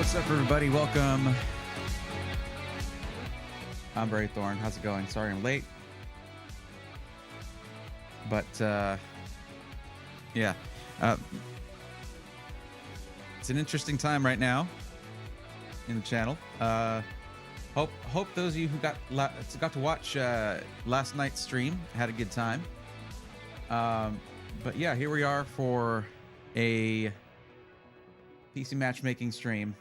What's up, everybody? Welcome. I'm Barry Thorne. How's it going? Sorry I'm late. But, yeah. It's an interesting time right now in the channel. Hope those of you who got to watch last night's stream had a good time. But yeah, here we are for a PC Matchmaking stream.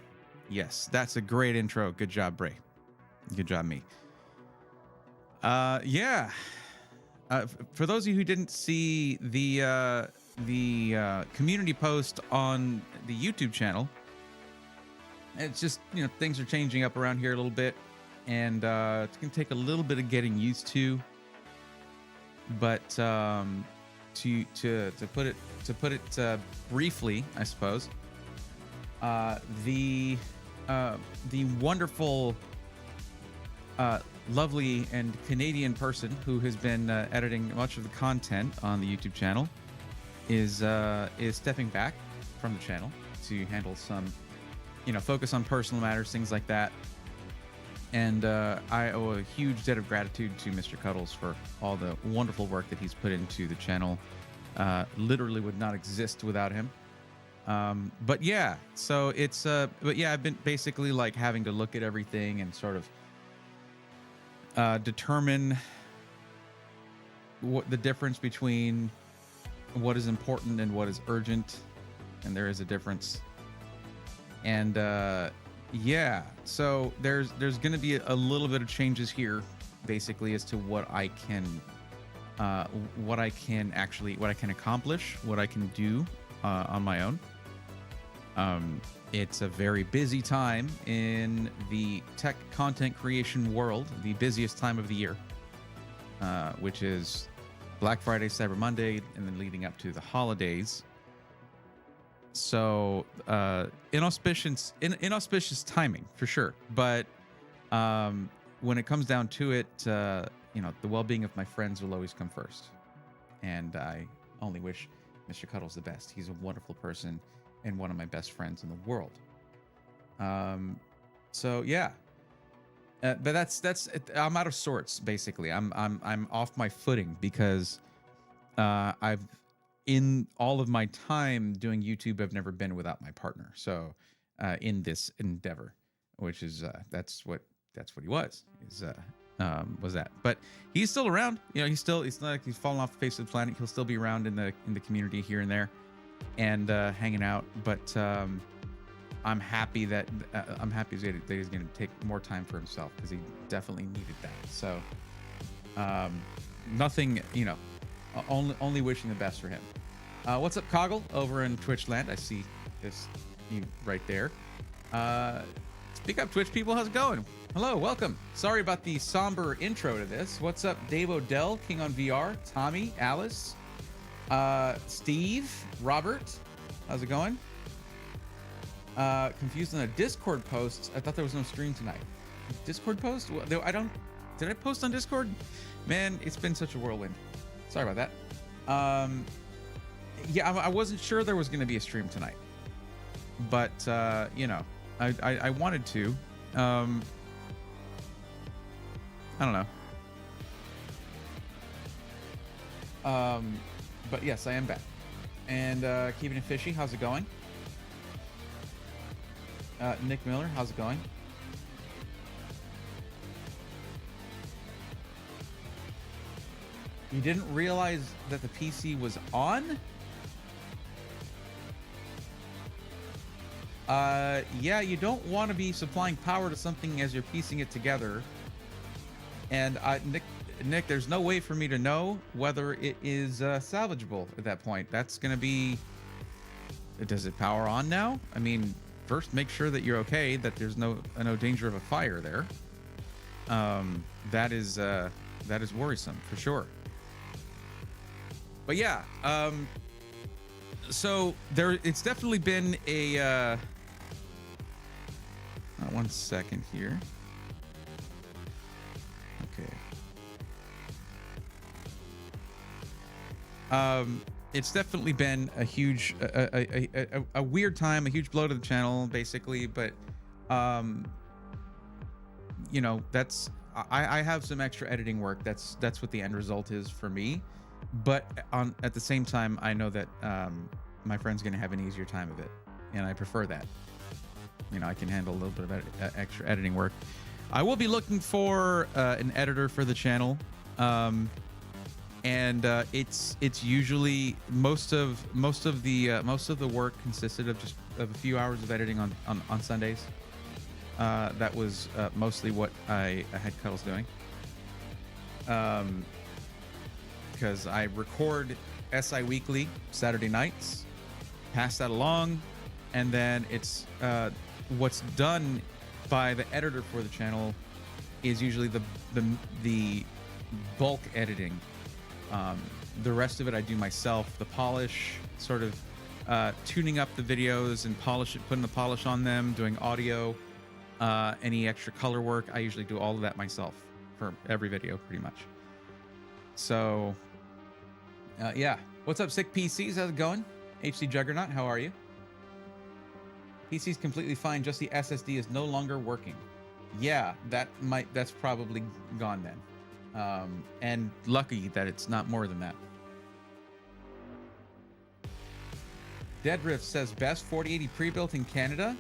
Yes, that's a great intro. Good job, Bray. Good job, me. Yeah. For those of you who didn't see the community post on the YouTube channel, it's just, you know, things are changing up around here a little bit, and it's gonna take a little bit of getting used to. But to put it briefly, I suppose, the wonderful, lovely and Canadian person who has been editing much of the content on the YouTube channel is stepping back from the channel to handle some, you know, focus on personal matters, things like that. And I owe a huge debt of gratitude to Mr. Cuddles for all the wonderful work that he's put into the channel. Literally would not exist without him. But yeah, so it's but yeah, I've been basically like having to look at everything and sort of determine what the difference between what is important and what is urgent, and there is a difference. And yeah, so there's going to be a little bit of changes here, basically, as to what I can accomplish, what I can do on my own. It's a very busy time in the tech content creation world, the busiest time of the year, which is Black Friday, Cyber Monday, and then leading up to the holidays. So inauspicious timing for sure. But when it comes down to it, you know, the well-being of my friends will always come first. And I only wish Mr. Cuddles the best. He's a wonderful person and one of my best friends in the world. So yeah, but that's I'm out of sorts, basically. I'm off my footing because in all of my time doing YouTube, I've never been without my partner. So in this endeavor, which is that's what he was that. But he's still around. You know, it's not like he's fallen off the face of the planet. He'll still be around in the community here and there, and hanging out. But I'm happy that he's going to take more time for himself, because he definitely needed that. So nothing, you know, only wishing the best for him. What's up, Coggle, over in Twitch land? I see you right there. Speak up, Twitch people. How's it going? Hello, welcome. Sorry about the somber intro to this. What's up, Dave Odell, King on VR, Tommy, Alice, Steve, Robert. How's it going? Confused on a Discord post. I thought there was no stream tonight. Discord post? Did I post on Discord? Man, it's been such a whirlwind. Sorry about that. Yeah, I wasn't sure there was going to be a stream tonight, but you know, I wanted to. I don't know. But yes, I am back, and keeping it fishy. How's it going? Nick Miller, how's it going? You didn't realize that the PC was on? Yeah, you don't want to be supplying power to something as you're piecing it together. And Nick, there's no way for me to know whether it is salvageable at that point. That's going to be... Does it power on now? I mean, first make sure that you're okay, that there's no danger of a fire there. That is worrisome for sure. But yeah, so it's definitely been a 1 second here. Okay. It's definitely been a huge, a weird time, a huge blow to the channel, basically. But um, you know, that's I have some extra editing work. That's what the end result is for me. But at the same time, I know that my friend's going to have an easier time of it, and I prefer that. You know, I can handle a little bit of extra editing work. I will be looking for an editor for the channel, and it's usually most of the work consisted of just a few hours of editing on Sundays. That was mostly what I had Cuddles doing, because I record SI Weekly Saturday nights, pass that along, and then it's what's done by the editor for the channel is usually the bulk editing. The rest of it I do myself. The polish, sort of tuning up the videos and putting the polish on them, doing audio, any extra color work. I usually do all of that myself for every video, pretty much. So, yeah. What's up, Sick PCs? How's it going? HC Juggernaut, how are you? PC's completely fine, just the SSD is no longer working. Yeah, that's probably gone then. And lucky that it's not more than that. Deadrift says best 4080 pre-built in Canada.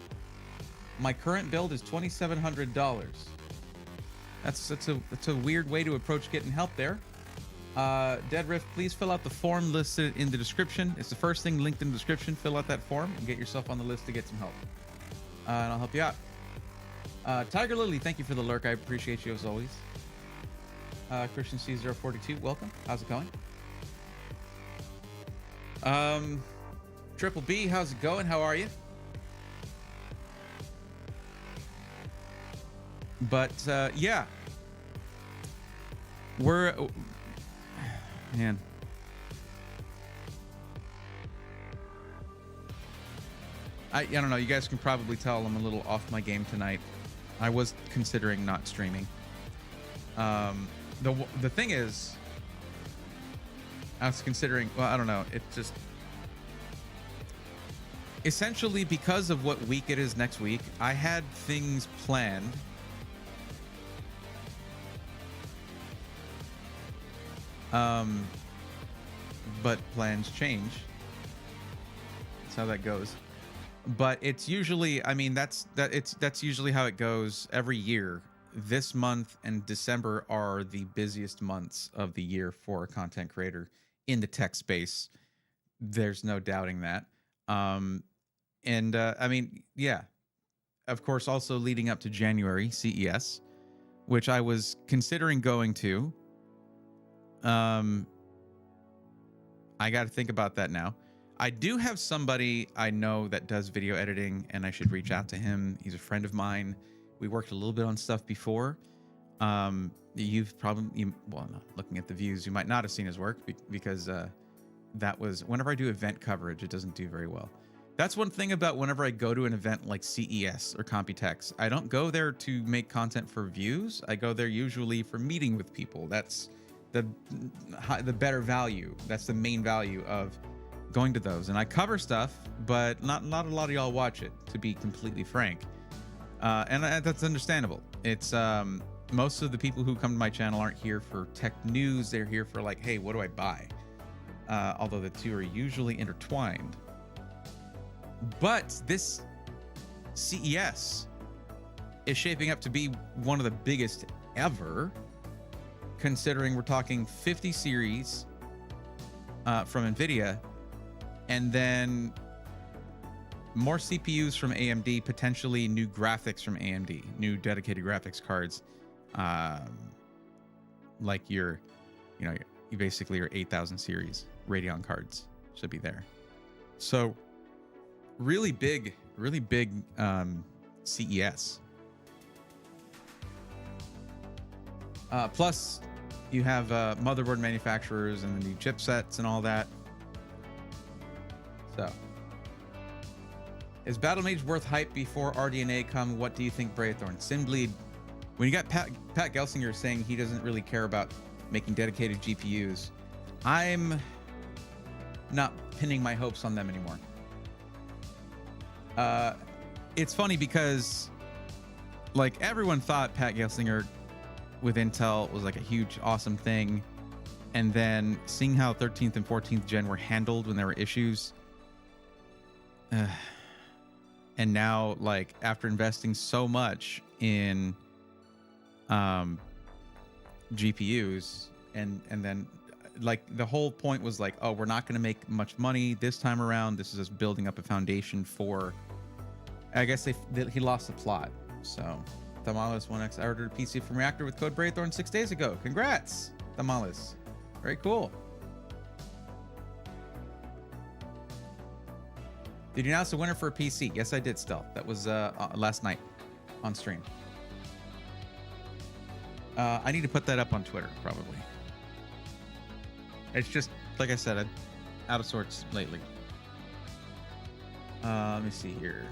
My current build is $2,700. That's a weird way to approach getting help there. Deadrift, please fill out the form listed in the description. It's the first thing linked in the description. Fill out that form and get yourself on the list to get some help. And I'll help you out. Tiger Lily, thank you for the lurk. I appreciate you as always. Christian C042, welcome. How's it going? Triple B, how's it going? How are you? But yeah, man. I don't know. You guys can probably tell I'm a little off my game tonight. I was considering not streaming. The thing is, I was considering. Well, I don't know. It just essentially because of what week it is next week. I had things planned. But plans change. That's how that goes. But it's usually, I mean, that's usually how it goes every year. This month and December are the busiest months of the year for a content creator in the tech space. There's no doubting that. I mean, yeah, of course, also leading up to January, CES, which I was considering going to. I got to think about that now. I do have somebody I know that does video editing, and I should reach out to him. He's a friend of mine. We worked a little bit on stuff before. You've probably, well, no, looking at the views, you might not have seen his work because that was, whenever I do event coverage, it doesn't do very well. That's one thing about whenever I go to an event like CES or Computex, I don't go there to make content for views. I go there usually for meeting with people. That's the better value. That's the main value of going to those. And I cover stuff, but not a lot of y'all watch it, to be completely frank. And that's understandable. It's most of the people who come to my channel aren't here for tech news. They're here for like, hey, what do I buy? Although the two are usually intertwined. But this CES is shaping up to be one of the biggest ever, considering we're talking 50 series from NVIDIA, and then more CPUs from AMD, potentially new graphics from AMD, new dedicated graphics cards, like you basically your 8000 series Radeon cards should be there. So really big CES. Plus, you have motherboard manufacturers and the new chipsets and all that. So, is Battle Mage worth hype before RDNA come? What do you think, Braythorn? Sinbleed, when you got Pat Gelsinger saying he doesn't really care about making dedicated GPUs, I'm not pinning my hopes on them anymore. It's funny because like everyone thought Pat Gelsinger with Intel was like a huge, awesome thing. And then seeing how 13th and 14th gen were handled when there were issues. And now, like, after investing so much in GPUs, and then, like, the whole point was like, oh, we're not going to make much money this time around. This is just building up a foundation for, I guess he lost the plot. So, Thamalis 1X, I ordered a PC from Reactor with code Braythorn 6 days ago. Congrats, Thamalis. Very cool. Did you announce a winner for a PC? Yes, I did, Stealth. That was last night on stream. I need to put that up on Twitter, probably. It's just, like I said, I'm out of sorts lately. Let me see here.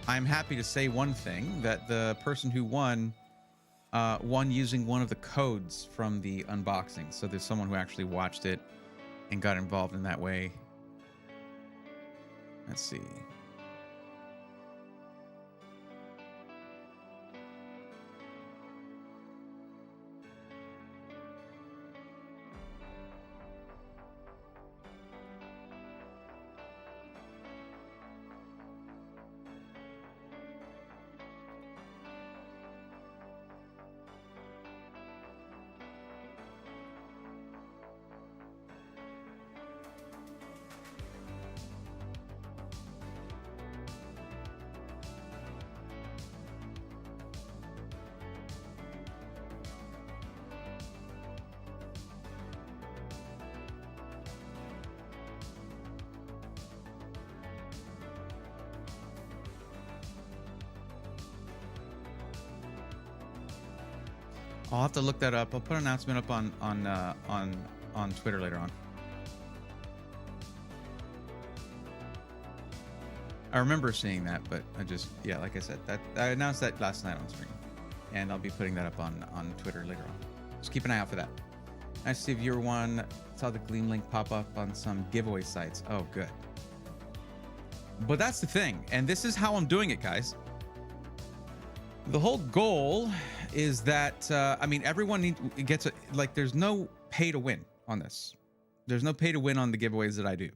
I'm happy to say one thing, that the person who won using one of the codes from the unboxing. So there's someone who actually watched it and got involved in that way. Let's see. I'll have to look that up. I'll put an announcement up on Twitter later on. I remember seeing that, but yeah, like I said, that I announced that last night on stream, and I'll be putting that up on Twitter later on. Just keep an eye out for that. Nice to see viewer one. Saw the Gleam link pop up on some giveaway sites. Oh, good. But that's the thing, and this is how I'm doing it, guys. The whole goal is that I mean, everyone gets a, like, there's no pay to win on this. There's no pay to win on the giveaways that I do.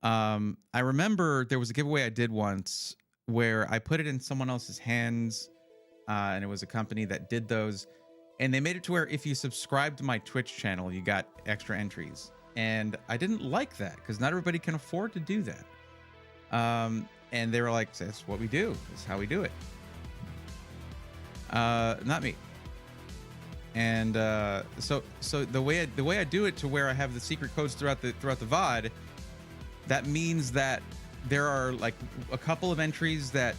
I remember there was a giveaway I did once where I put it in someone else's hands, and it was a company that did those, and they made it to where if you subscribe to my Twitch channel, you got extra entries, and I didn't like that because not everybody can afford to do that. And they were like, "That's what we do. That's how we do it." Not me. And so the way I do it, to where I have the secret codes throughout the VOD, that means that there are like a couple of entries that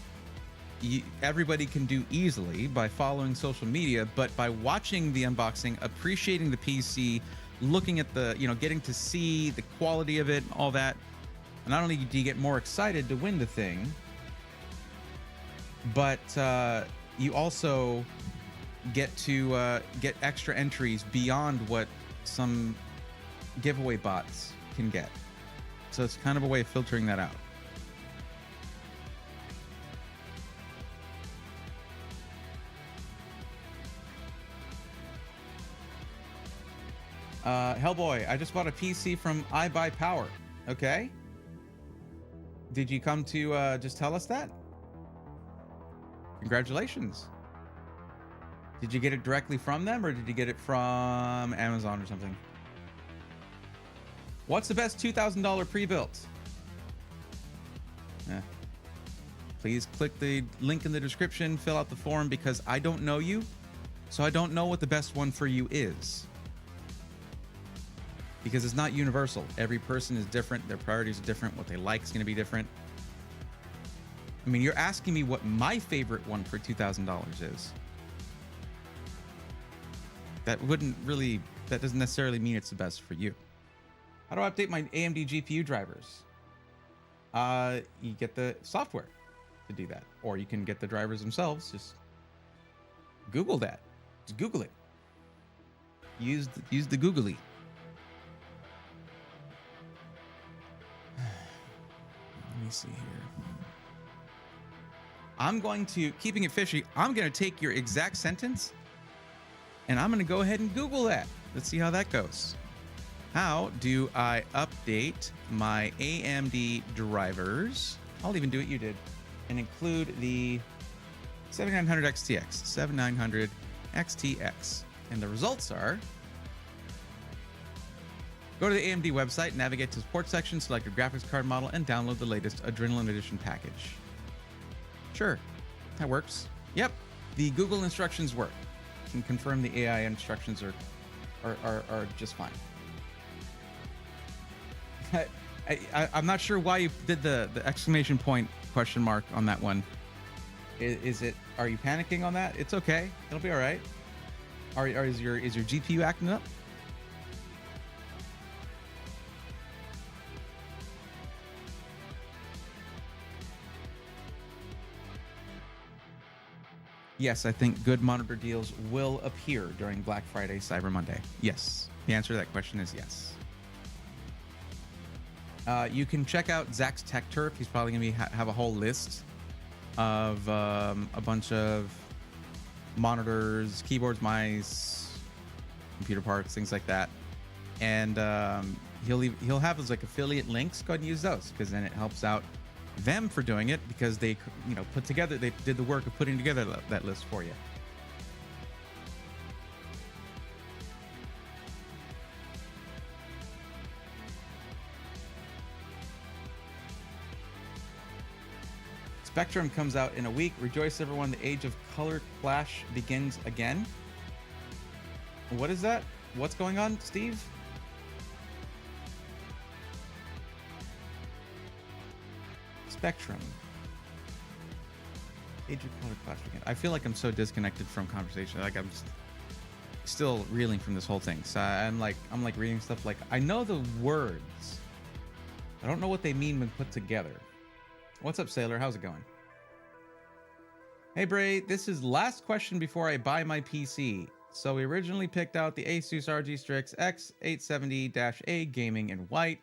everybody can do easily by following social media, but by watching the unboxing, appreciating the PC, looking at the, getting to see the quality of it and all that. And not only do you get more excited to win the thing, but you also get to get extra entries beyond what some giveaway bots can get. So it's kind of a way of filtering that out. Hellboy, I just bought a PC from iBuyPower. Okay. Did you come to just tell us that? Congratulations. Did you get it directly from them, or did you get it from Amazon or something? What's the best $2,000 pre-built? Please click the link in the description, fill out the form, because I don't know you, so I don't know what the best one for you is. Because it's not universal. Every person is different. Their priorities are different. What they like is going to be different. I mean, you're asking me what my favorite one for $2,000 is. That doesn't necessarily mean it's the best for you. How do I update my AMD GPU drivers? You get the software to do that, or you can get the drivers themselves. Just Google that. Just Google it. Use the googly. Let me see here. I'm going to, keeping it fishy, I'm going to take your exact sentence and I'm going to go ahead and Google that. Let's see how that goes. How do I update my AMD drivers? I'll even do what you did and include the 7900 XTX, 7900 XTX. And the results are, go to the AMD website, navigate to the support section, select your graphics card model, and download the latest Adrenaline Edition package. Sure, that works. Yep, the Google instructions work. Can confirm the AI instructions are just fine. I'm not sure why you did the exclamation point question mark on that one. Is it? Are you panicking on that? It's okay. It'll be all right. Is your GPU acting up? Yes, I think good monitor deals will appear during Black Friday, Cyber Monday. Yes. The answer to that question is yes. You can check out Zach's Tech Turf. He's probably going to have a whole list of a bunch of monitors, keyboards, mice, computer parts, things like that. And he'll have those like affiliate links. Go ahead and use those, because then it helps out them for doing it, because they they did the work of putting together that list for you. Spectrum comes out in a week. Rejoice, everyone. The age of color clash begins again. What is that? What's going on, Steve? Spectrum. Age of color clash begins. I feel like I'm so disconnected from conversation. Like I'm still reeling from this whole thing. So I'm like reading stuff like, I know the words. I don't know what they mean when put together. What's up, Sailor? How's it going? Hey, Bray. This is last question before I buy my PC. So we originally picked out the Asus RG Strix X870-A Gaming in white,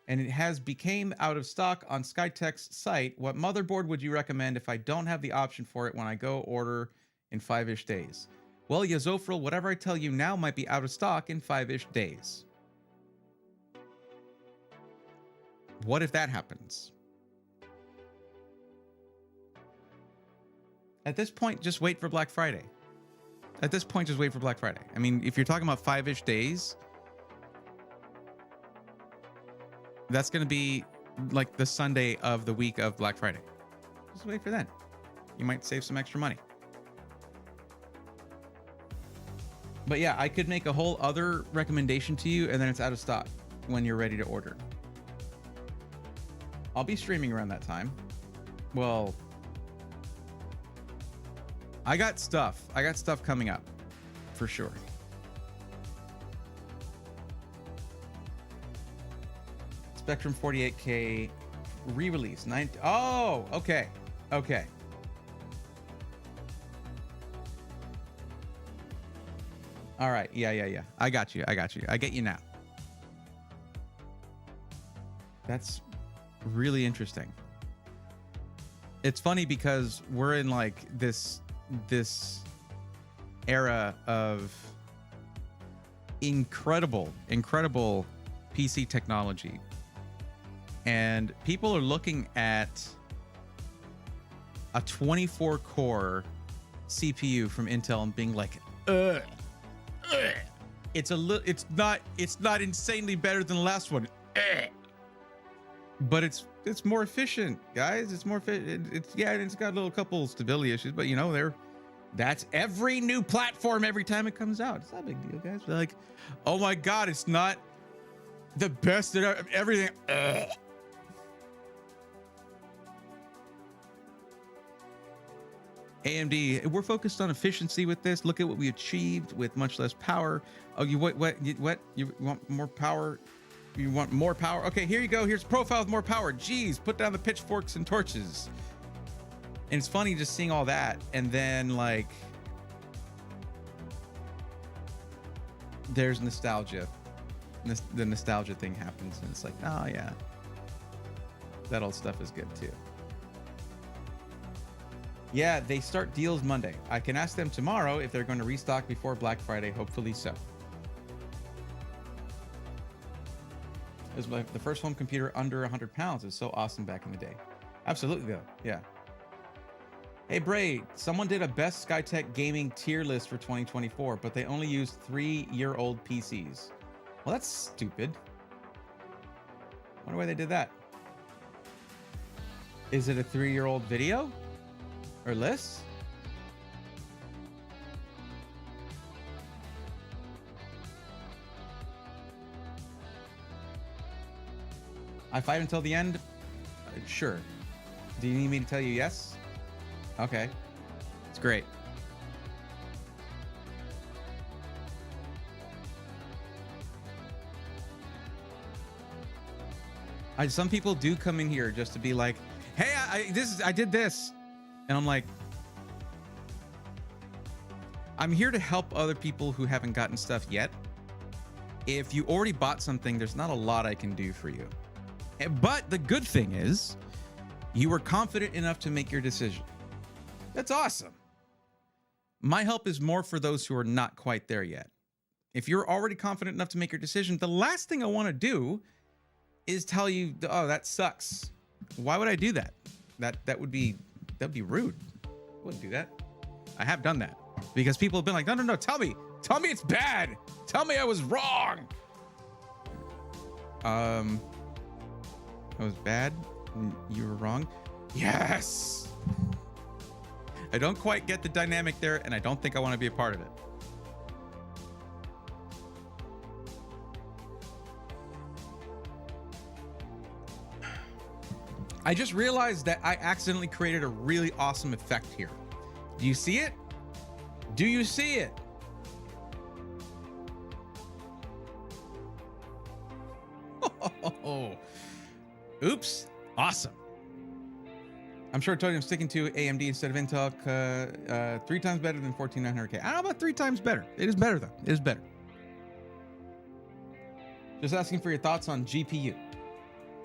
and it has became out of stock on Skytech's site. What motherboard would you recommend if I don't have the option for it when I go order in 5-ish days? Well, Yazofril, whatever I tell you now might be out of stock in 5-ish days. What if that happens? At this point, just wait for Black Friday. At this point, just wait for Black Friday. I mean, if you're talking about 5-ish days, that's going to be like the Sunday of the week of Black Friday. Just wait for then. You might save some extra money. But yeah, I could make a whole other recommendation to you, and then it's out of stock when you're ready to order. I'll be streaming around that time. Well, I got stuff coming up for sure. Spectrum 48K re-release. Oh, okay. Okay. All right. Yeah. I got you. I get you now. That's really interesting. It's funny because we're in like this era of incredible PC technology, and people are looking at a 24 core CPU from Intel and being like, it's not insanely better than the last one, but it's more efficient, guys. It's more efficient. It's got a little couple stability issues, but that's every new platform every time it comes out. It's not a big deal, guys. They're like, oh my God, it's not the best at everything. AMD, we're focused on efficiency with this. Look at what we achieved with much less power. Oh, you want more power? You want more power? Okay, here you go. Here's a profile with more power. Jeez, put down the pitchforks and torches. And it's funny just seeing all that, and then like there's nostalgia. The nostalgia thing happens, and it's like, oh yeah, that old stuff is good too. Yeah, they start deals Monday. I can ask them tomorrow if they're going to restock before Black Friday. Hopefully so. It was the first home computer under 100 pounds. It was so awesome back in the day. Absolutely though. Yeah. Hey Bray, someone did a best Skytech gaming tier list for 2024, but they only used 3-year-old PCs. Well, that's stupid. Wonder why they did that. Is it a 3-year-old video or list? I fight until the end? Sure. Do you need me to tell you yes? Okay. It's great. Some people do come in here just to be like, hey, I did this. And I'm like, I'm here to help other people who haven't gotten stuff yet. If you already bought something, there's not a lot I can do for you. But the good thing is you were confident enough to make your decision. That's awesome. My help is more for those who are not quite there yet. If you're already confident enough to make your decision, the last thing I want to do is tell you, oh, that sucks. Why would I do that? That would be rude. I wouldn't do that. I have done that because people have been like, no, tell me it's bad. Tell me I was wrong. I was bad. You were wrong. Yes. I don't quite get the dynamic there, and I don't think I want to be a part of it. I just realized that I accidentally created a really awesome effect here. Do you see it? Do you see it? Oh, oops. Awesome. I'm sure I told you I'm sticking to AMD instead of Intel. 3 times better than 14900K. I don't know about 3 times better. It is better though. It is better. Just asking for your thoughts on GPU.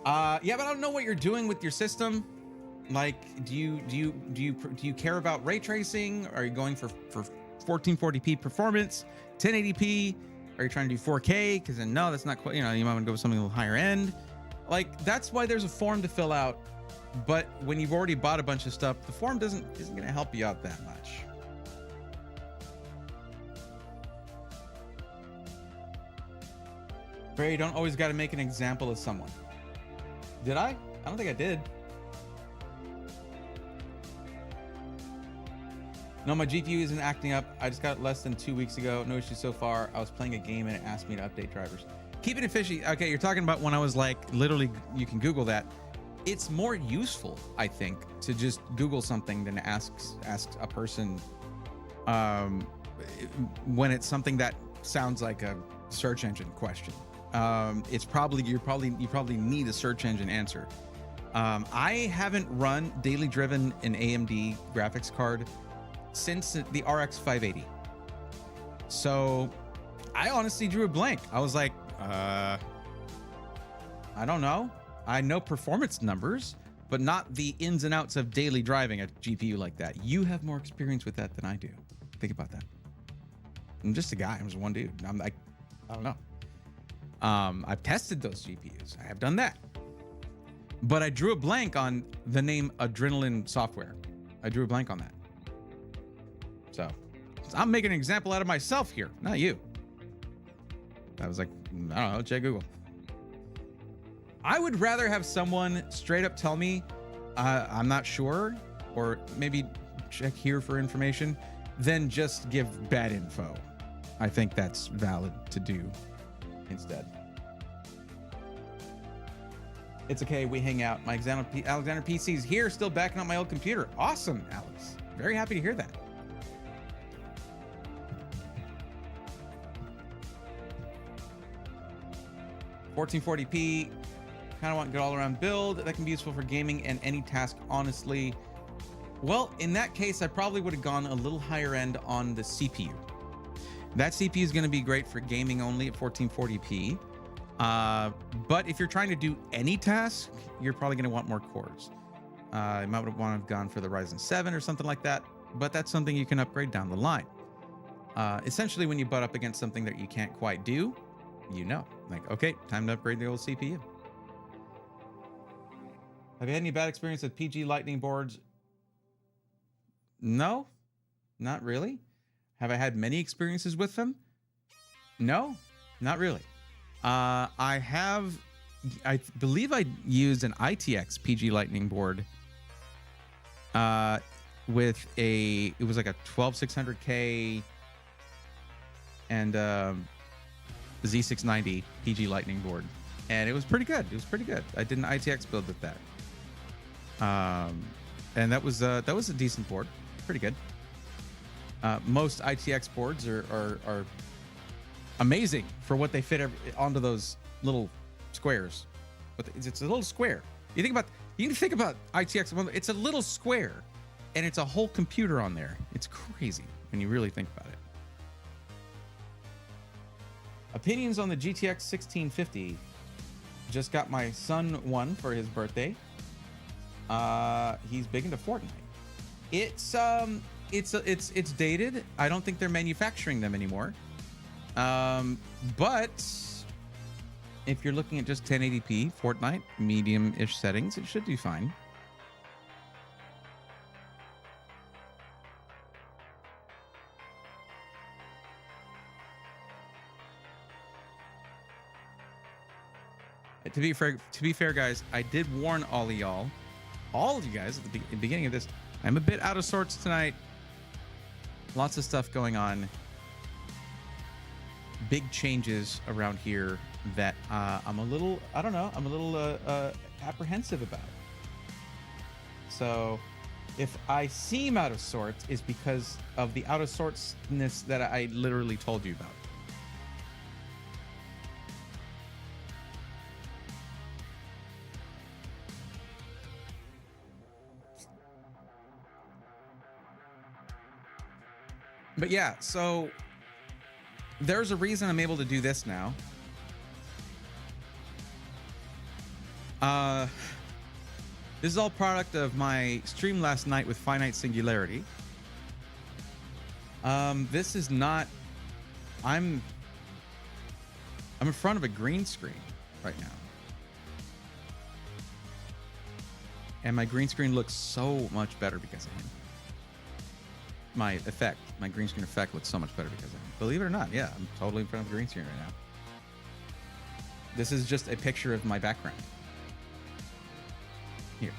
Yeah, but I don't know what you're doing with your system. Like, do you care about ray tracing? Are you going for 1440p performance, 1080p? Are you trying to do 4K? Because then no, that's not quite. You know, you might want to go with something a little higher end. Like, that's why there's a form to fill out. But when you've already bought a bunch of stuff, the form isn't going to help you out that much. Barry, you don't always got to make an example of someone. Did I? I don't think I did. No, my GPU isn't acting up. I just got it less than 2 weeks ago. No issues so far. I was playing a game and it asked me to update drivers. Keeping it fishy. Okay, you're talking about when I was like, literally, you can Google that. It's more useful, I think, to just Google something than to ask a person when it's something that sounds like a search engine question. It's probably you probably need a search engine answer. I haven't run daily driven an AMD graphics card since the RX 580. So I honestly drew a blank. I was like, I don't know. I know performance numbers, but not the ins and outs of daily driving a GPU like that. You have more experience with that than I do. Think about that. I'm just a guy. I'm just one dude. I'm like, I don't know. I've tested those GPUs. I have done that. But I drew a blank on the name Adrenaline Software. I drew a blank on that. So I'm making an example out of myself here, not you. I was like, I don't know, check Google. I would rather have someone straight up tell me, I'm not sure, or maybe check here for information, than just give bad info. I think that's valid to do instead. It's okay, we hang out. My Alexander PC's here, still backing up my old computer. Awesome, Alex. Very happy to hear that. 1440p, kind of want good all-around build that can be useful for gaming and any task, honestly. Well, in that case, I probably would have gone a little higher end on the CPU. That CPU is going to be great for gaming only at 1440p. But if you're trying to do any task, you're probably going to want more cores. You might want to have gone for the Ryzen 7 or something like that, but that's something you can upgrade down the line. Essentially, when you butt up against something that you can't quite do, you know, like, okay, time to upgrade the old CPU. Have you had any bad experience with PG Lightning boards? No, not really. Have I had many experiences with them? No, not really. I believe I used an ITX PG Lightning board with it was like a 12600K and Z690 PG Lightning board, and it was pretty good. It was pretty good. I did an ITX build with that, and that was a decent board, pretty good. Most ITX boards are amazing for what they fit onto those little squares, but it's a little square. You can think about ITX. It's a little square, and it's a whole computer on there. It's crazy when you really think about it. Opinions on the GTX 1650. Just got my son one for his birthday. He's big into Fortnite. It's dated. I don't think they're manufacturing them anymore. But if you're looking at just 1080p Fortnite medium-ish settings, it should do fine. To be fair, guys, I did warn all of you guys at the beginning of this. I'm a bit out of sorts tonight. Lots of stuff going on. Big changes around here that I'm a little apprehensive about. So if I seem out of sorts, it's because of the out of sortsness that I literally told you about. But yeah, so there's a reason I'm able to do this now. This is all product of my stream last night with Finite Singularity. This is not... I'm in front of a green screen right now. And my green screen looks so much better because of him. My green screen effect looks so much better because of him. Believe it or not, yeah, I'm totally in front of a green screen right now. This is just a picture of my background. Here.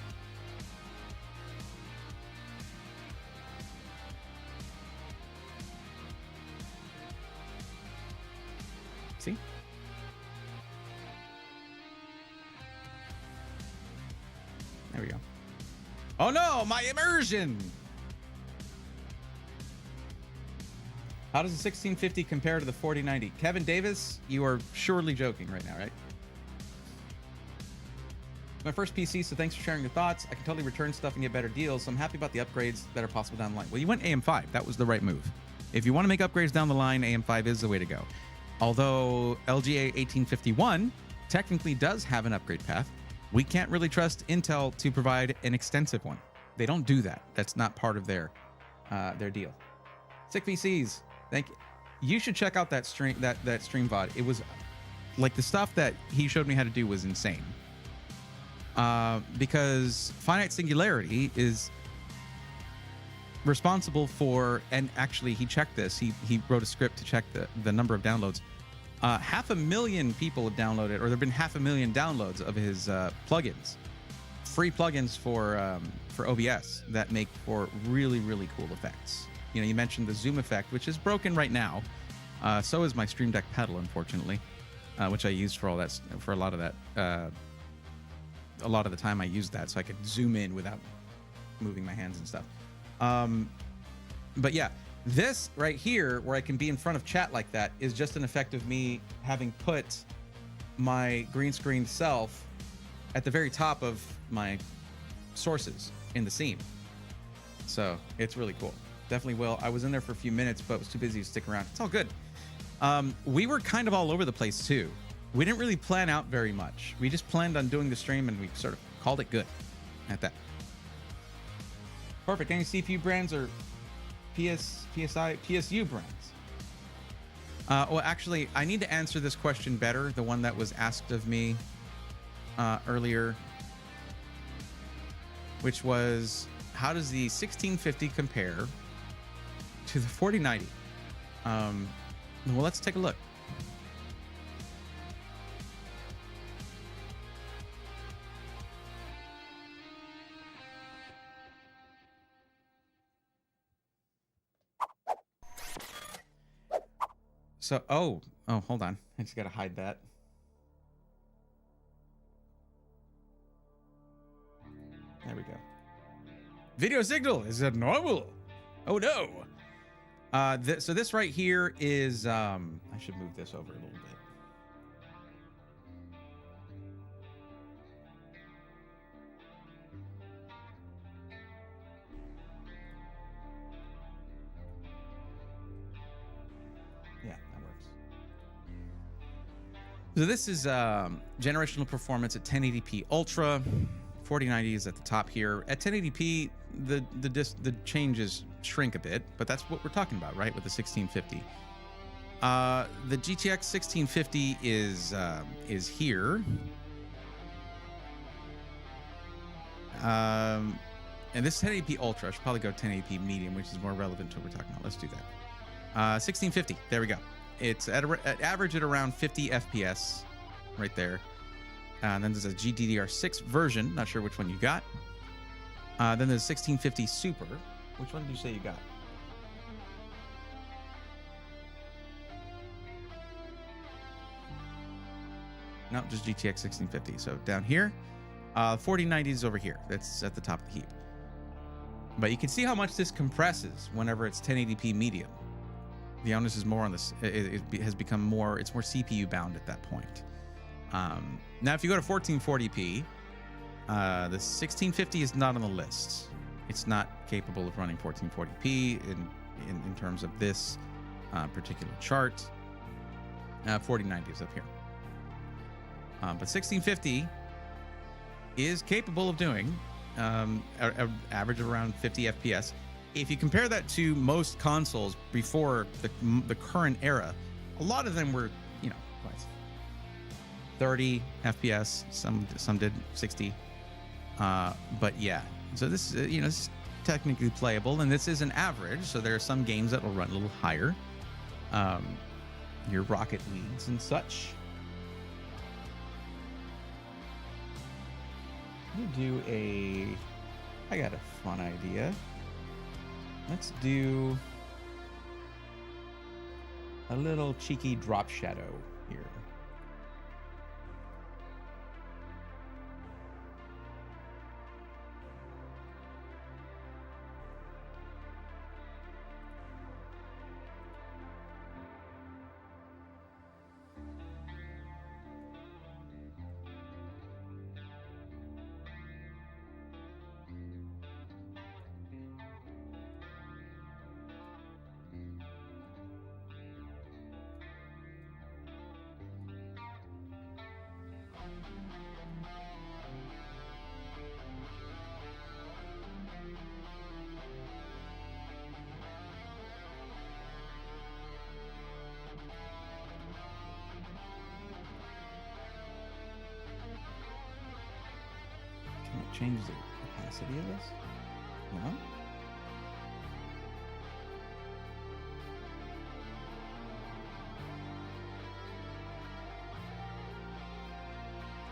See? There we go. Oh no, my immersion! How does the 1650 compare to the 4090? Kevin Davis, you are surely joking right now, right? My first PC, so thanks for sharing your thoughts. I can totally return stuff and get better deals, so I'm happy about the upgrades that are possible down the line. Well, you went AM5. That was the right move. If you want to make upgrades down the line, AM5 is the way to go. Although LGA 1851 technically does have an upgrade path, we can't really trust Intel to provide an extensive one. They don't do that. That's not part of their deal. Sick PCs. Thank you. You should check out that stream VOD. It was like the stuff that he showed me how to do was insane. Because Finite Singularity is responsible for, and actually he checked this. He wrote a script to check the number of downloads. 500,000 people have downloaded, or there've been 500,000 downloads of his plugins, free plugins for OBS that make for really, really cool effects. You know, you mentioned the zoom effect, which is broken right now. So is my Stream Deck pedal, unfortunately, which I used for all that, for a lot of that. A lot of the time I used that so I could zoom in without moving my hands and stuff. But yeah, this right here, where I can be in front of chat like that, is just an effect of me having put my green screen self at the very top of my sources in the scene. So it's really cool. Definitely will. I was in there for a few minutes, but was too busy to stick around. It's all good. We were kind of all over the place too. We didn't really plan out very much. We just planned on doing the stream and we sort of called it good at that. Perfect. Any CPU brands or PSU brands? Well, actually, I need to answer this question better. The one that was asked of me earlier, which was, how does the 1650 compare to the 4090? Well, let's take a look. So, oh, hold on. I just got to hide that. There we go. Video signal is abnormal. Oh no. So this right here is, I should move this over a little bit. Yeah, that works. So this is generational performance at 1080p Ultra. 4090 is at the top here. At 1080p, the changes shrink a bit, but that's what we're talking about, right? With the 1650. The GTX 1650 is here. And this is 1080p Ultra. I should probably go 1080p Medium, which is more relevant to what we're talking about. Let's do that. 1650. There we go. It's at average at around 50 FPS, right there. And then there's a GDDR6 version. Not sure which one you got. Then there's 1650 Super. Which one did you say you got? No, just GTX 1650. So down here, 4090 is over here. That's at the top of the heap. But you can see how much this compresses whenever it's 1080p medium. The onus is more on this. It has become more. It's more CPU bound at that point. Now, if you go to 1440p, the 1650 is not on the list. It's not capable of running 1440p in terms of this particular chart. 4090 is up here. But 1650 is capable of doing average of around 50 FPS. If you compare that to most consoles before the current era, a lot of them were, 30 FPS. Some did 60. But yeah, so this is, this is technically playable, and this is an average. So there are some games that will run a little higher. Your Rocket Leagues and such. I got a fun idea. Let's do a little cheeky drop shadow here. Change the opacity of this? No?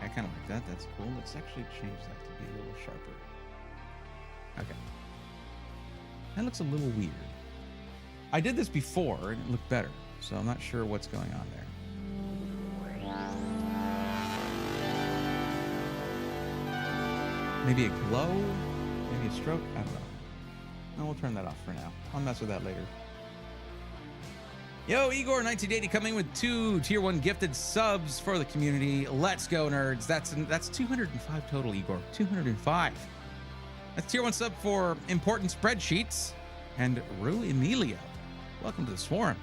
I kind of like that. That's cool. Let's actually change that to be a little sharper. Okay. That looks a little weird. I did this before and it looked better, so I'm not sure what's going on there. Maybe a glow? Maybe a stroke? I don't know. No, we'll turn that off for now. I'll mess with that later. Yo, Igor 1980 coming with 2 tier 1 gifted subs for the community. Let's go, nerds. That's 205 total, Igor. 205. That's tier 1 sub for important spreadsheets. And Rue Emilio, welcome to the swarm.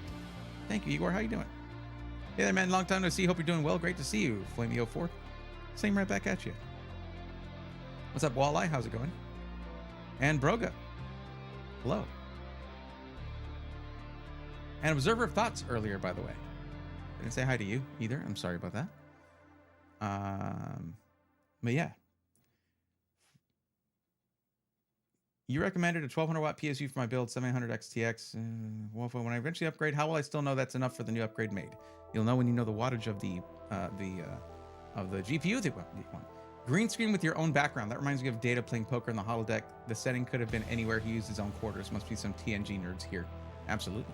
Thank you, Igor. How you doing? Hey there, man. Long time no see. Hope you're doing well. Great to see you, Flamey04. Same right back at you. What's up, Walleye? How's it going? And Broga. Hello. And Observer of Thoughts earlier, by the way. I didn't say hi to you either. I'm sorry about that. But yeah. You recommended a 1200 watt PSU for my build, 700 XTX. When I eventually upgrade, how will I still know that's enough for the new upgrade made? You'll know when you know the wattage of the GPU that you want. Green screen with your own background. That reminds me of Data playing poker in the holodeck. The setting could have been anywhere. He used his own quarters. Must be some TNG nerds here. Absolutely.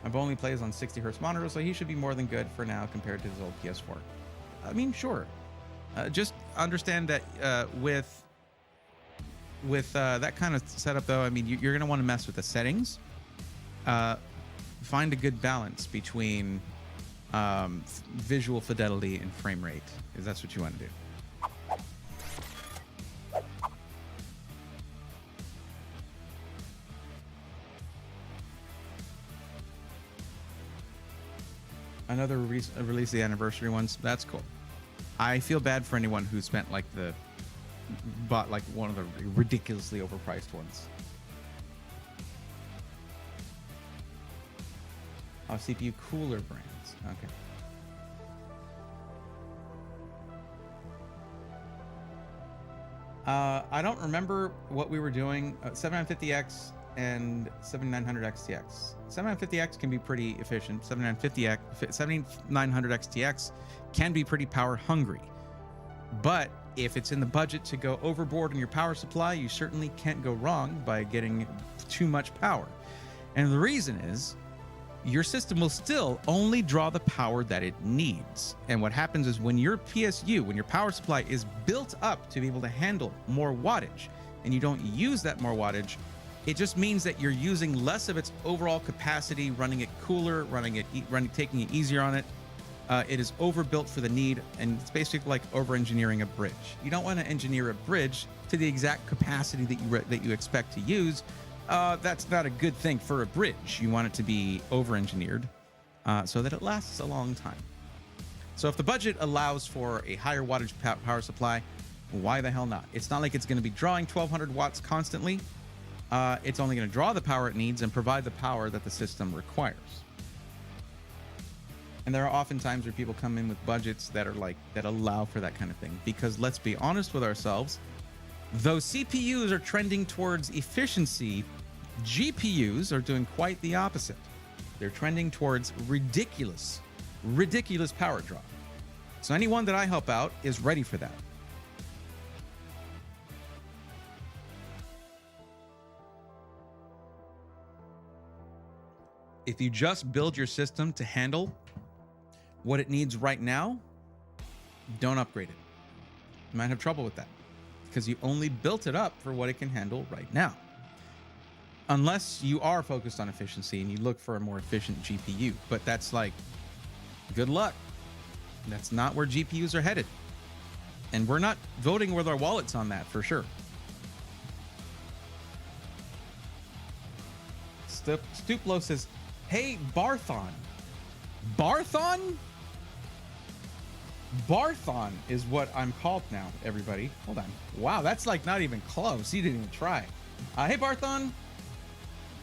My only plays on 60 hertz monitor, so he should be more than good for now compared to his old PS4. I mean, sure. Just understand that with that kind of setup, though, I mean, you're going to want to mess with the settings. Find a good balance between visual fidelity and frame rate, because that's what you want to do. Another release of the anniversary ones. That's cool. I feel bad for anyone who spent bought one of the ridiculously overpriced ones. Oh, CPU cooler brands. Okay. I don't remember what we were doing. 7950X and 7900 XTX. 7950X can be pretty efficient. 7900 XTX can be pretty power hungry. But if it's in the budget to go overboard in your power supply, you certainly can't go wrong by getting too much power. And the reason is your system will still only draw the power that it needs. And what happens is when your PSU, when your power supply is built up to be able to handle more wattage, and you don't use that more wattage, it just means that you're using less of its overall capacity, running it cooler, taking it easier on it. It is overbuilt for the need, and it's basically like over-engineering a bridge. You don't want to engineer a bridge to the exact capacity that you expect to use. That's not a good thing for a bridge. You want it to be over-engineered so that it lasts a long time. So if the budget allows for a higher wattage power supply, why the hell not? It's not like it's going to be drawing 1200 watts constantly. It's only going to draw the power it needs and provide the power that the system requires. And there are often times where people come in with budgets that allow for that kind of thing. Because let's be honest with ourselves, though CPUs are trending towards efficiency, GPUs are doing quite the opposite. They're trending towards ridiculous power draw. So anyone that I help out is ready for that. If you just build your system to handle what it needs right now, don't upgrade it. You might have trouble with that because you only built it up for what it can handle right now. Unless you are focused on efficiency and you look for a more efficient GPU, but that's good luck. That's not where GPUs are headed. And we're not voting with our wallets on that for sure. Stuplo says, hey, Barthon. Barthon? Barthon is what I'm called now, everybody. Hold on. Wow, that's not even close. You didn't even try. Hey, Barthon.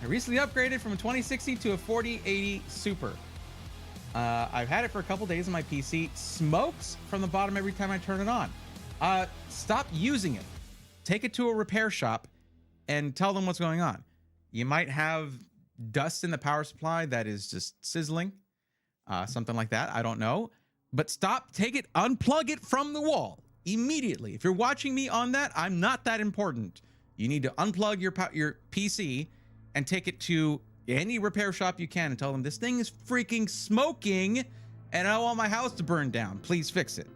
I recently upgraded from a 2060 to a 4080 Super. I've had it for a couple days on my PC. Smokes from the bottom every time I turn it on. Stop using it. Take it to a repair shop and tell them what's going on. You might have dust in the power supply that is just sizzling, something like that. I don't know, but unplug it from the wall immediately. If you're watching me on that, I'm not that important. You need to unplug your PC and take it to any repair shop you can and tell them this thing is freaking smoking and I want my house to burn down. Please fix it.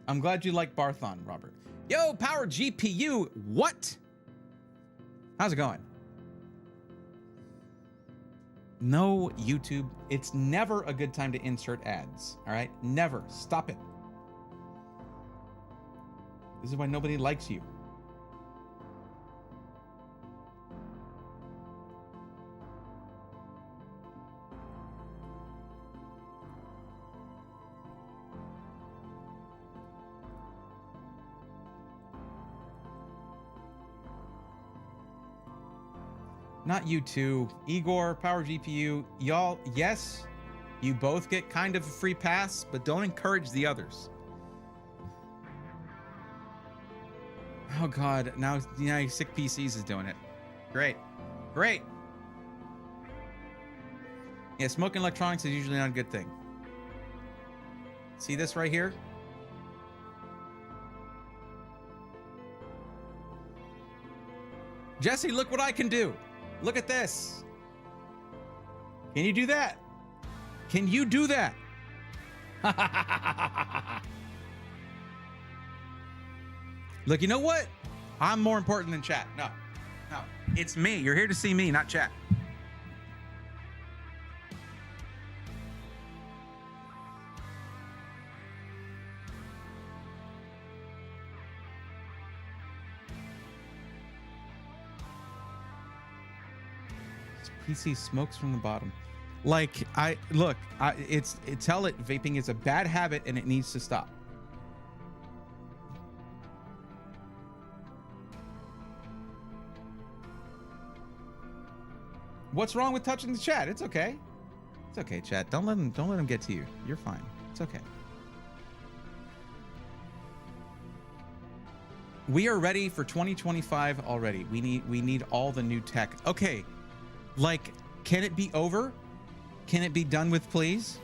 I'm glad you like Barthon, Robert. Yo, Power GPU. What? How's it going? No, YouTube. It's never a good time to insert ads. All right? Never. Stop it. This is why nobody likes you. Not you two. Igor, Power GPU, y'all, yes, you both get kind of a free pass, but don't encourage the others. Oh God, now Sick PCs is doing it. Great, great. Yeah, smoking electronics is usually not a good thing. See this right here? Jesse, look what I can do. Look at this. Can you do that? Can you do that? Look, you know what? I'm more important than chat. No, it's me. You're here to see me, not chat. PC smokes from the bottom. Like, tell it vaping is a bad habit and it needs to stop. What's wrong with touching the chat? It's okay. It's okay, chat. Don't let him get to you. You're fine. It's okay. We are ready for 2025 already. We need all the new tech. Okay. Like, can it be over? Can it be done with, please?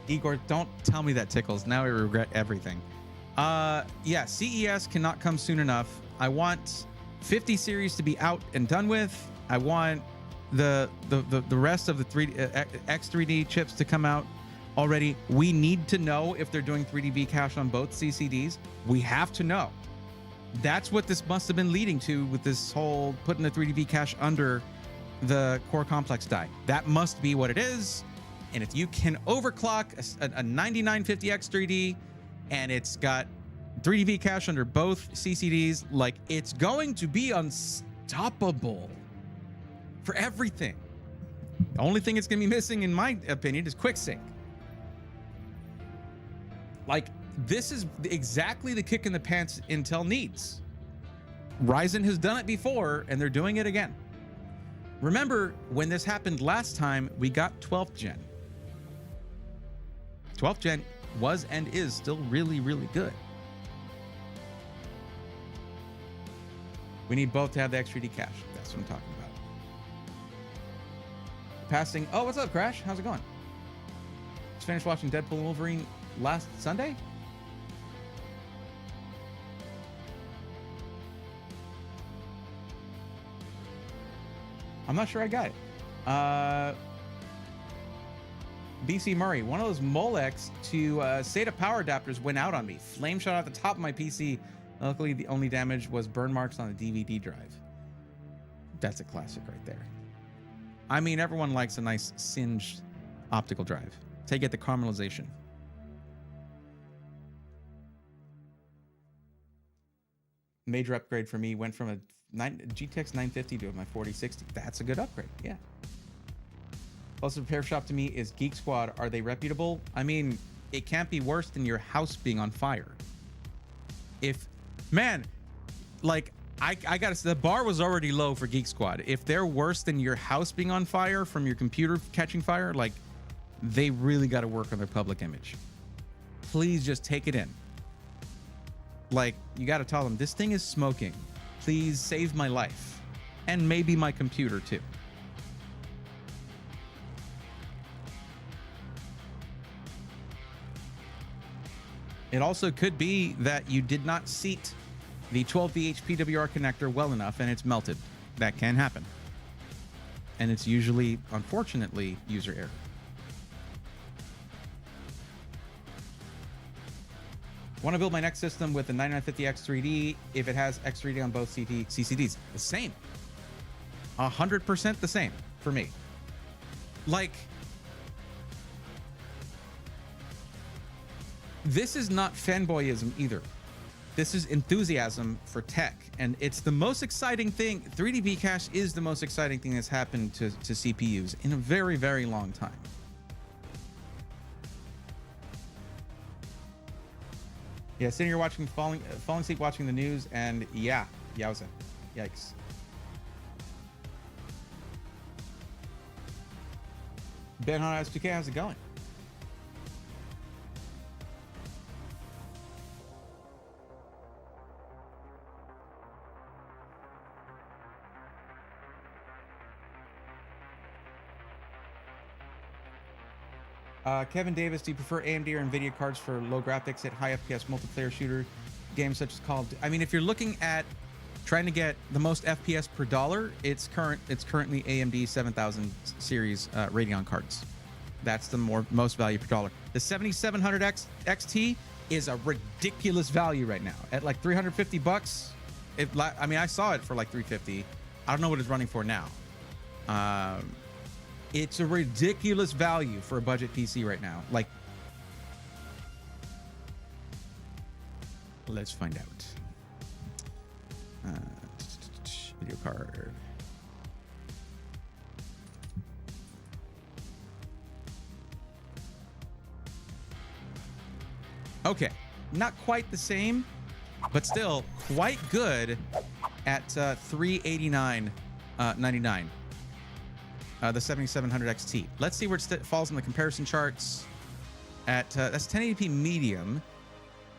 Igor, don't tell me that tickles. Now I regret everything. Yeah, CES cannot come soon enough. I want 50 series to be out and done with. I want the rest of the X3D chips to come out already. We need to know if they're doing 3D cache on both CCDs. We have to know. That's what this must have been leading to with this whole putting the 3D cache under the core complex die. That must be what it is. And if you can overclock a 9950X3D and it's got 3D cache under both CCDs, like, it's going to be unstoppable for everything. The only thing it's going to be missing, in my opinion, is QuickSync. Like, this is exactly the kick in the pants Intel needs. Ryzen has done it before, and they're doing it again. Remember, when this happened last time, we got 12th gen. 12th gen was and is still really, really good. We need both to have the X3D cache. That's what I'm talking about. Passing. Oh, what's up, Crash? How's it going? Just finished watching Deadpool and Wolverine last Sunday. I'm not sure I got it. BC Murray, one of those Molex to SATA power adapters went out on me. Flame shot out the top of my PC. Luckily, the only damage was burn marks on the DVD drive. That's a classic right there. I mean, everyone likes a nice singed optical drive. So you get the caramelization. Major upgrade for me went from a GTX 950 to my 4060. That's a good upgrade, yeah. Plus, repair shop to me is Geek Squad. Are they reputable? I mean, it can't be worse than your house being on fire. If, man, like, I gotta say, the bar was already low for Geek Squad. If they're worse than your house being on fire from your computer catching fire, like, they really got to work on their public image. Please just take it in. Like, you got to tell them, this thing is smoking. Please save my life. And maybe my computer too. It also could be that you did not seat the 12V PWR connector well enough and it's melted. That can happen. And it's usually, unfortunately, user error. Want to build my next system with the 9950X 3D if it has X3D on both CCDs? The same. 100% the same for me. Like, this is not fanboyism either. This is enthusiasm for tech, and it's the most exciting thing. 3D cache is the most exciting thing that's happened to CPUs in a very, very long time. Yeah, sitting here watching, falling asleep watching the news, and yeah, yowza, yikes. Ben on S2K, how's it going? Kevin Davis, do you prefer AMD or NVIDIA cards for low graphics at high FPS multiplayer shooter games such as Call of Duty? I mean, if you're looking at trying to get the most FPS per dollar, it's currently AMD 7000 series Radeon cards. That's the most value per dollar. The 7700X XT is a ridiculous value right now at like $350. I mean, I saw it for like $350. I don't know what it's running for now. It's a ridiculous value for a budget PC right now. Like, let's find out. Video card. Okay, not quite the same, but still quite good at $389.99. The 7700 XT. Let's see where it falls in the comparison charts. At that's 1080p medium.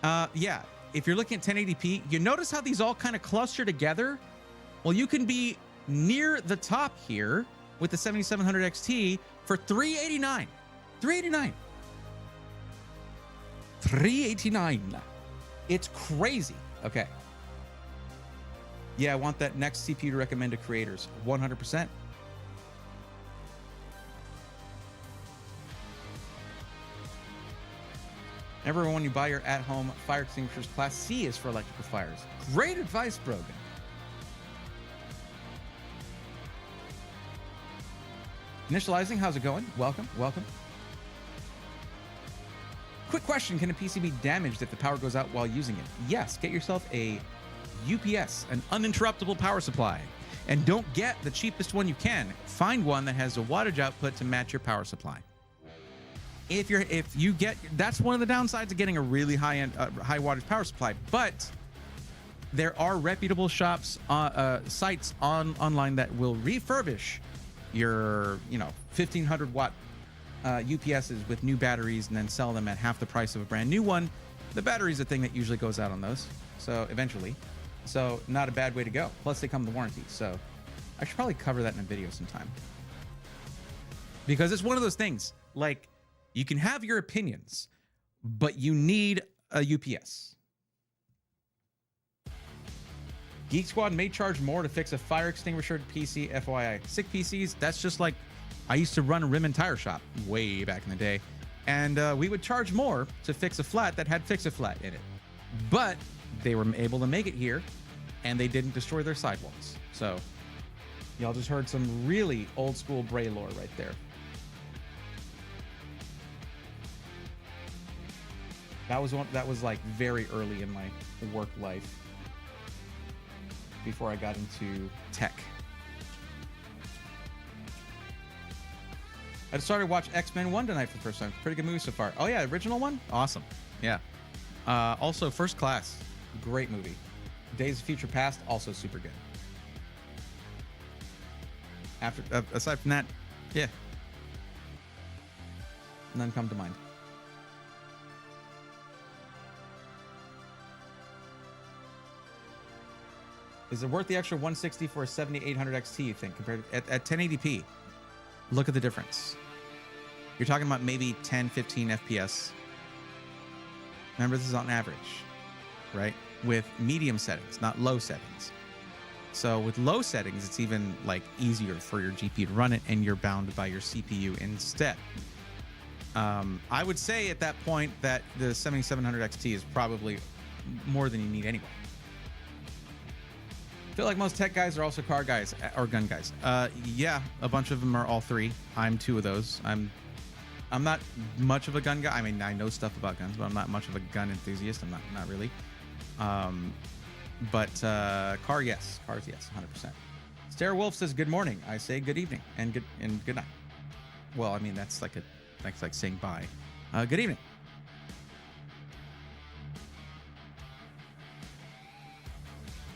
Yeah, if you're looking at 1080p, you notice how these all kind of cluster together. Well, you can be near the top here with the 7700 XT for $389. $389. It's crazy. Okay. Yeah, I want that next CPU to recommend to creators. 100%. Remember, when you buy your at-home fire extinguishers, Class C is for electrical fires. Great advice, Brogan. Initializing, how's it going? Welcome, welcome. Quick question, can a PC be damaged if the power goes out while using it? Yes, get yourself a UPS, an uninterruptible power supply. And don't get the cheapest one you can. Find one that has a wattage output to match your power supply. If you get, that's one of the downsides of getting a really high-end, high wattage power supply. But there are reputable shops, sites online that will refurbish your, 1500 watt UPSs with new batteries and then sell them at half the price of a brand new one. The battery's a thing that usually goes out on those, so eventually. So not a bad way to go. Plus they come with warranty. So I should probably cover that in a video sometime, because it's one of those things, like, you can have your opinions, but you need a UPS. Geek Squad may charge more to fix a fire extinguisher PC, FYI. Sick PCs, that's just like, I used to run a rim and tire shop way back in the day, and we would charge more to fix a flat that had Fix-A-Flat in it. But they were able to make it here, and they didn't destroy their sidewalls. So y'all just heard some really old school Bray lore right there. That was like very early in my work life, before I got into tech. I started to watch X-Men 1 tonight for the first time. Pretty good movie so far. Oh yeah, original one? Awesome. Yeah. Also, First Class. Great movie. Days of Future Past, also super good. Aside from that, yeah. None come to mind. Is it worth the extra 160 for a 7800 XT, you think, compared to, at 1080p? Look at the difference. You're talking about maybe 10, 15 FPS. Remember, this is on average, right? With medium settings, not low settings. So with low settings, it's even like easier for your GPU to run it, and you're bound by your CPU instead. I would say at that point that the 7700 XT is probably more than you need anyway. I feel like most tech guys are also car guys or gun guys. Yeah, a bunch of them are all three. I'm two of those. I'm not much of a gun guy. I mean, I know stuff about guns, but I'm not much of a gun enthusiast. I'm not really. But cars, yes, 100%. Stare Wolf says good morning. I say good evening and good night. Well, I mean that's like saying bye. Good evening.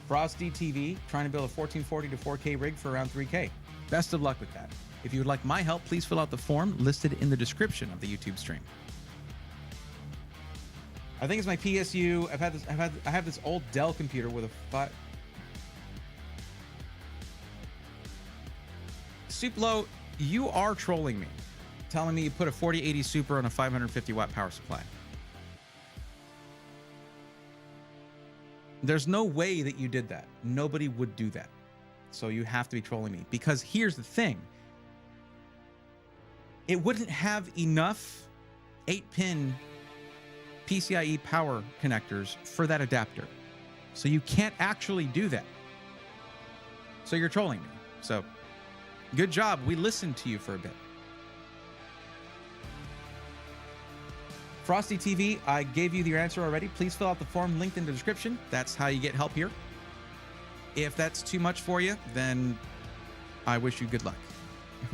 Frosty TV trying to build a 1440 to 4K rig for around 3K. Best of luck with that. If you would like my help, please fill out the form listed in the description of the YouTube stream. I think it's my PSU. I have this old Dell computer with a Suplo, you are trolling me, telling me you put a 4080 Super on a 550 watt power supply. There's no way that you did that. Nobody would do that. So you have to be trolling me, because here's the thing. It wouldn't have enough 8-pin PCIe power connectors for that adapter. So you can't actually do that. So you're trolling me. So good job. We listened to you for a bit. Frosty TV, I gave you your answer already. Please fill out the form linked in the description. That's how you get help here. If that's too much for you, then I wish you good luck.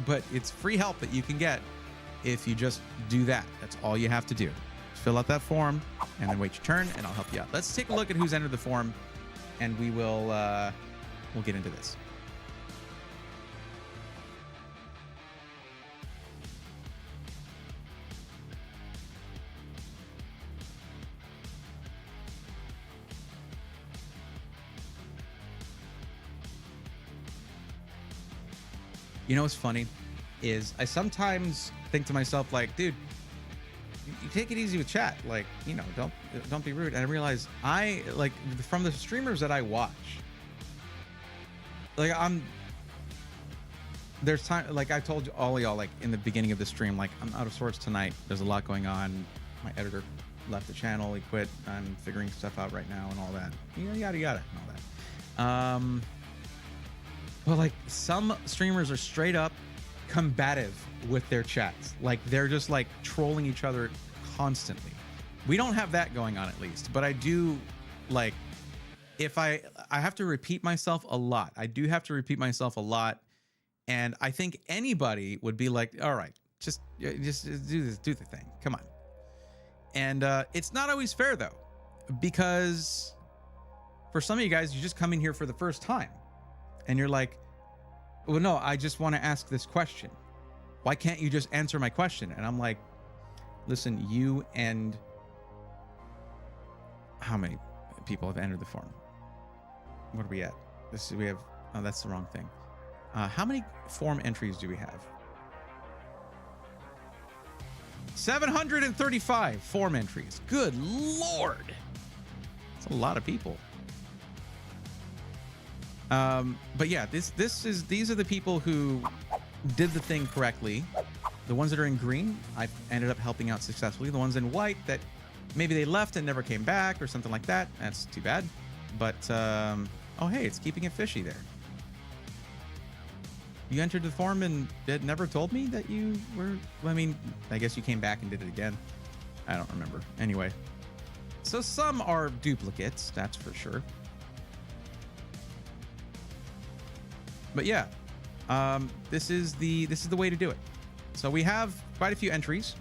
But it's free help that you can get if you just do that. That's all you have to do. Fill out that form and then wait your turn, and I'll help you out. Let's take a look at who's entered the form, and we will we'll get into this. You know what's funny is I sometimes think to myself, like, dude, you take it easy with chat. Like, you know, don't be rude. And I realize like from the streamers that I watch, like there's time, like I told all y'all, like in the beginning of the stream, like I'm out of sorts tonight. There's a lot going on. My editor left the channel. He quit. I'm figuring stuff out right now and all that. Yada yada and all that. But like some streamers are straight up combative with their chats. Like they're just like trolling each other constantly. We don't have that going on, at least, but I do, like, if I have to repeat myself a lot. I do have to repeat myself a lot. And I think anybody would be like, all right, just do the thing. Come on. And it's not always fair though, because for some of you guys, you just come in here for the first time. And you're like, well, no, I just want to ask this question. Why can't you just answer my question? And I'm like, listen, you and how many people have entered the form? What are we at? We have, oh, that's the wrong thing. How many form entries do we have? 735 form entries. Good Lord. That's a lot of people. But yeah, these are the people who did the thing correctly. The ones that are in green, I ended up helping out successfully. The ones in white that maybe they left and never came back or something like that. That's too bad. But, oh, hey, it's keeping it fishy there. You entered the form and it never told me that you were, I mean, I guess you came back and did it again. I don't remember. Anyway, so some are duplicates, that's for sure. But yeah, this is the way to do it. So we have quite a few entries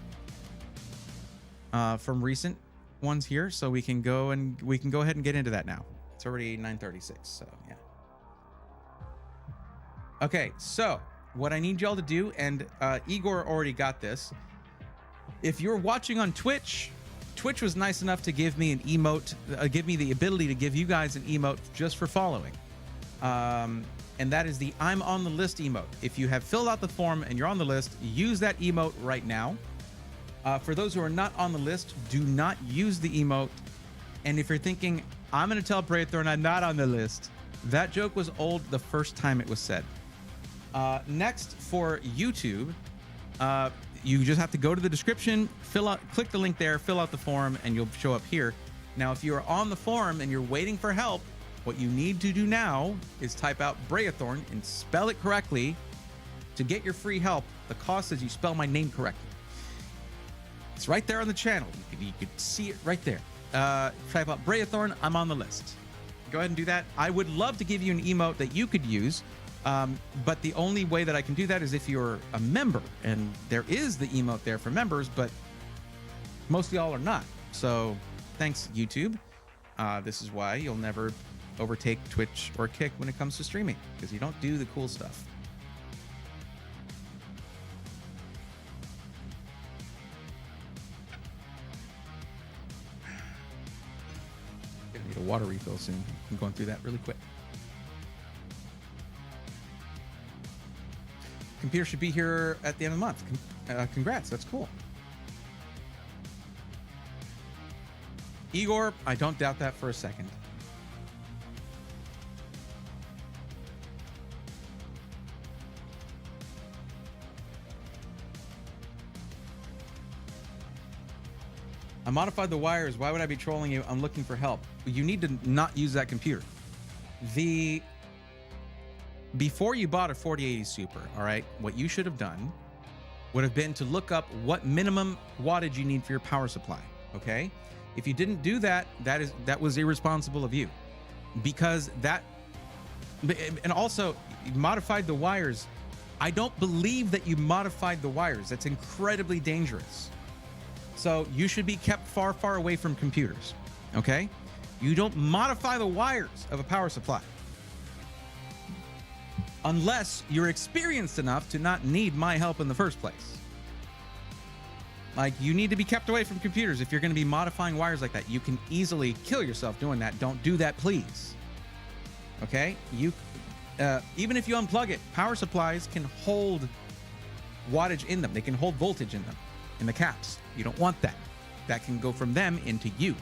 from recent ones here, so we can go ahead and get into that now. It's already 9:36, so yeah. Okay, so what I need y'all to do, and Igor already got this. If you're watching on Twitch, Twitch was nice enough to give me an emote, give me the ability to give you guys an emote just for following. And that is the I'm on the list emote. If you have filled out the form and you're on the list, use that emote right now. For those who are not on the list, do not use the emote. And if you're thinking, I'm going to tell Braythorn I'm not on the list, that joke was old the first time it was said. Next, for YouTube, you just have to go to the description, click the link there, fill out the form, and you'll show up here. Now, if you are on the forum and you're waiting for help, what you need to do now is type out Braethorn and spell it correctly to get your free help. The cost is you spell my name correctly. It's right there on the channel. You could see it right there. Type out Braethorn. I'm on the list. Go ahead and do that. I would love to give you an emote that you could use, but the only way that I can do that is if you're a member, and there is the emote there for members, but most of y'all are not. So thanks, YouTube. This is why you'll never overtake Twitch or Kick when it comes to streaming, because you don't do the cool stuff. Gonna need a water refill soon. I'm going through that really quick. Computer should be here at the end of the month. Congrats, that's cool. Igor, I don't doubt that for a second. I modified the wires. Why would I be trolling you? I'm looking for help. You need to not use that computer. Before you bought a 4080 Super, all right, what you should have done would have been to look up what minimum wattage you need for your power supply, okay? If you didn't do that, that was irresponsible of you, because and also you modified the wires. I don't believe that you modified the wires. That's incredibly dangerous. So you should be kept far, far away from computers, okay? You don't modify the wires of a power supply unless you're experienced enough to not need my help in the first place. Like, you need to be kept away from computers. If you're going to be modifying wires like that, you can easily kill yourself doing that. Don't do that, please. Okay? Even if you unplug it, power supplies can hold wattage in them. They can hold voltage in them, in the caps. You don't want that. That can go from them into you,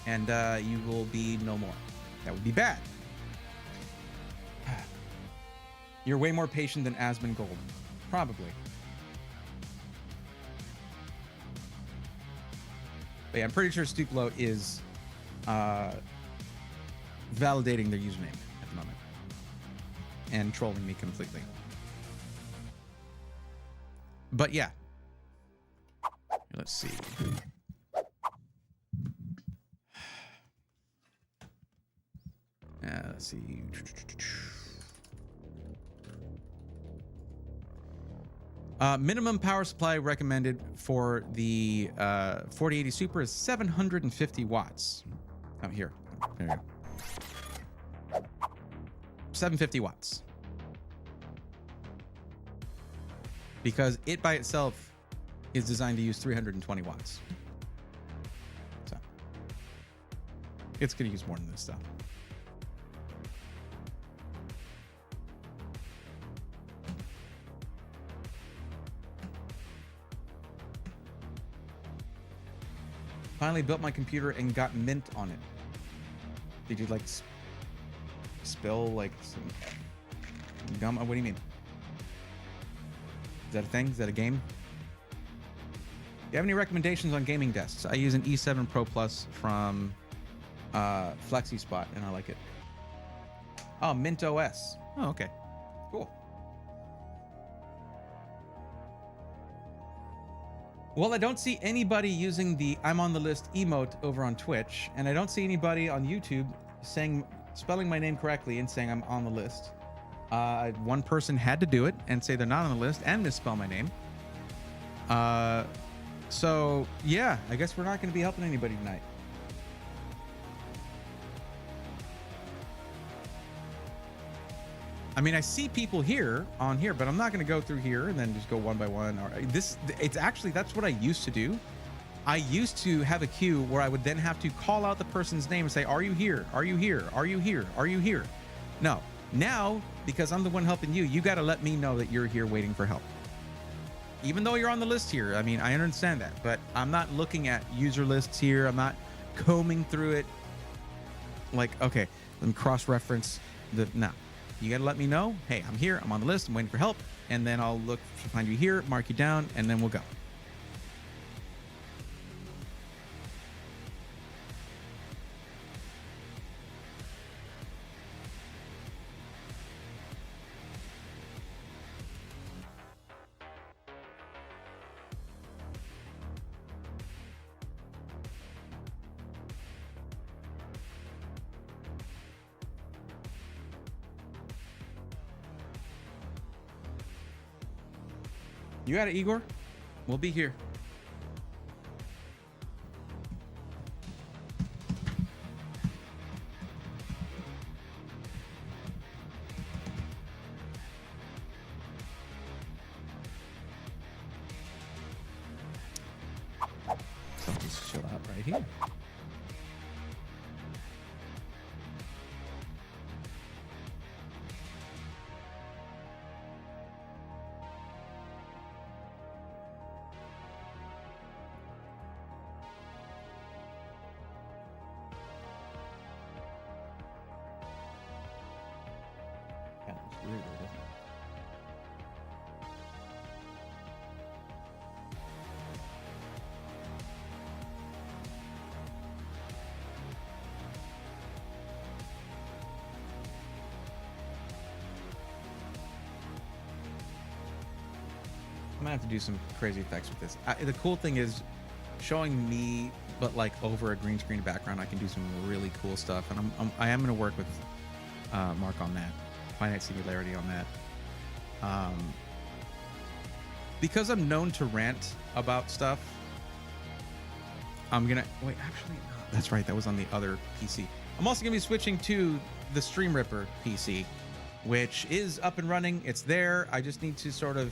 and you will be no more. That would be bad. You're way more patient than Asmon Gold. Probably. But yeah, I'm pretty sure Stuplo is validating their username at the moment and trolling me completely. But yeah. Let's see. Let's see. Minimum power supply recommended for the 4080 Super is 750 watts. Oh, here. There you go. 750 watts. Because it by itself is designed to use 320 watts. So it's going to use more than this stuff. Finally built my computer and got mint on it. Did you like spill like some gum? What do you mean? Is that a thing? Is that a game? Do you have any recommendations on gaming desks? I use an E7 Pro Plus from FlexiSpot, and I like it. Oh, Mint OS. Oh, okay. Cool. Well, I don't see anybody using the I'm on the list emote over on Twitch, and I don't see anybody on YouTube spelling my name correctly and saying I'm on the list. One person had to do it and say they're not on the list and misspell my name. So yeah, I guess we're not going to be helping anybody tonight. I mean, I see people on here, but I'm not going to go through here and then just go one by one. It's actually, that's what I used to do. I used to have a queue where I would then have to call out the person's name and say, are you here? Are you here? Are you here? Are you here? No. Now, because I'm the one helping you, you got to let me know that you're here waiting for help. Even though you're on the list here, I mean, I understand that, but I'm not looking at user lists here. I'm not combing through it. Like, okay, let me cross-reference no. You got to let me know, hey, I'm here, I'm on the list, I'm waiting for help, and then I'll look to find you here, mark you down, and then we'll go. You got it, Igor? We'll be here. So just chill out right here. Yeah, it's weird, isn't it? I'm gonna have to do some crazy effects with this. The cool thing is showing me, but like over a green screen background, I can do some really cool stuff. And I am gonna work with Mark on that, finite singularity on that. Because I'm known to rant about stuff, I'm gonna wait. Actually, no, that's right. That was on the other PC. I'm also gonna be switching to the Stream Ripper PC, which is up and running. It's there. I just need to sort of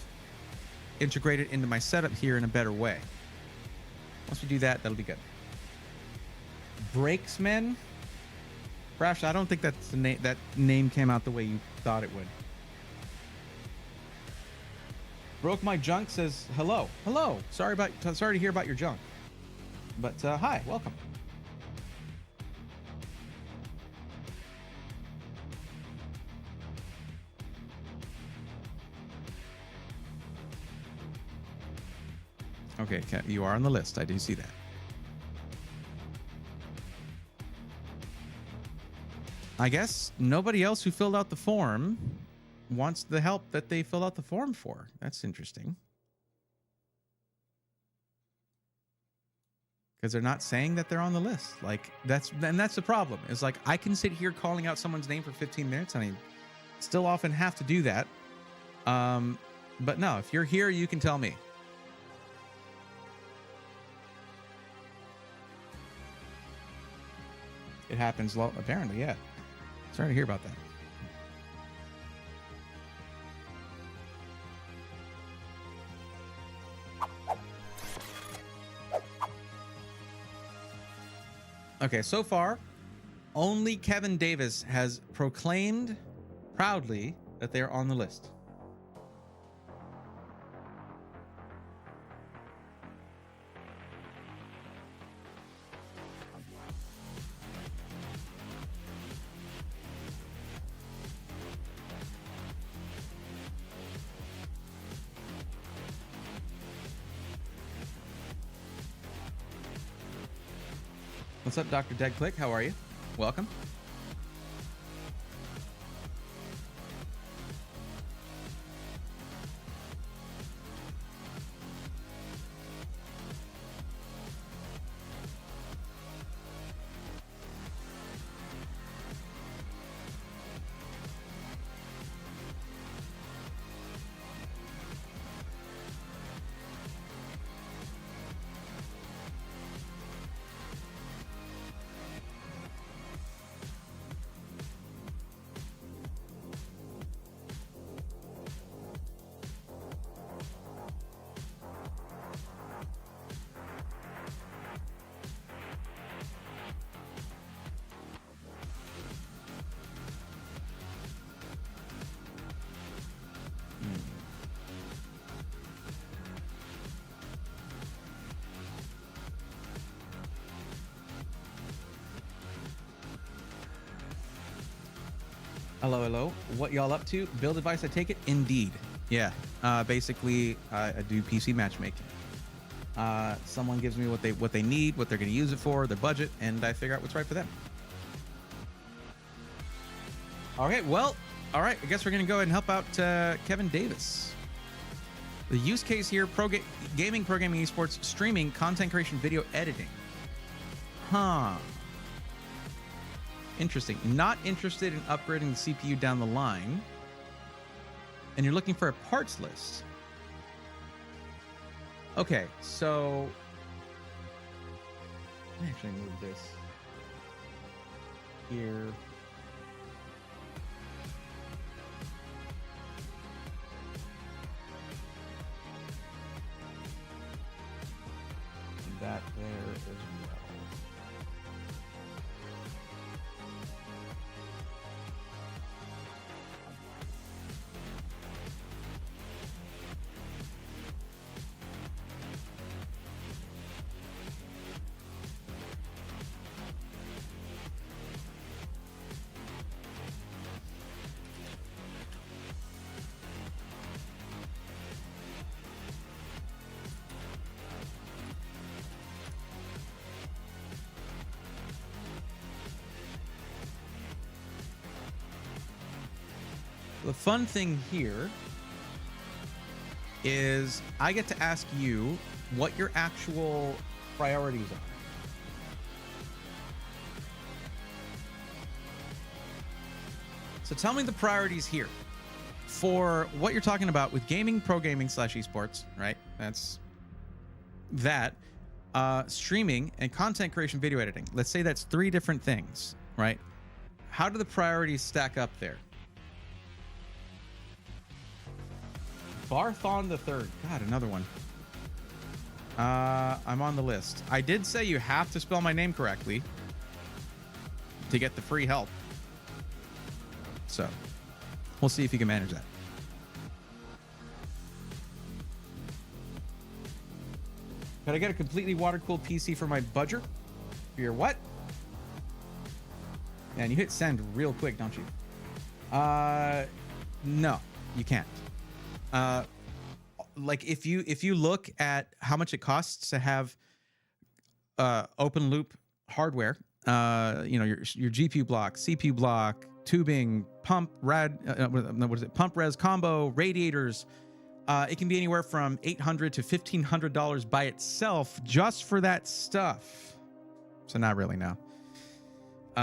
integrate it into my setup here in a better way. Once we do that, that'll be good. Brakesman? Brash, I don't think that's the name. That name came out the way you thought it would. Broke my junk says hello. Hello. Sorry to hear about your junk. But hi, welcome. Okay, you are on the list. I do see that. I guess nobody else who filled out the form wants the help that they filled out the form for. That's interesting. Because they're not saying that they're on the list. Like, that's the problem. It's like, I can sit here calling out someone's name for 15 minutes, and I still often have to do that. But no, if you're here, you can tell me. It happens, apparently, yeah. Sorry to hear about that. Okay, so far, only Kevin Davis has proclaimed proudly that they are on the list. What's up, Dr. Dead Click? How are you? Welcome. Hello, hello. What y'all up to? Build advice, I take it? Indeed. Yeah. Basically, I do PC matchmaking. Someone gives me what they need, what they're going to use it for, their budget, and I figure out what's right for them. Okay, well, all right. I guess we're going to go ahead and help out Kevin Davis. The use case here: gaming, programming, esports, streaming, content creation, video editing. Huh. Interesting. Not interested in upgrading the CPU down the line. And you're looking for a parts list. Okay, so let me actually move this here. That there as well. The fun thing here is I get to ask you what your actual priorities are. So tell me the priorities here for what you're talking about with gaming, pro gaming / esports, right? That's that. Streaming and content creation, video editing. Let's say that's 3 different things, right? How do the priorities stack up there? Barthon the Third. God, another one. I'm on the list. I did say you have to spell my name correctly to get the free help. So, we'll see if you can manage that. Could I get a completely water-cooled PC for my budget? For your what? Yeah, and you hit send real quick, don't you? No, you can't. Like if you look at how much it costs to have open loop hardware, your GPU block, CPU block, tubing, pump pump res combo, radiators, it can be anywhere from $800 to $1,500 by itself just for that stuff. So not really, no.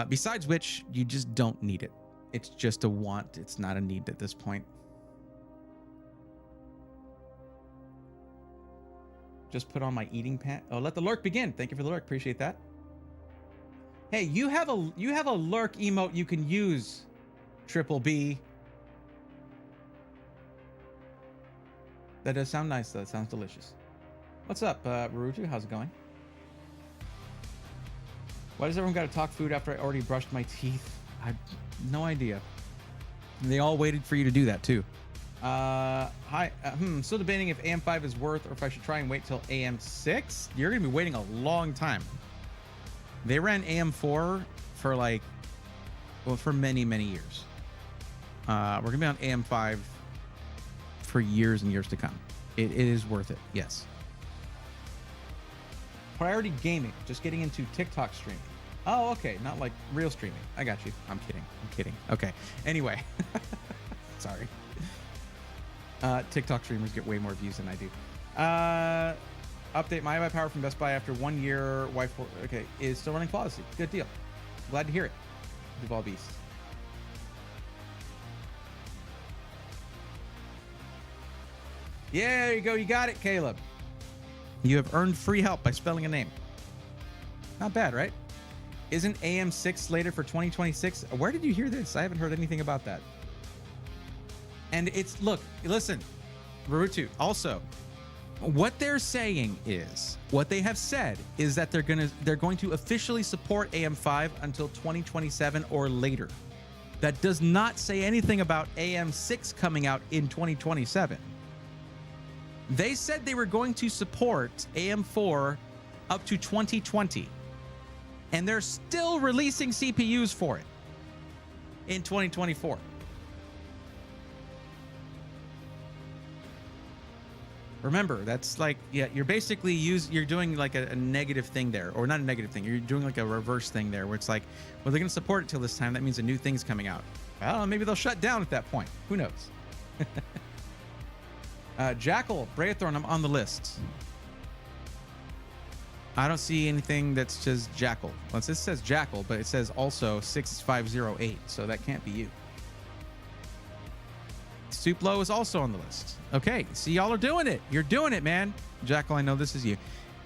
Besides which, you just don't need it. It's just a want. It's not a need at this point. Just put on my eating pant. Oh, let the lurk begin. Thank you for the lurk. Appreciate that. Hey, you have a lurk emote you can use, Triple B. That does sound nice, though. It sounds delicious. What's up, Barutu? How's it going? Why does everyone got to talk food after I already brushed my teeth? I have no idea. They all waited for you to do that, too. Hi. Still debating if AM5 is worth or if I should try and wait till AM6. You're going to be waiting a long time. They ran AM4 for for many, many years. We're going to be on AM5 for years and years to come. It is worth it. Yes. Priority gaming. Just getting into TikTok streaming. Oh, okay. Not like real streaming. I got you. I'm kidding. Okay. Anyway. Sorry. TikTok streamers get way more views than I do. Update my iBuy Power from Best Buy after 1 year. Okay, is still running flawlessly. Good deal. Glad to hear it. Duval Beast. Yeah, there you go. You got it, Caleb. You have earned free help by spelling a name. Not bad, right? Isn't AM6 slated for 2026? Where did you hear this? I haven't heard anything about that. And it's, look, listen, Barutu, also, what they're saying is, what they have said is that they're going to officially support AM5 until 2027 or later. That does not say anything about AM6 coming out in 2027. They said they were going to support AM4 up to 2020. And they're still releasing CPUs for it in 2024. Remember, that's like, yeah, you're basically you're doing like a negative thing there, or not a negative thing. You're doing like a reverse thing there, where it's like, well, they're going to support it till this time. That means a new thing's coming out. Well, maybe they'll shut down at that point. Who knows? Jackal, Braethorn, I'm on the list. I don't see anything that says Jackal. Well, this says Jackal, but it says also 6508, so that can't be you. Suplo is also on the list. Okay, see, y'all are doing it. You're doing it, man. Jackal, I know this is you.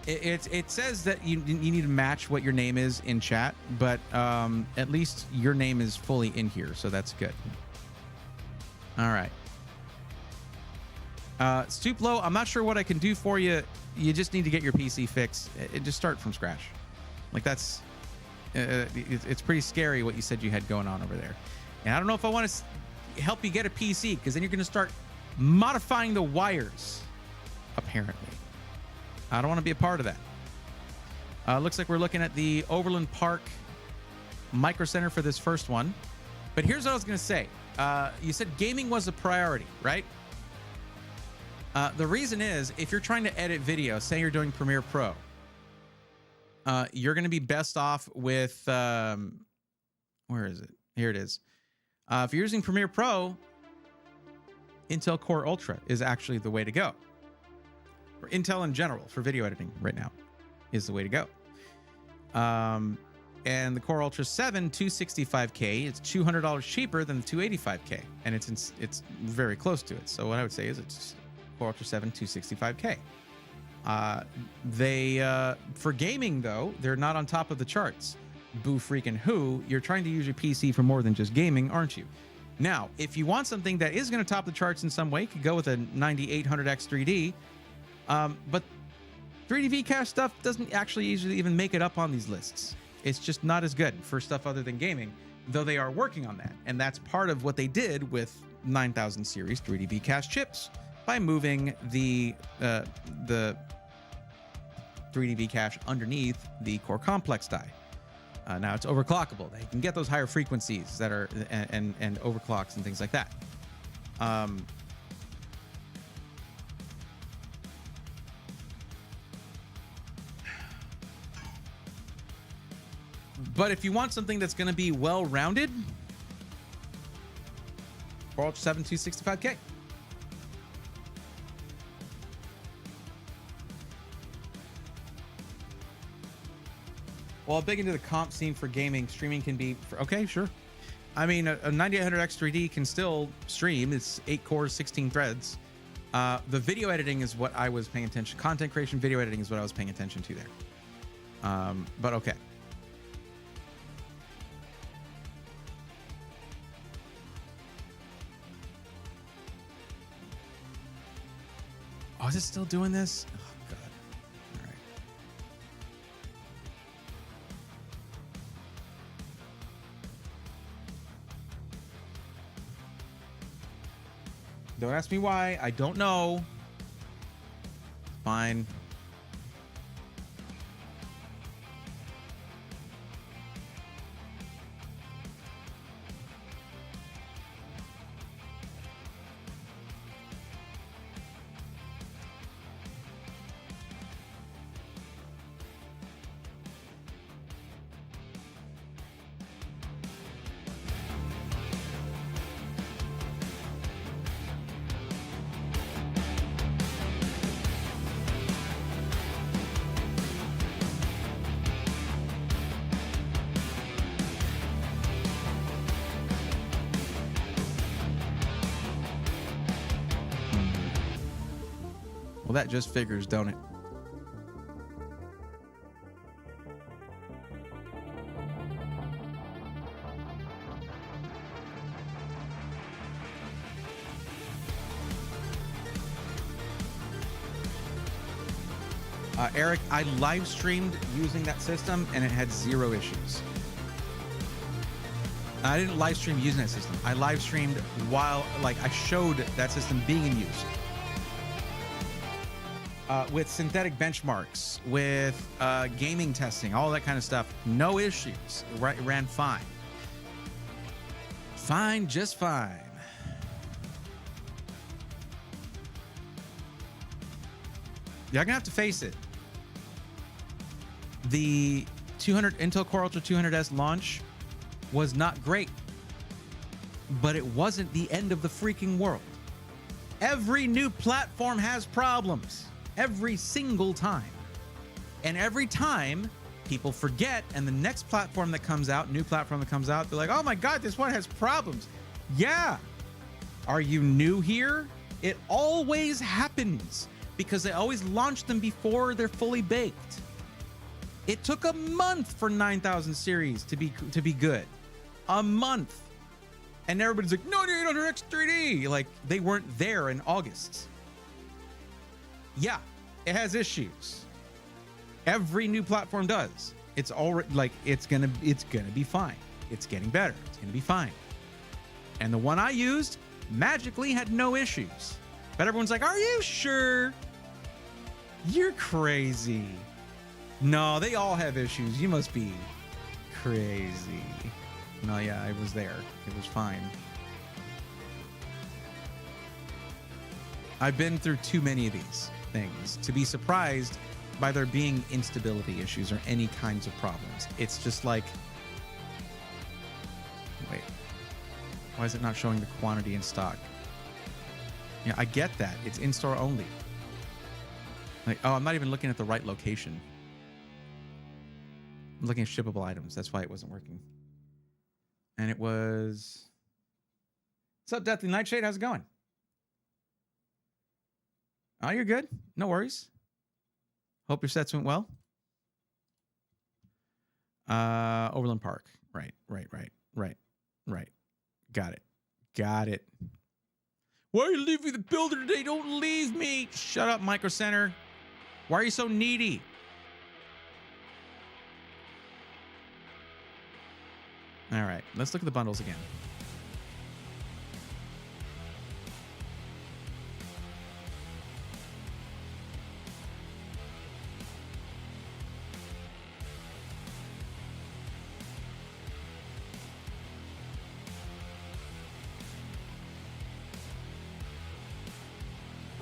It says that you need to match what your name is in chat, but at least your name is fully in here, so that's good. All right. Suplo, I'm not sure what I can do for you. You just need to get your PC fixed. Just start from scratch. Like, that's it's pretty scary what you said you had going on over there. And I don't know if I want to help you get a PC, because then you're going to start modifying the wires, apparently. I don't want to be a part of that. Looks like we're looking at the Overland Park Micro Center for this first one. But here's what I was going to say. You said gaming was a priority, right? The reason is, if you're trying to edit video, say you're doing Premiere Pro, you're going to be best off with, where is it? Here it is. If you're using Premiere Pro, Intel Core Ultra is actually the way to go. Or Intel in general for video editing right now is the way to go. And the Core Ultra 7 265K, it's $200 cheaper than the 285K, and it's very close to it. So what I would say is it's Core Ultra 7 265K. For gaming though, they're not on top of the charts. Boo freaking who. You're trying to use your PC for more than just gaming, aren't you? Now, if you want something that is going to top the charts in some way, you could go with a 9800X 3D. But 3D Vcache stuff doesn't actually usually even make it up on these lists. It's just not as good for stuff other than gaming, though they are working on that. And that's part of what they did with 9000 series 3D Vcache chips by moving the 3D Vcache underneath the core complex die. Now it's overclockable. They can get those higher frequencies that are and overclocks and things like that. But if you want something that's going to be well-rounded, Core Ultra 7 265K. Well, big into the comp scene for gaming, streaming can be... okay, sure. I mean, a 9800X 3D can still stream. It's 8 cores, 16 threads. The video editing is what I was paying attention... Content creation, video editing is what I was paying attention to there. But okay. Oh, is it still doing this? Oh, God. All right. Don't ask me why. I don't know. Fine. Well, that just figures, don't it? Eric, I live streamed using that system and it had 0 issues. I didn't live stream using that system. I live streamed while, like, I showed that system being in use. With synthetic benchmarks, with gaming testing, all that kind of stuff. No issues. It ran fine. Fine, just fine. You're gonna have to face it. The Intel Core Ultra 200S launch was not great, but it wasn't the end of the freaking world. Every new platform has problems, every single time. And every time people forget, and the next platform that comes out, new platform that comes out, they're like, oh my God, this one has problems. Yeah. Are you new here? It always happens because they always launch them before they're fully baked. It took a month for 9000 series to be good. A month. And everybody's like, 9800X 3D. Like, they weren't there in August. Yeah, it has issues. Every new platform does. It's already like it's gonna be fine. It's getting better. It's gonna be fine. And the one I used magically had no issues. But everyone's like, are you sure? You're crazy. No, they all have issues. You must be crazy. No, yeah, I was there. It was fine. I've been through too many of these things to be surprised by there being instability issues or any kinds of problems. It's just like, wait, why is it not showing the quantity in stock? Yeah, I get that. It's in-store only. Like, oh, I'm not even looking at the right location. I'm looking at shippable items. That's why it wasn't working. And it was... What's up, Deathly Nightshade? How's it going? Oh, you're good. No worries. Hope your sets went well. Overland Park. Right. Got it. Why are you leaving the builder today? Don't leave me. Shut up, Micro Center. Why are you so needy? All right, let's look at the bundles again.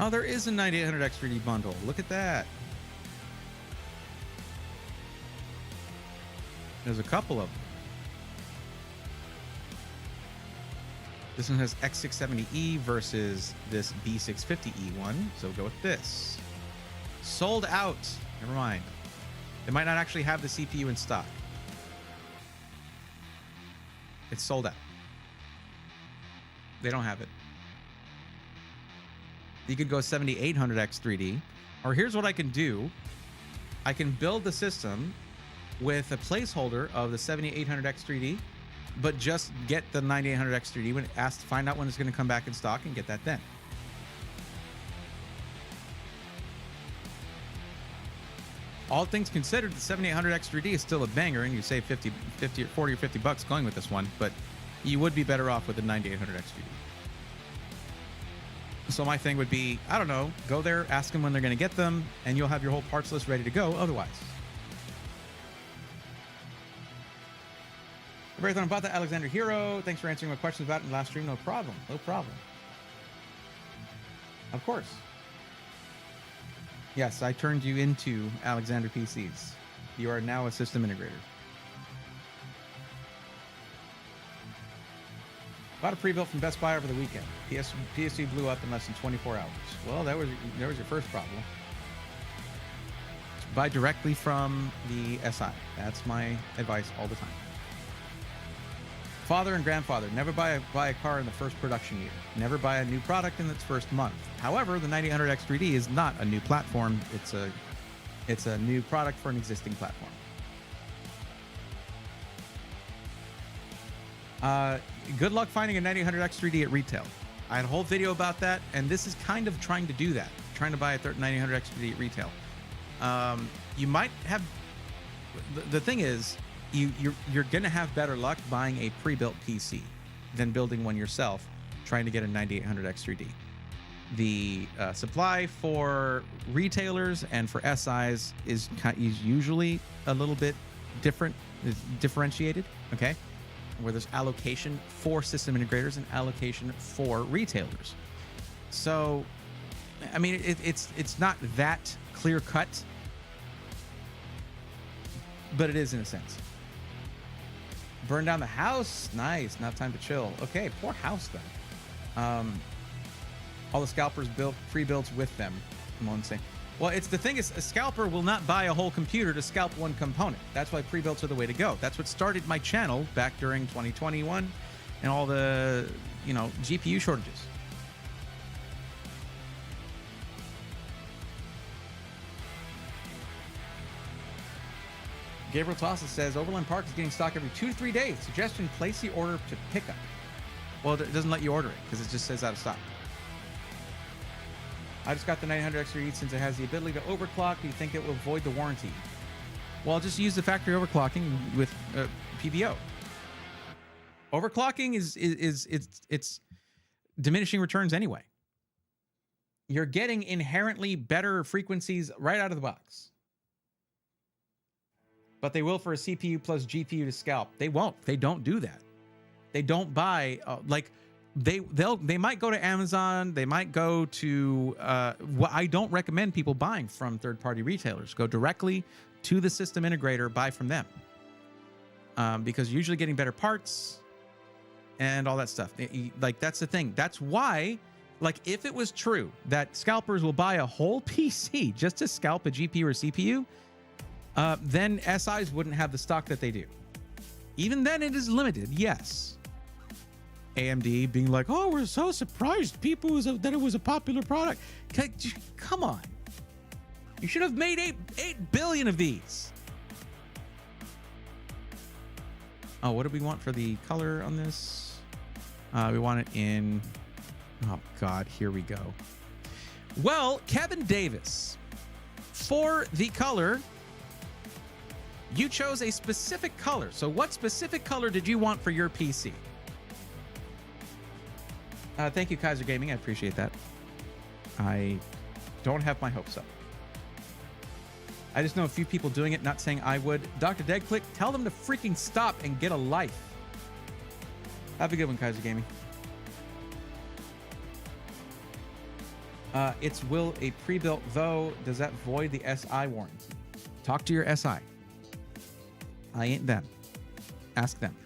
Oh, there is a 9800X 3D bundle. Look at that. There's a couple of them. This one has X670E versus this B650E one. So go with this. Sold out. Never mind. They might not actually have the CPU in stock. It's sold out. They don't have it. You could go 7800X 3D. Or here's what I can do. I can build the system with a placeholder of the 7800X 3D, but just get the 9800X 3D when asked to find out when it's going to come back in stock and get that then. All things considered, the 7800X 3D is still a banger, and you save 40 or 50 bucks going with this one, but you would be better off with the 9800X 3D. So my thing would be, I don't know, go there, ask them when they're going to get them, and you'll have your whole parts list ready to go otherwise. Marathon about that, Alexander Hero. Thanks for answering my questions about it in the last stream. No problem. No problem. Of course. Yes, I turned you into Alexander PCs. You are now a system integrator. Bought a pre-built from Best Buy over the weekend. PS2 blew up in less than 24 hours. Well, that was your first problem. Buy directly from the SI. That's my advice all the time. Father and grandfather, never buy a car in the first production year. Never buy a new product in its first month. However, the 9800X 3D is not a new platform. It's a new product for an existing platform. Good luck finding a 9800X 3D at retail. I had a whole video about that, and this is kind of trying to do that. Trying to buy a 9800X 3D at retail. You might have... The thing is, you're going to have better luck buying a pre-built PC than building one yourself, trying to get a 9800X 3D. The supply for retailers and for SIs is usually a little bit differentiated, okay? Where there's allocation for system integrators and allocation for retailers. So I mean, it's not that clear cut, but it is in a sense. Burn down the house. Nice. Not time to chill. Okay, poor house then. All the scalpers built pre-builds with them. I'm on saying. Well, it's the thing is, a scalper will not buy a whole computer to scalp one component. That's why pre-builds are the way to go. That's what started my channel back during 2021 and all the, you know, GPU shortages. Gabriel Tossa says, Overland Park is getting stock every 2 to 3 days. Suggestion, place the order to pickup. Well, it doesn't let you order it because it just says out of stock. I just got the 900 XR since it has the ability to overclock. Do you think it will void the warranty? Well, just use the factory overclocking with PBO. Overclocking it's diminishing returns anyway. You're getting inherently better frequencies right out of the box. But they will for a CPU plus GPU to scalp. They won't. They don't do that. They don't buy like they might go to Amazon. They might go to what I don't recommend people buying from third-party retailers. Go directly to the system integrator, buy from them, because you're usually getting better parts and all that stuff. Like that's the thing. That's why, like, if it was true that scalpers will buy a whole PC just to scalp a GPU or CPU, then SIs wouldn't have the stock that they do. Even then, it is limited. Yes. AMD being like, oh, we're so surprised people that it was a popular product. Come on. You should have made 8 billion of these. Oh, what do we want for the color on this? We want it in... Oh, God, here we go. Well, Kevin Davis, for the color, you chose a specific color. So what specific color did you want for your PC? Thank you, Kaiser Gaming. I appreciate that. I don't have my hopes up. I just know a few people doing it, not saying I would. Dr. Deadclick, tell them to freaking stop and get a life. Have a good one, Kaiser Gaming. It's will a pre-built, though, does that void the SI warranty? Talk to your SI. I ain't them. Ask them.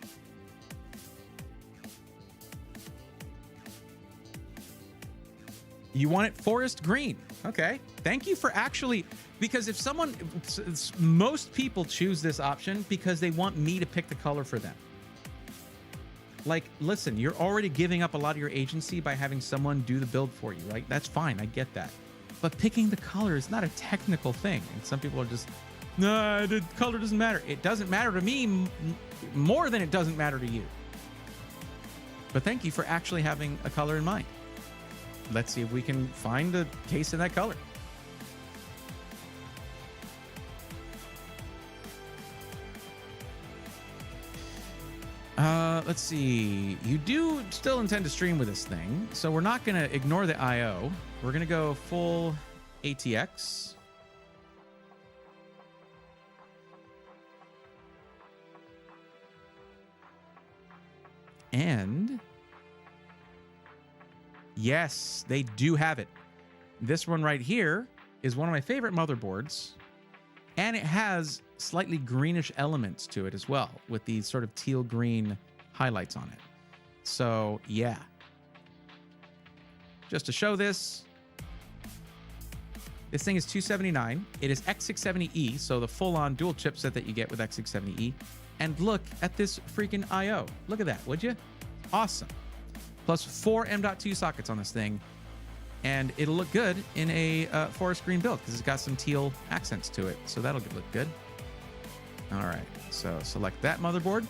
You want it forest green. Okay. Thank you for actually, because if someone, most people choose this option because they want me to pick the color for them. Like, listen, you're already giving up a lot of your agency by having someone do the build for you, right? That's fine. I get that. But picking the color is not a technical thing. And some people are just, nah, the color doesn't matter. It doesn't matter to me more than it doesn't matter to you. But thank you for actually having a color in mind. Let's see if we can find a case in that color. Let's see. You do still intend to stream with this thing, so we're not going to ignore the I/O. We're going to go full ATX. And yes, they do have it. This one right here is one of my favorite motherboards, and it has slightly greenish elements to it as well, with these sort of teal green highlights on it. So yeah, just to show this thing is $279. It is X670E, so the full-on dual chipset that you get with X670E. And look at this freaking I/O. Look at that, would you? Awesome. Plus 4 M.2 sockets on this thing, and it'll look good in a forest green build because it's got some teal accents to it, so that'll look good. All right, so select that motherboard.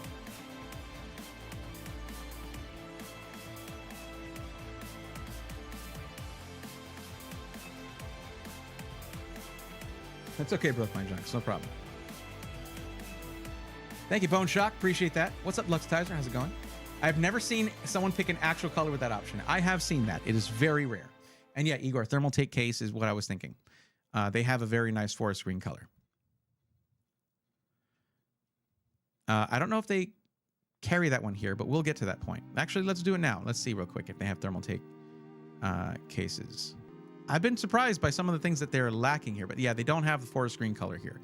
That's okay, Broke My Junks, no problem. Thank you, Bone Shock. Appreciate that. What's up, Luxtizer? How's it going? I've never seen someone pick an actual color with that option. I have seen that. It is very rare. And yeah, Igor, thermal take case is what I was thinking. They have a very nice forest green color. I don't know if they carry that one here, but we'll get to that point. Actually, let's do it now. Let's see real quick if they have thermal take cases. I've been surprised by some of the things that they're lacking here. But yeah, they don't have the forest green color here.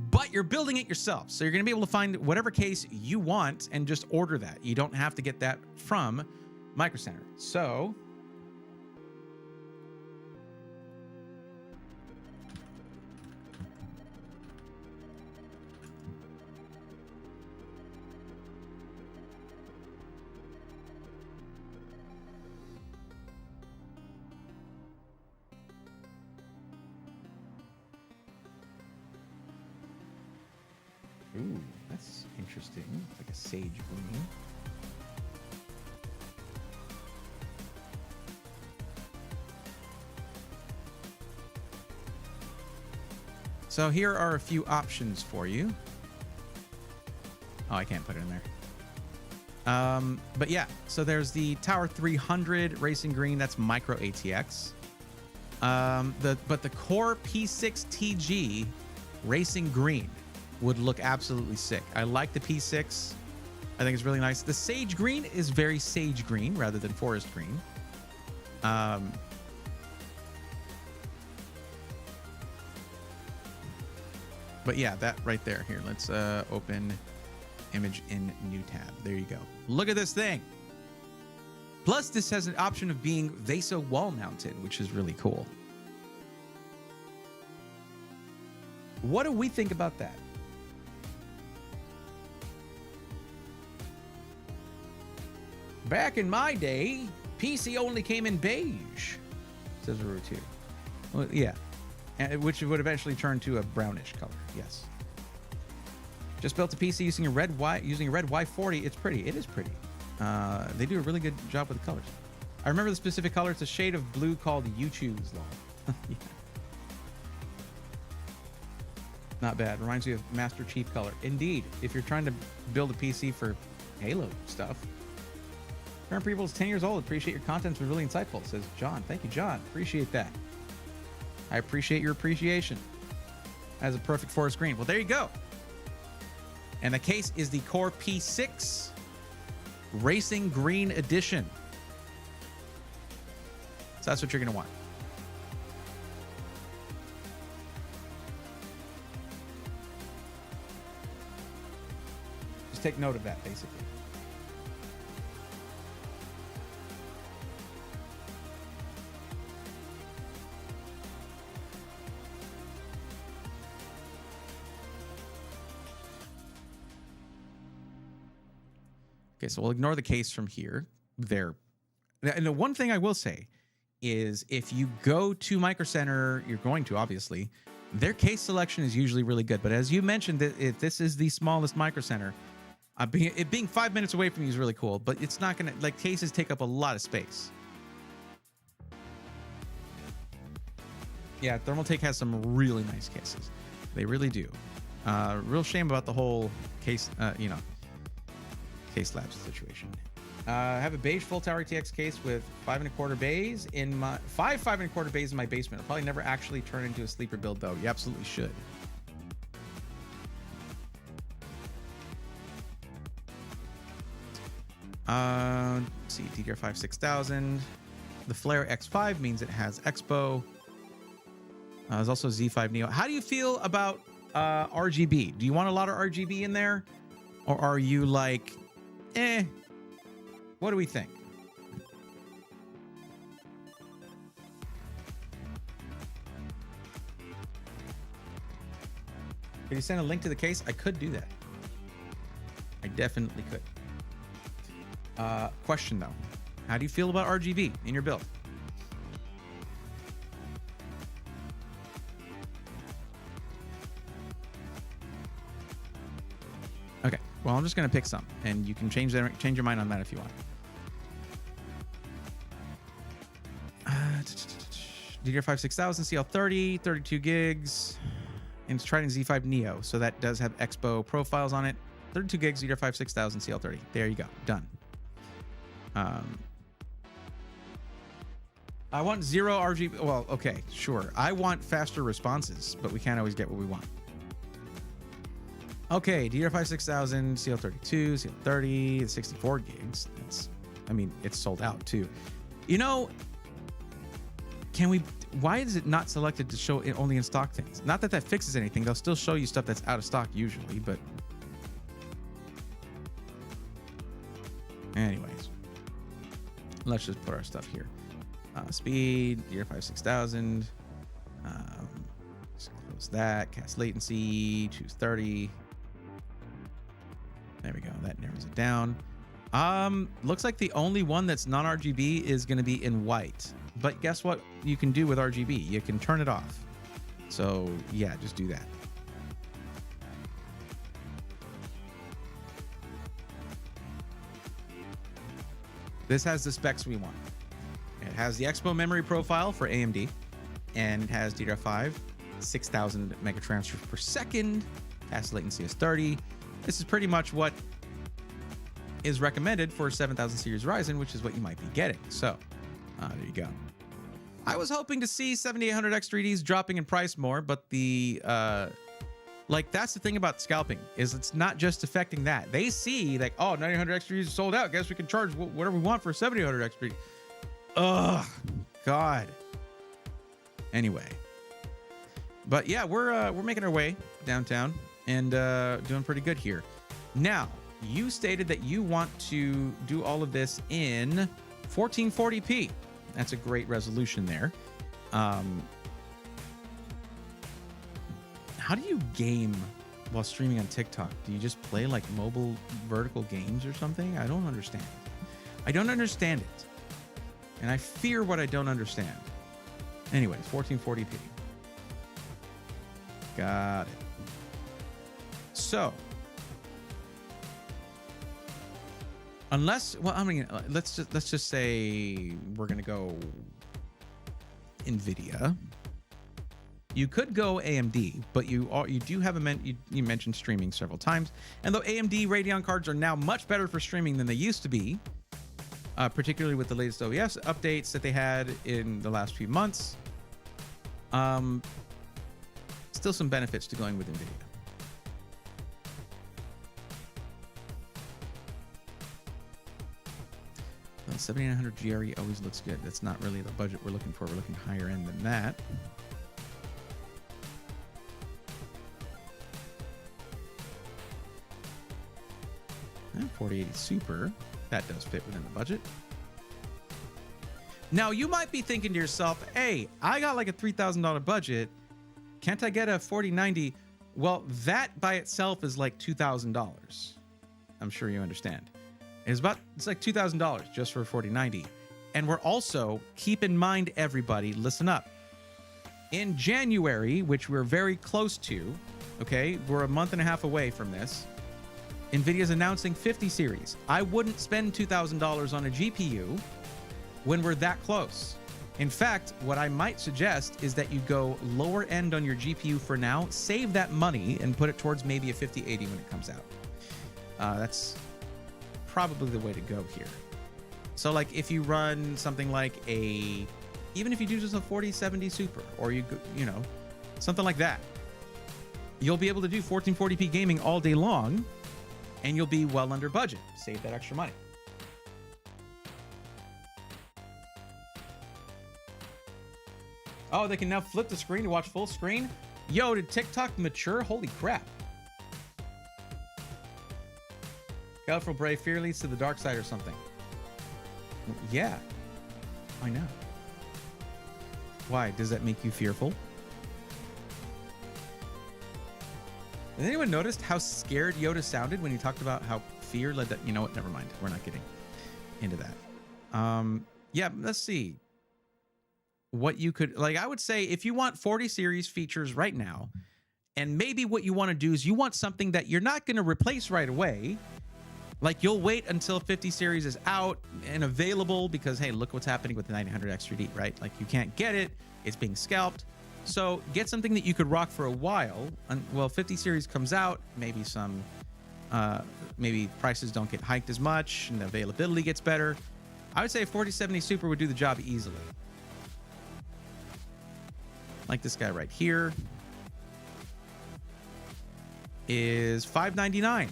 But you're building it yourself. So you're going to be able to find whatever case you want and just order that. You don't have to get that from Micro Center. So ooh, that's interesting. It's like a sage green. So here are a few options for you. Oh, I can't put it in there. But yeah, so there's the Tower 300 Racing Green. That's micro ATX. But the Core P6 TG Racing Green would look absolutely sick. I like the P6. I think it's really nice. The Sage Green is very Sage Green rather than Forest Green. But yeah, that right there. Here, let's open image in new tab. There you go. Look at this thing. Plus, this has an option of being VESA wall mounted, which is really cool. What do we think about that? Back in my day, PC only came in beige, says Aru2. Well, yeah, which would eventually turn to a brownish color. Yes. Just built a PC using a red Y40. It's pretty. It is pretty. They do a really good job with the colors. I remember the specific color. It's a shade of blue called YouTube's Law. Yeah. Not bad. Reminds me of Master Chief color. Indeed. If you're trying to build a PC for Halo stuff. Current People is 10 years old. Appreciate your content. Was really insightful, says John. Thank you, John. Appreciate that. I appreciate your appreciation. As a perfect forest green. Well, there you go. And the case is the Core P6 Racing Green Edition. So that's what you're going to want. Just take note of that, basically. Okay, so we'll ignore the case from here. There. And the one thing I will say is if you go to Micro Center, you're going to, obviously, their case selection is usually really good. But as you mentioned, that if this is the smallest Micro Center, it being 5 minutes away from you is really cool. But it's not going to, like, cases take up a lot of space. Yeah, Thermaltake has some really nice cases. They really do. Real shame about the whole case, case labs situation. I have a beige full tower TX case with 5 1/4 bays in my 5 1/4 bays in my basement. I'll probably never actually turn into a sleeper build though. You absolutely should. Let's see, DDR5 6000. The Flare X5 means it has Expo. There's also Z5 Neo. How do you feel about RGB? Do you want a lot of RGB in there, or are you like, what do we think? Could you send a link to the case? I could do that. I definitely could. Question though, how do you feel about RGB in your build? Okay, well, I'm just going to pick some, and you can change your mind on that if you want. DDR5 6000 CL30, 32 gigs, and it's Trident Z5 Neo, so that does have Expo profiles on it. 32 gigs, DDR5 6000 CL30. There you go, done. I want 0 RGB. Well, okay, sure. I want faster responses, but we can't always get what we want. Okay, DDR5 6000, CL32, CL30, 64 gigs. It's sold out too. You know, Can we? Why is it not selected to show it only in stock things? Not that that fixes anything. They'll still show you stuff that's out of stock usually, but anyways, let's just put our stuff here. Speed, DDR5 6000. Let's close that. Cast latency. Choose 30. There we go. That narrows it down. Looks like the only one that's non-RGB is going to be in white. But guess what you can do with RGB? You can turn it off. So yeah, just do that. This has the specs we want. It has the Expo memory profile for AMD, and it has DDR5, 6,000 megatransfers per second. Fast latency is 30. This is pretty much what is recommended for 7000 series Ryzen, which is what you might be getting. So there you go. I was hoping to see 7800X3Ds dropping in price more, but the like that's the thing about scalping, is it's not just affecting that. They see like, oh, 9800X3Ds is sold out. Guess we can charge whatever we want for 7800X3D. Ugh, God. Anyway, but yeah, we're making our way downtown and doing pretty good here. Now, you stated that you want to do all of this in 1440p. That's a great resolution there. How do you game while streaming on TikTok? Do you just play like mobile vertical games or something? I don't understand. I don't understand it. And I fear what I don't understand. Anyways, 1440p. Got it. So, unless, well, I mean, let's just say we're gonna go NVIDIA. You could go AMD, but you do have you mentioned streaming several times, and though AMD Radeon cards are now much better for streaming than they used to be, particularly with the latest OES updates that they had in the last few months, still some benefits to going with NVIDIA. Well, 7900 GRE always looks good. That's not really the budget we're looking for. We're looking higher end than that. And 4080 Super, that does fit within the budget. Now, you might be thinking to yourself, hey, I got like a $3,000 budget. Can't I get a 4090? Well, that by itself is like $2,000. I'm sure you understand. It's like $2,000 just for a 4090. And we're also, keep in mind, everybody, listen up. In January, which we're very close to, okay, we're a month and a half away from this, NVIDIA's announcing 50 series. I wouldn't spend $2,000 on a GPU when we're that close. In fact, what I might suggest is that you go lower end on your GPU for now, save that money, and put it towards maybe a 5080 when it comes out. That's probably the way to go here. So like if you run something like even if you do just a 4070 Super, or you know, something like that, you'll be able to do 1440p gaming all day long, and you'll be well under budget. Save that extra money. Oh, they can now flip the screen to watch full screen? Yo, did TikTok mature? Holy crap. Colorful Brave Fear leads to the dark side or something. Yeah, I know. Why? Does that make you fearful? Has anyone noticed how scared Yoda sounded when he talked about how fear led that? You know what? Never mind. We're not getting into that. Yeah, let's see. What you could, like, I would say if you want 40 series features right now, and maybe what you want to do is you want something that you're not going to replace right away. Like, you'll wait until 50 series is out and available because, hey, look what's happening with the 900X3D, right? Like, you can't get it. It's being scalped. So get something that you could rock for a while. Well, 50 series comes out, maybe maybe prices don't get hiked as much and the availability gets better. I would say a 4070 Super would do the job easily. Like this guy right here is $599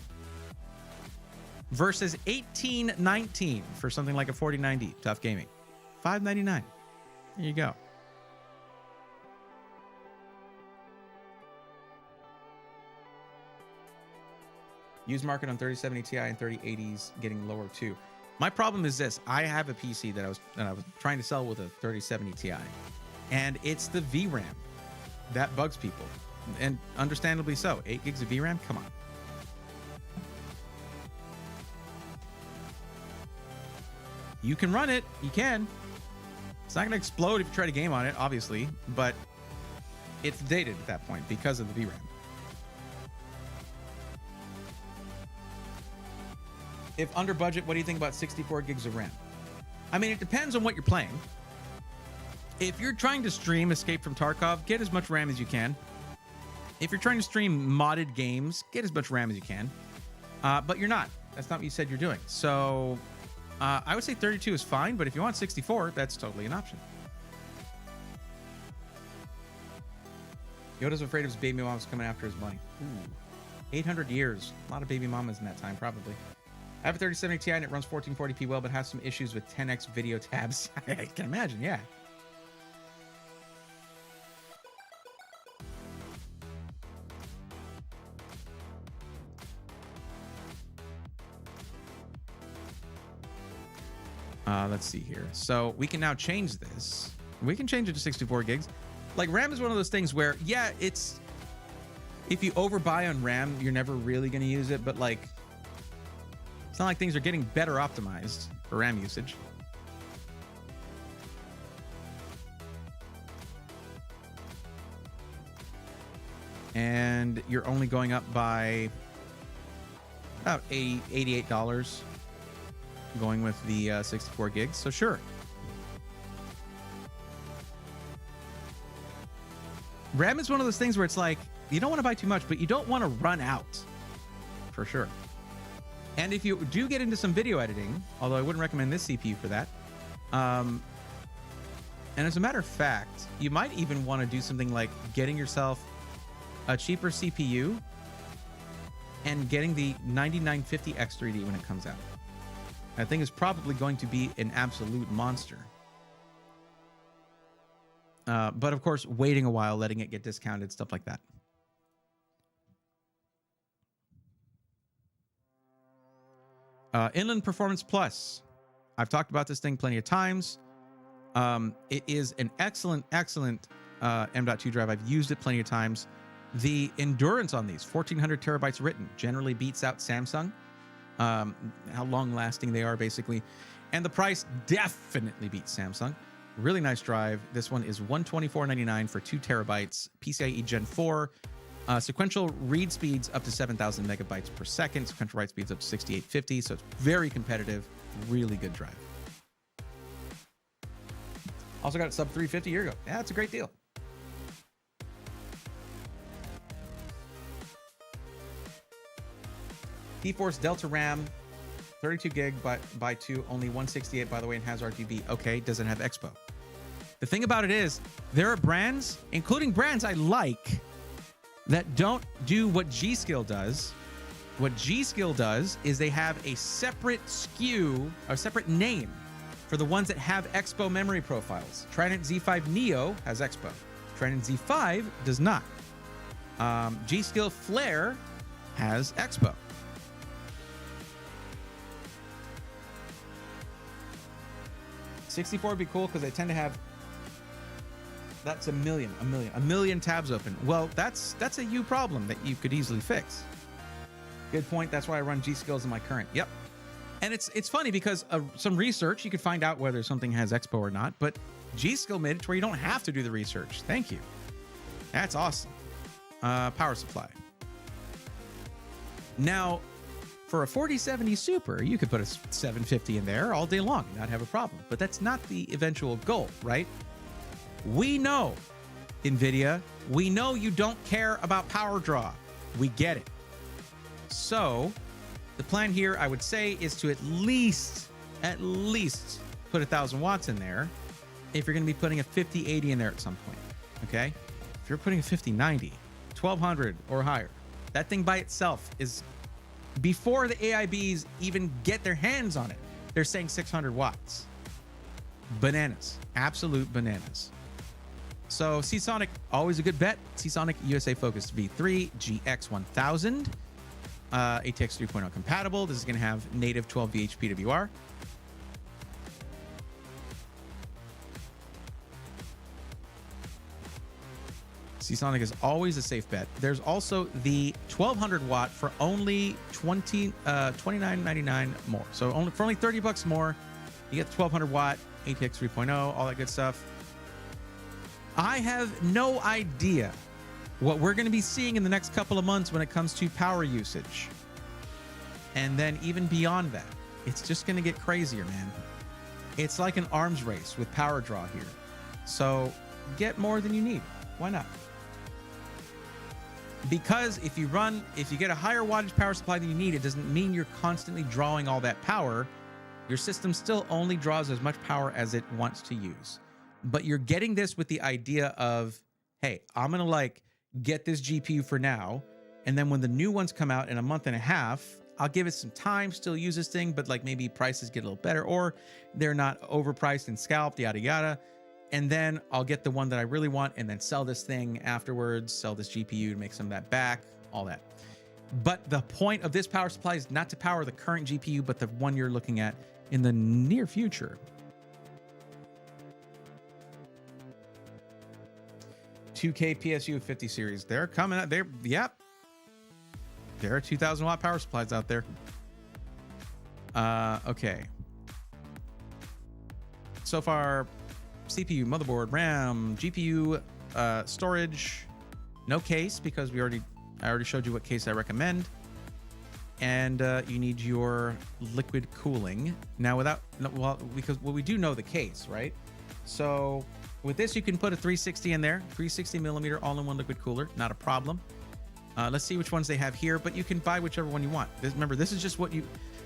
versus $1819 for something like a 4090 Tough Gaming. $599. There you go. Used market on 3070 Ti and 3080s getting lower too. My problem is this: I have a PC that I was trying to sell with a 3070 Ti, and it's the VRAM that bugs people, and understandably so. 8 gigs of VRAM, come on. You can run it, you can. It's not going to explode if you try to game on it, obviously, but it's dated at that point because of the VRAM. If under budget, what do you think about 64 gigs of RAM? I mean, it depends on what you're playing. If you're trying to stream Escape from Tarkov, get as much RAM as you can. If you're trying to stream modded games, get as much RAM as you can. But you're not. That's not what you said you're doing. So I would say 32 is fine, but if you want 64, that's totally an option. Yoda's afraid of his baby moms coming after his money. Ooh. 800 years. A lot of baby mamas in that time, probably. I have a 3070 Ti and it runs 1440p well, but has some issues with 10x video tabs. I can imagine, yeah. Let's see here. So we can now change this. We can change it to 64 gigs. Like, RAM is one of those things where, yeah, it's... If you overbuy on RAM, you're never really going to use it, but, like... It's not like things are getting better optimized for RAM usage. And you're only going up by about $88 going with the 64 gigs. So sure. RAM is one of those things where it's like, you don't want to buy too much, but you don't want to run out. For sure. And if you do get into some video editing, although I wouldn't recommend this CPU for that, and as a matter of fact, you might even want to do something like getting yourself a cheaper CPU and getting the 9950 X3D when it comes out. That thing is probably going to be an absolute monster. But of course, waiting a while, letting it get discounted, stuff like that. Inland Performance Plus. I've talked about this thing plenty of times. It is an excellent M.2 drive. I've used it plenty of times. The endurance on these, 1400 terabytes written, generally beats out Samsung. How long-lasting they are, basically. And the price definitely beats Samsung. Really nice drive. This one is $124.99 for 2 terabytes, PCIe Gen 4. Sequential read speeds up to 7,000 megabytes per second. Sequential write speeds up to 6850. So it's very competitive. Really good drive. Also got it sub 350 a year ago. Yeah, that's a great deal. GeForce Delta RAM, 32 gig by 2, only 168 by the way, and has RGB. Okay, doesn't have Expo. The thing about it is, there are brands, including brands I like, that don't do what G.Skill does. What G.Skill does is they have a separate SKU, a separate name for the ones that have Expo memory profiles. Trident Z5 Neo has Expo. Trident Z5 does not. G.Skill Flare has Expo. $64 would be cool because they tend to have, that's a million tabs open. Well, that's a you problem that you could easily fix. Good point. That's why I run G.Skills in my current. Yep. And it's funny because some research, you could find out whether something has Expo or not, but G.Skill made it to where you don't have to do the research. Thank you. That's awesome. Power supply. Now, for a 4070 Super, you could put a 750 in there all day long and not have a problem. But that's not the eventual goal, right? We know, NVIDIA, we know you don't care about power draw. We get it. So the plan here, I would say, is to at least put 1,000 watts in there if you're going to be putting a 5080 in there at some point, okay? If you're putting a 5090, 1200 or higher, that thing by itself is, before the AIBs even get their hands on it, they're saying 600 watts. Bananas. Absolute bananas. So Seasonic, always a good bet. Seasonic USA Focus V3 GX1000. ATX 3.0 compatible. This is going to have native 12VH PWR. Seasonic is always a safe bet. There's also the 1200 watt for only $29.99 more. So for only $30 more, you get the 1200 watt ATX 3.0, all that good stuff. I have no idea what we're going to be seeing in the next couple of months when it comes to power usage. And then even beyond that, it's just going to get crazier, man. It's like an arms race with power draw here. So get more than you need. Why not? Because if you get a higher wattage power supply than you need, it doesn't mean you're constantly drawing all that power. Your system still only draws as much power as it wants to use. But you're getting this with the idea of, hey, I'm going to like get this GPU for now. And then when the new ones come out in a month and a half, I'll give it some time, still use this thing, but like maybe prices get a little better or they're not overpriced and scalped, yada, yada. And then I'll get the one that I really want and then sell this thing afterwards, sell this GPU to make some of that back, all that. But the point of this power supply is not to power the current GPU, but the one you're looking at in the near future. 2K PSU 50 series. They're coming out. Yep. There are 2,000 watt power supplies out there. Okay. So far, CPU, motherboard, RAM, GPU, storage, no case because I already showed you what case I recommend. And you need your liquid cooling. Now because we do know the case, right? So with this, you can put a 360 in there, 360 millimeter all-in-one liquid cooler, not a problem. Let's see which ones they have here, but you can buy whichever one you want. Remember, this is just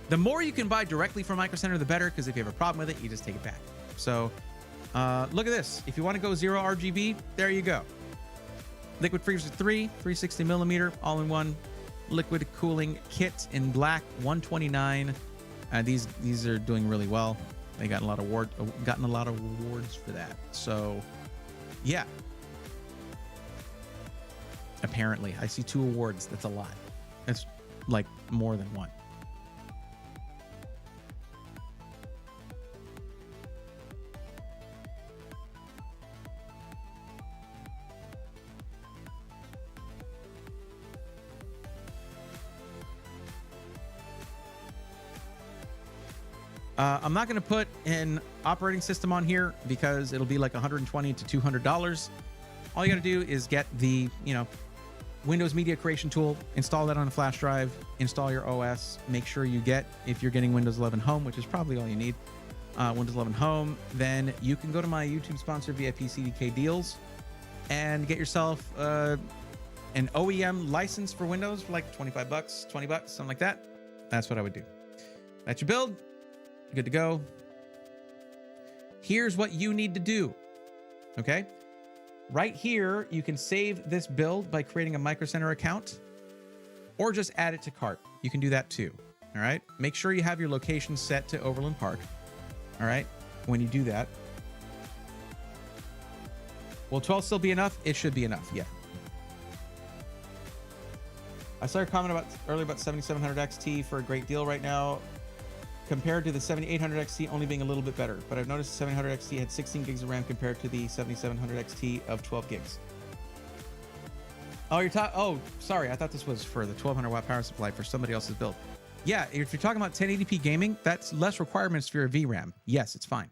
the more you can buy directly from Micro Center, the better, because if you have a problem with it, you just take it back. So look at this. If you want to go 0 RGB, there you go. Liquid Freezer 3, 360 millimeter, all-in-one liquid cooling kit in black, 129. These are doing really well. They gotten a lot of awards for that. So, yeah. Apparently, I see 2 awards. That's a lot. That's like more than one. I'm not going to put an operating system on here because it'll be like $120 to $200. All you got to do is get the, Windows Media Creation tool, install that on a flash drive, install your OS, make sure you get, if you're getting Windows 11 Home, which is probably all you need, Windows 11 Home, then you can go to my YouTube sponsor VIP CDK Deals and get yourself an OEM license for Windows for like $25, $20, something like that. That's what I would do. That's your build. Good to go. Here's what you need to do. Okay. Right here, you can save this build by creating a Micro Center account or just add it to cart. You can do that too. All right. Make sure you have your location set to Overland Park. All right. When you do that. Will 12 still be enough? It should be enough. Yeah. I saw your comment earlier about 7700 XT for a great deal right now, compared to the 7800 XT only being a little bit better. But I've noticed the 700 XT had 16 gigs of RAM compared to the 7700 XT of 12 gigs. Oh, sorry. I thought this was for the 1200 watt power supply for somebody else's build. Yeah, if you're talking about 1080p gaming, that's less requirements for your VRAM. Yes, it's fine.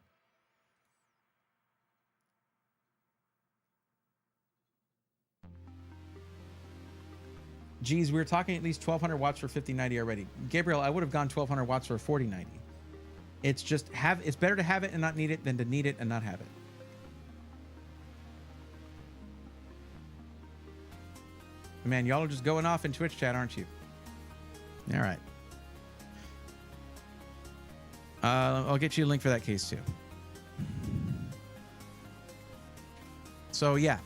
Geez, we were talking at least 1200 watts for 5090 already. Gabriel, I would have gone 1200 watts for 4090. It's just it's better to have it and not need it than to need it and not have it. Man, y'all are just going off in Twitch chat, aren't you? All right. I'll get you a link for that case too. So yeah.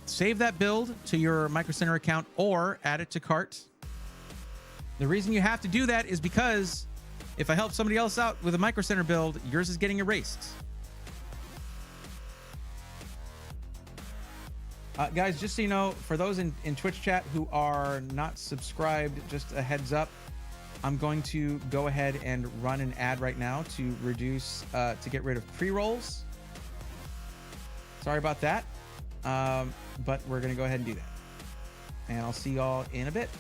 Save that build to your Micro Center account or add it to cart. The reason you have to do that is because if I help somebody else out with a Micro Center build, yours is getting erased. Guys, just so you know, for those in Twitch chat who are not subscribed, just a heads up, I'm going to go ahead and run an ad right now to reduce, to get rid of pre-rolls. Sorry about that, but we're going to go ahead and do that. And I'll see y'all in a bit.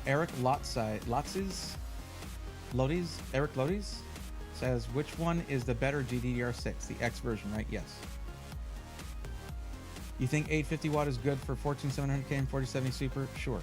Eric Eric Lodies says, which one is the better GDDR6? The X version, right? Yes. You think 850 watt is good for 14700K and 4070 Super? Sure.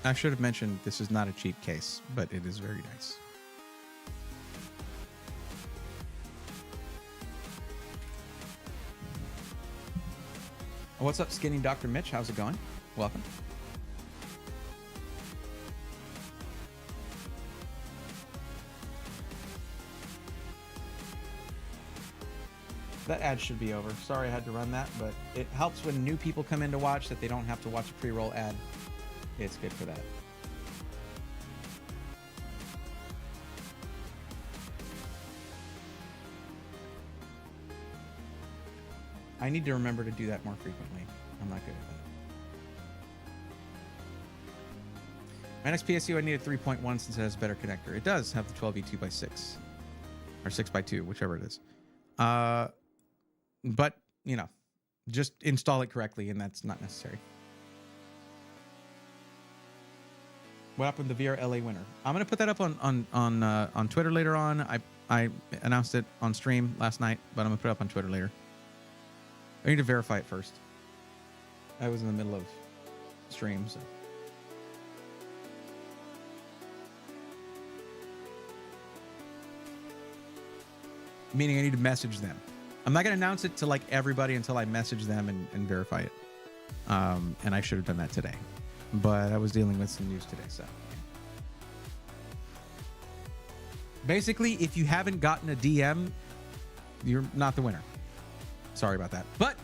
I should have mentioned this is not a cheap case, but it is very nice. What's up, Skinny Dr. Mitch? How's it going? Welcome. That ad should be over. Sorry I had to run that, but it helps when new people come in to watch that they don't have to watch a pre-roll ad. It's good for that. I need to remember to do that more frequently. I'm not good at that. My next PSU, I need a 3.1 since it has a better connector. It does have the 12E 2x6 or 6x2, whichever it is. But, you know, just install it correctly, and that's not necessary. What happened to the VR LA winner? I'm gonna put that up on Twitter later on. I announced it on stream last night, but I'm gonna put it up on Twitter later. I need to verify it first. I was in the middle of stream, so. Meaning I need to message them. I'm not gonna announce it to like everybody until I message them and verify it. And I should have done that today. But I was dealing with some news today, so. Basically, if you haven't gotten a DM, you're not the winner. Sorry about that. But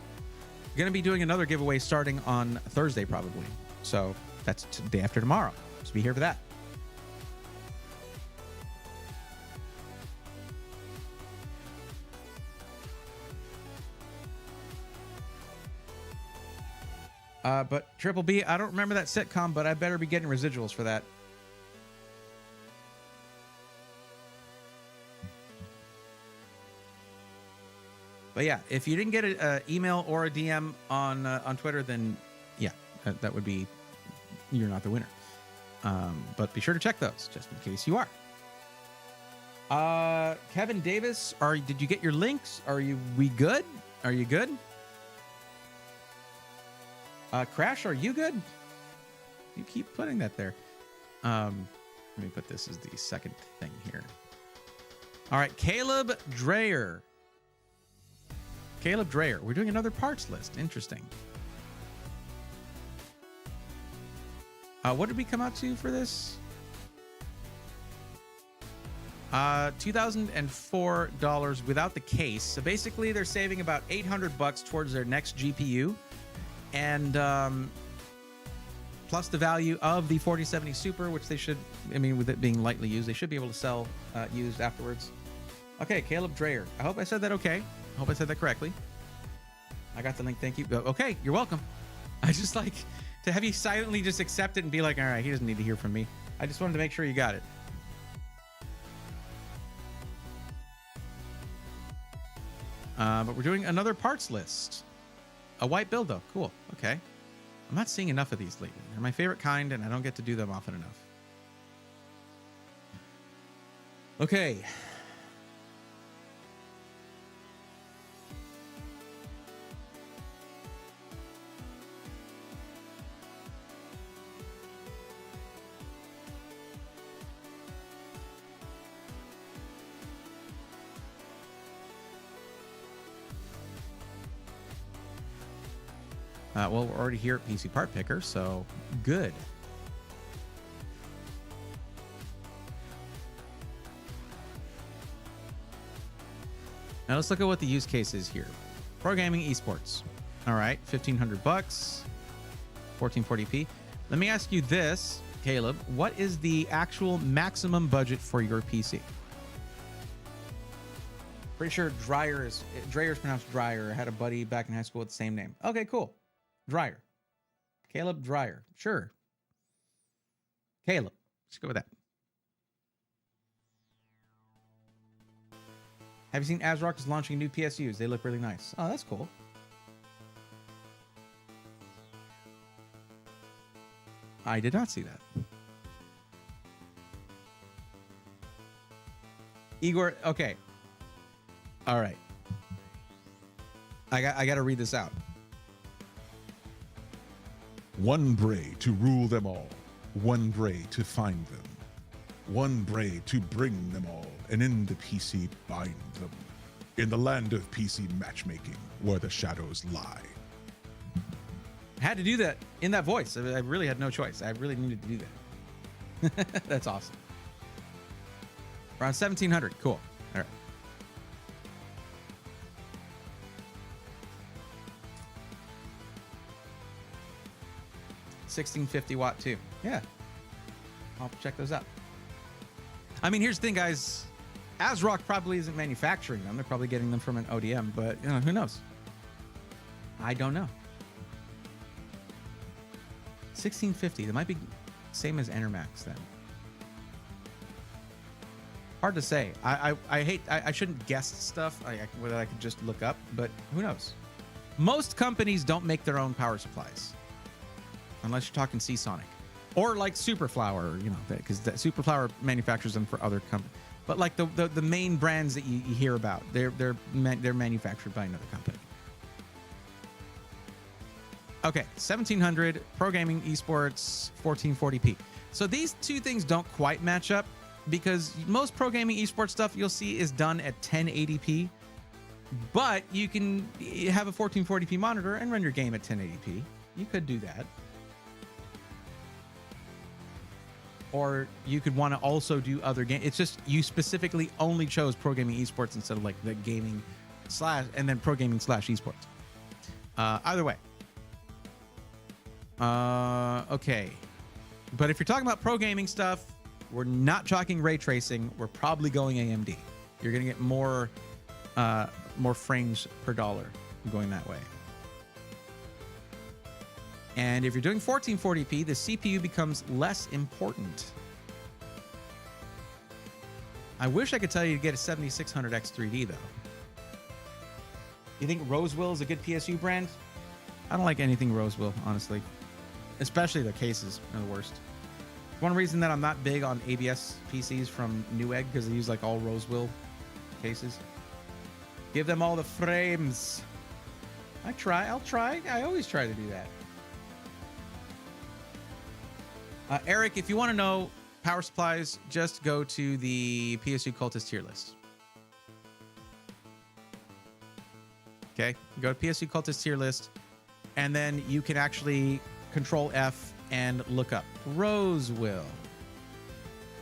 going to be doing another giveaway starting on Thursday, probably. So that's the day after tomorrow. So be here for that. But Triple B, I don't remember that sitcom, but I better be getting residuals for that. But yeah, if you didn't get an email or a DM on Twitter, then yeah, that would be, you're not the winner. But be sure to check those just in case you are. Kevin Davis, did you get your links? We good? Are you good? Crash, are you good? You keep putting that there. Let me put this as the second thing here. All right, Caleb Dreyer. Caleb Dreyer. We're doing another parts list. Interesting. What did we come out to for this? $2,004 without the case. So basically, they're saving about $800 towards their next GPU. And plus the value of the 4070 Super, which they should, I mean, with it being lightly used, they should be able to sell used afterwards. Okay, Caleb Dreyer. I hope I said that okay. I hope I said that correctly. I got the link. Thank you. Okay, you're welcome. I just like to have you silently just accept it and be like, all right, he doesn't need to hear from me. I just wanted to make sure you got it. But we're doing another parts list. A white build, though. Cool. Okay. I'm not seeing enough of these lately. They're my favorite kind, and I don't get to do them often enough. Okay. Well, we're already here at PC Part Picker, so good. Now let's look at what the use case is here. Pro gaming esports. All right, $1,500, 1440p. Let me ask you this, Caleb. What is the actual maximum budget for your PC? Pretty sure Dreyer's pronounced Dreyer. I had a buddy back in high school with the same name. Okay, cool. Dreyer. Caleb Dreyer. Sure. Caleb. Let's go with that. Have you seen ASRock is launching new PSUs? They look really nice. Oh, that's cool. I did not see that. Igor, okay. All right. I got to read this out. One Bray to rule them all, one Bray to find them, one Bray to bring them all, and in the PC bind them, in the land of PC matchmaking, where the shadows lie. I had to do that in that voice. I really had no choice. I really needed to do that. That's awesome. Around 1,700. Cool. All right. $1,650 too. Yeah. I'll check those out. I mean, here's the thing, guys. ASRock probably isn't manufacturing them. They're probably getting them from an ODM, but you know, who knows? I don't know. 1,650. That might be same as Enermax then. Hard to say. I shouldn't guess stuff. Whether I could just look up, but who knows? Most companies don't make their own power supplies. Unless you're talking Seasonic. Or like Superflower, you know, because Superflower manufactures them for other companies. But like the main brands that you hear about, they're manufactured by another company. Okay, 1,700, pro gaming, esports, 1440p. So these two things don't quite match up because most pro gaming esports stuff you'll see is done at 1080p. But you can have a 1440p monitor and run your game at 1080p. You could do that. Or you could want to also do other games. It's just you specifically only chose pro gaming esports instead of like the gaming slash and then pro gaming slash esports. Either way. Okay. But if you're talking about pro gaming stuff, we're not talking ray tracing. We're probably going AMD. You're going to get more frames per dollar going that way. And if you're doing 1440p, the CPU becomes less important. I wish I could tell you to get a 7600 X3D though. You think Roseville is a good PSU brand? I don't like anything Roseville, honestly. Especially the cases are the worst. One reason that I'm not big on ABS PCs from Newegg because they use like all Roseville cases. Give them all the frames. I'll try. I always try to do that. Eric, if you want to know power supplies, just go to the PSU Cultist tier list. Okay, go to PSU Cultist tier list, and then you can actually Control F and look up Roseville.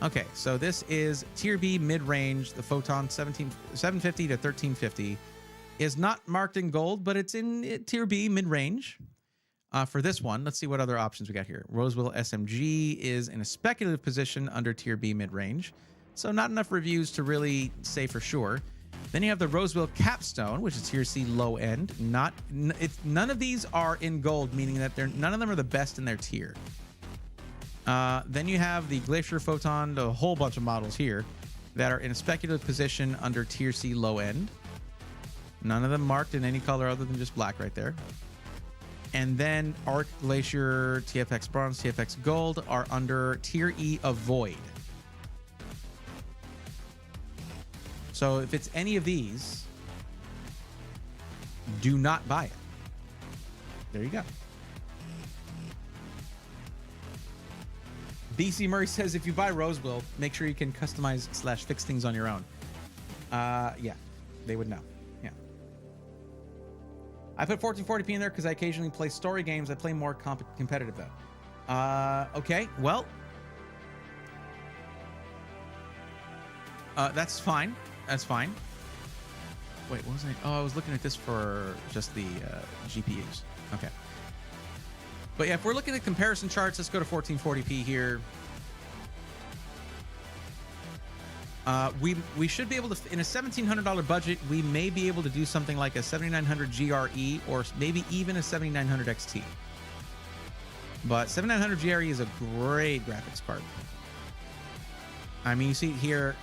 Okay, so this is tier B mid-range. The Photon 750 to 1350 is not marked in gold, but it's in tier B mid-range. For this one, let's see what other options we got here. Roswell SMG is in a speculative position under tier B mid-range, so not enough reviews to really say for sure. Then you have the Roswell Capstone, which is tier C low end. None of these are in gold, meaning that none of them are the best in their tier. Then you have the Glacier Photon, a whole bunch of models here that are in a speculative position under tier C low end. None of them marked in any color other than just black right there. And then Arc, Glacier, TFX Bronze, TFX Gold are under tier E of Void. So if it's any of these, do not buy it. There you go. BC Murray says if you buy Roswell, make sure you can customize / fix things on your own. Yeah, they would know. Yeah. I put 1440p in there because I occasionally play story games. I play more competitive though. Okay, well, that's fine. That's fine. Wait, what was I? Oh, I was looking at this for just the GPUs. Okay. But yeah, if we're looking at comparison charts, let's go to 1440p here. We should be able to, in a $1,700 budget, we may be able to do something like a 7900 GRE or maybe even a 7900 XT. But 7900 GRE is a great graphics card. I mean, you see it here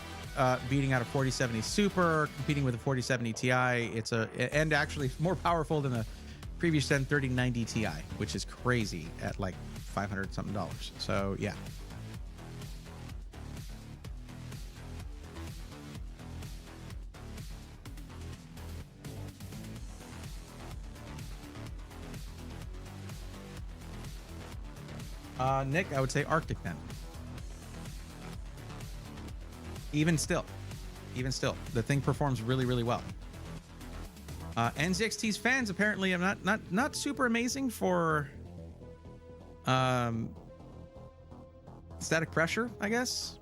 beating out a 4070 Super, competing with a 4070 Ti. And actually more powerful than the previous gen 3090 Ti, which is crazy at like $500 something. So yeah. Nick, I would say Arctic then. Even still, the thing performs really, really well. NZXT's fans apparently are not super amazing for static pressure, I guess.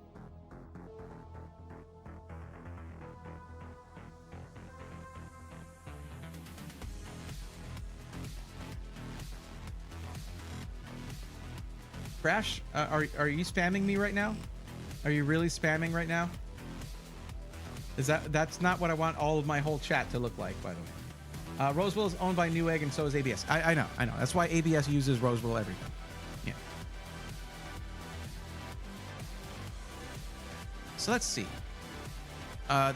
Crash, are you spamming me right now? Are you really spamming right now? That's not what I want all of my whole chat to look like, by the way. Roswell is owned by Newegg and so is ABS. I know. That's why ABS uses Roswell everything. Yeah. So let's see.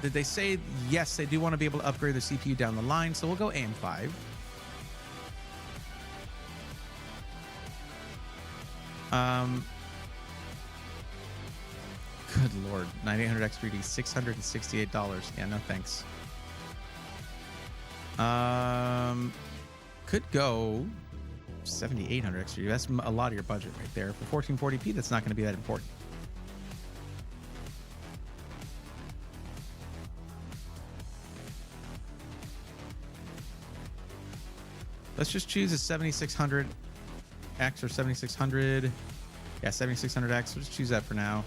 Did they say yes? They do want to be able to upgrade the CPU down the line, so we'll go AM5. Good lord, 9800 X3D, $668. Yeah, no thanks. Could go 7800 X3D. That's a lot of your budget right there. For 1440p, that's not going to be that important. Let's just choose a 7600X or 7600. Yeah, 7600X. We'll just choose that for now.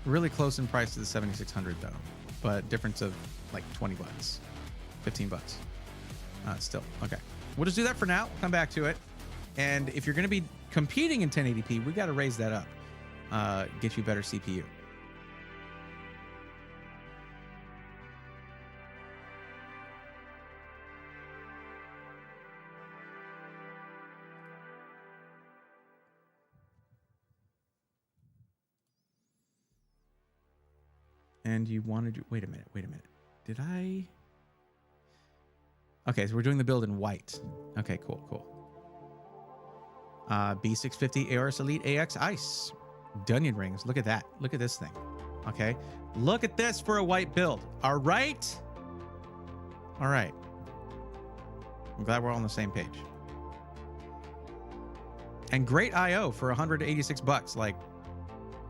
Really close in price to the 7600 though, but difference of like 20 bucks, 15 bucks. Still okay. We'll just do that for now. Come back to it. And if you're going to be competing in 1080p, we got to raise that up. Get you better CPU. And you want to do... Wait a minute. Did I... Okay, so we're doing the build in white. Okay, cool. B650 ARS Elite AX Ice. Dunyan rings. Look at that. Look at this thing. Okay. Look at this for a white build. All right. I'm glad we're all on the same page. And great IO for 186 bucks. Like,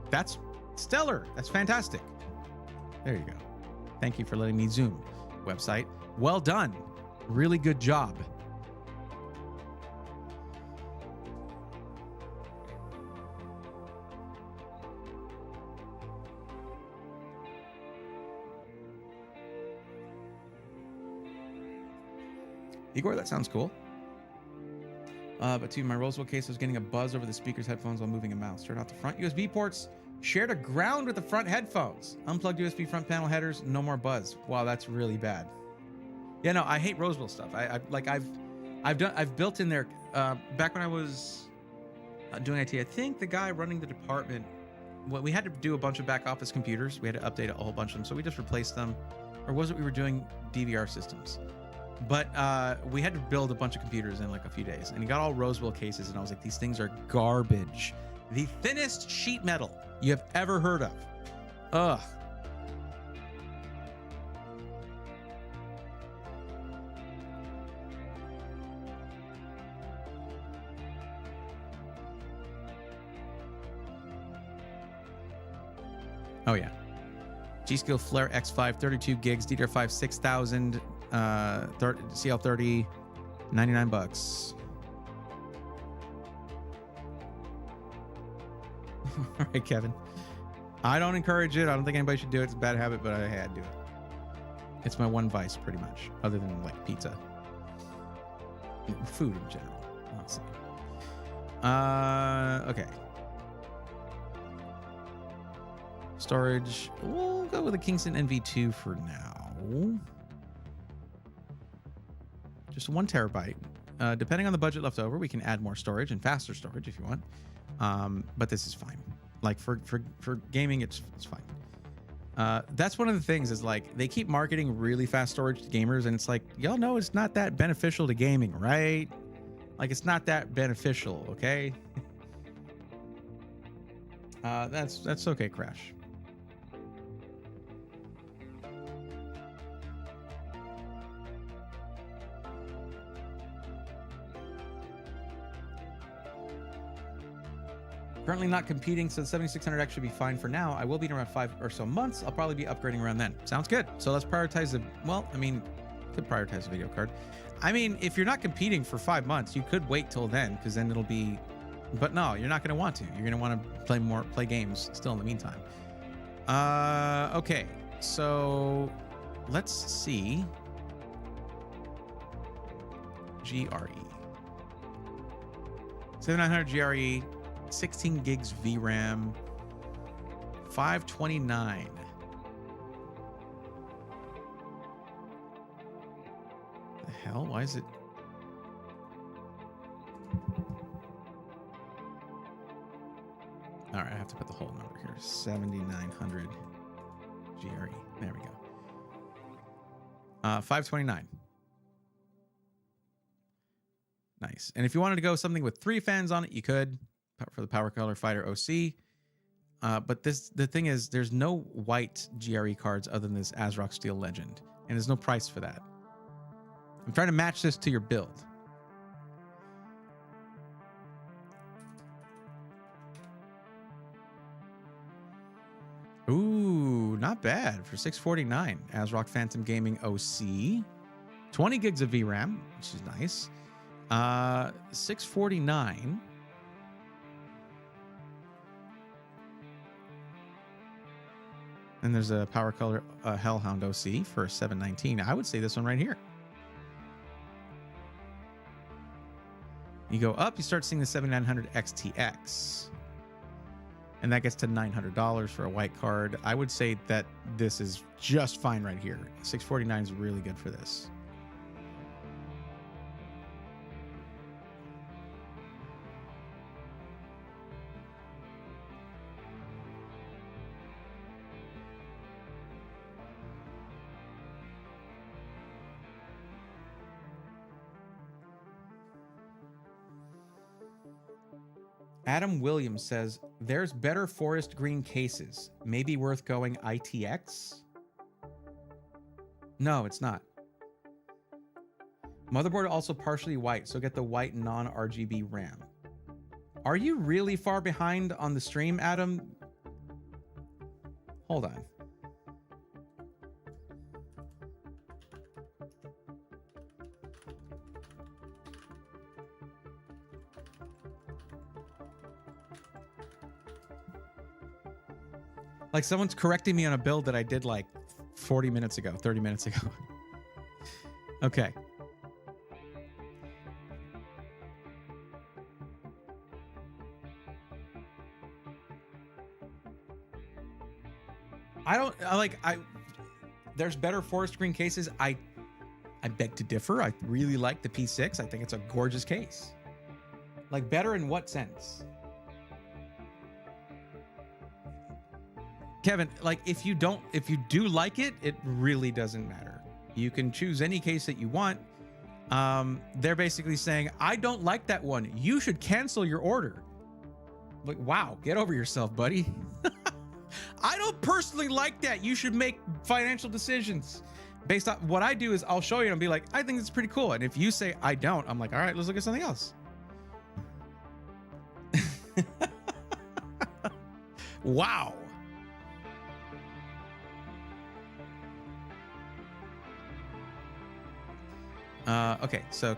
that's stellar. That's fantastic. There you go. Thank you for letting me zoom. Website. Well done. Really good job. Igor, that sounds cool. But to my Roswell case, I was getting a buzz over the speaker's headphones while moving a mouse. Turned out the front USB ports shared a ground with the front headphones. Unplugged USB front panel headers, no more buzz. Wow, that's really bad. Yeah, no, I hate Roswell stuff. I've built in there back when I was doing IT. I think the guy running the department, well, we had to do a bunch of back office computers. We had to update a whole bunch of them, so we just replaced them. Or was it we were doing DVR systems? But we had to build a bunch of computers in like a few days, and he got all Roswell cases, and I was like, these things are garbage. The thinnest sheet metal you have ever heard of. Ugh. Oh yeah. G-Skill Flare X5, 32 gigs, DDR5 6000, CL30, $99. All right, Kevin. I don't encourage it. I don't think anybody should do it. It's a bad habit, but I had to do it. It's my one vice, pretty much, other than like pizza. Food in general, honestly. Okay. Storage. We'll go with a Kingston NV2 for now. Just 1 terabyte. Depending on the budget left over, we can add more storage and faster storage if you want. But this is fine. Like for gaming, it's fine. That's one of the things is like they keep marketing really fast storage to gamers, and it's like, y'all know it's not that beneficial to gaming, right? Like it's not that beneficial, okay? That's okay, Crash. Currently not competing, so the 7600X should be fine for now. I will be in around 5 or so months. I'll probably be upgrading around then. Sounds good. So let's prioritize the, well, I mean, could prioritize the video card. I mean, if you're not competing for 5 months, you could wait till then, because then it'll be, but no, you're not going to want to. You're going to want to play games still in the meantime. Okay, so let's see. GRE. 7900 GRE. 16 gigs VRAM, 529. The hell? Why is it? All right, I have to put the whole number here. 7900 GRE. There we go. 529. Nice. And if you wanted to go something with 3 fans on it, you could. For the Power Color Fighter OC. But the thing is, there's no white GRE cards other than this ASRock Steel Legend, and there's no price for that. I'm trying to match this to your build. Ooh, not bad for $649. ASRock Phantom Gaming OC. 20 gigs of VRAM, which is nice. $649. And there's a Power Color Hellhound OC for $719. I would say this one right here. You go up, you start seeing the 7900 XTX. And that gets to $900 for a white card. I would say that this is just fine right here. $649 is really good for this. Adam Williams says, there's better forest green cases. Maybe worth going ITX? No, it's not. Motherboard also partially white, so get the white non-RGB RAM. Are you really far behind on the stream, Adam? Hold on. Like someone's correcting me on a build that I did like 40 minutes ago, 30 minutes ago. Okay. There's better forest green cases. I beg to differ. I really like the P6. I think it's a gorgeous case. Like, better in what sense? Kevin, like, if you do like it, it really doesn't matter. You can choose any case that you want. They're basically saying, I don't like that one. You should cancel your order. Like, wow, get over yourself, buddy. I don't personally like that. You should make financial decisions based on what I do. Is I'll show you and be like, I think it's pretty cool. And if you say I don't, I'm like, all right, let's look at something else. Wow. Okay, so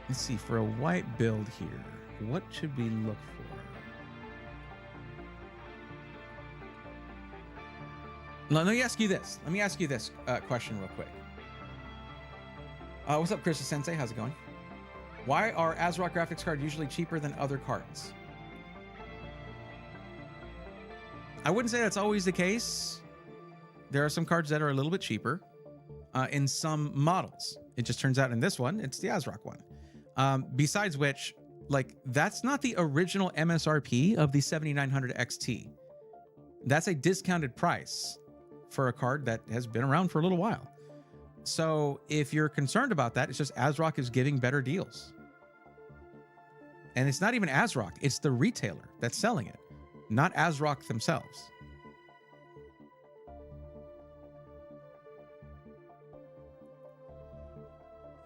let's see, for a white build here, what should we look for? Let me ask you this. Question real quick. What's up, Chris Sensei? How's it going? Why are ASRock graphics cards usually cheaper than other cards? I wouldn't say that's always the case. There are some cards that are a little bit cheaper in some models. It just turns out in this one, it's the ASRock one. Besides which, like, that's not the original MSRP of the 7900 XT. That's a discounted price for a card that has been around for a little while. So if you're concerned about that, it's just ASRock is giving better deals. And it's not even ASRock, it's the retailer that's selling it, not ASRock themselves.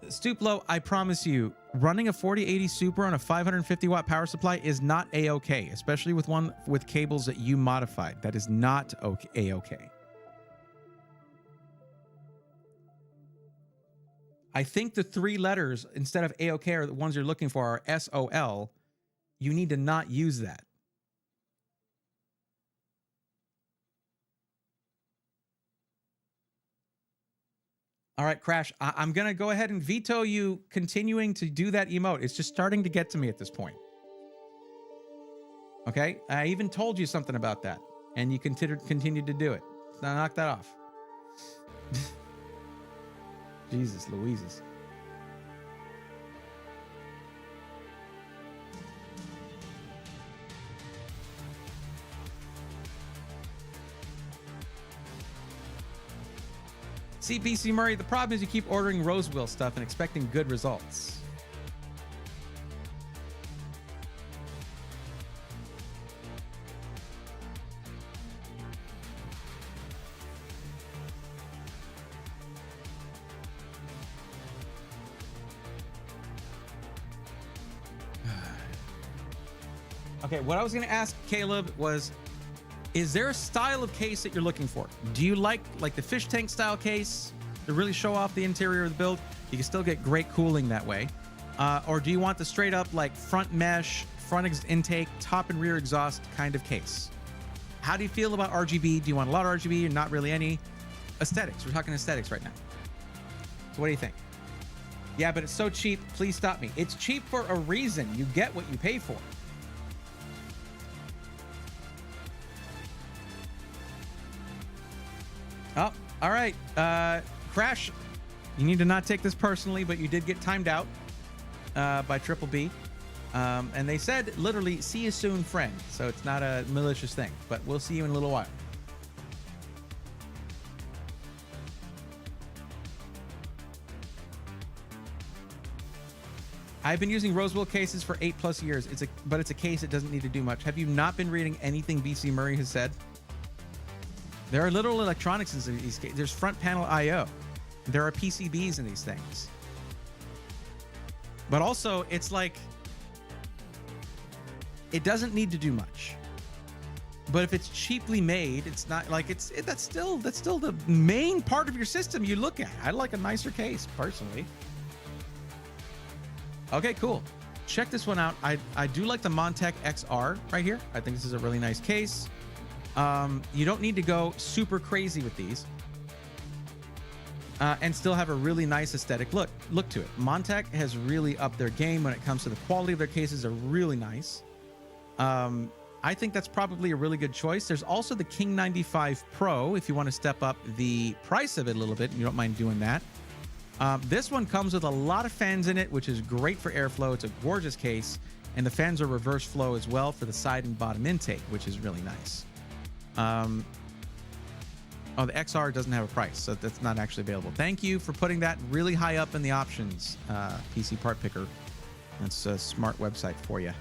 Stuplo, I promise you, running a 4080 Super on a 550 watt power supply is not A-okay, especially with one with cables that you modified. That is not A-okay. I think the 3 letters instead of A-okay are the ones you're looking for are S-O-L. You need to not use that. All right, Crash, I'm going to go ahead and veto you continuing to do that emote. It's just starting to get to me at this point. Okay? I even told you something about that, and you continued to do it. Now knock that off. Jesus Louises. CPC Murray, the problem is you keep ordering Rosewheel stuff and expecting good results. Okay, what I was going to ask Caleb was, is there a style of case that you're looking for? Do you like the fish tank style case to really show off the interior of the build? You can still get great cooling that way. Or do you want the straight up like front mesh, front intake, top and rear exhaust kind of case? How do you feel about RGB? Do you want a lot of RGB or not really any? Aesthetics. We're talking aesthetics right now. So what do you think? Yeah, but it's so cheap. Please stop me. It's cheap for a reason. You get what you pay for. Oh, all right. Crash, you need to not take this personally, but you did get timed out by Triple B. And they said, literally, see you soon, friend. So it's not a malicious thing, but we'll see you in a little while. I've been using Rosewheel cases for 8+ years. But it's a case that doesn't need to do much. Have you not been reading anything BC Murray has said? There are little electronics in these cases. There's front panel I/O. There are PCBs in these things. But also, it's like, it doesn't need to do much. But if it's cheaply made, it's not like that's still the main part of your system you look at. I like a nicer case personally. Okay, cool. Check this one out. I do like the Montec XR right here. I think this is a really nice case. You don't need to go super crazy with these and still have a really nice aesthetic look to it. Montec has really upped their game when it comes to the quality of their cases. Are really nice. I think that's probably a really good choice. There's also the King 95 Pro if you want to step up the price of it a little bit and you don't mind doing that. This one comes with a lot of fans in it, which is great for airflow. It's a gorgeous case, and the fans are reverse flow as well for the side and bottom intake, which is really nice. Oh, the XR doesn't have a price, so that's not actually available. Thank you for putting that really high up in the options, PC Part Picker. That's a smart website for you.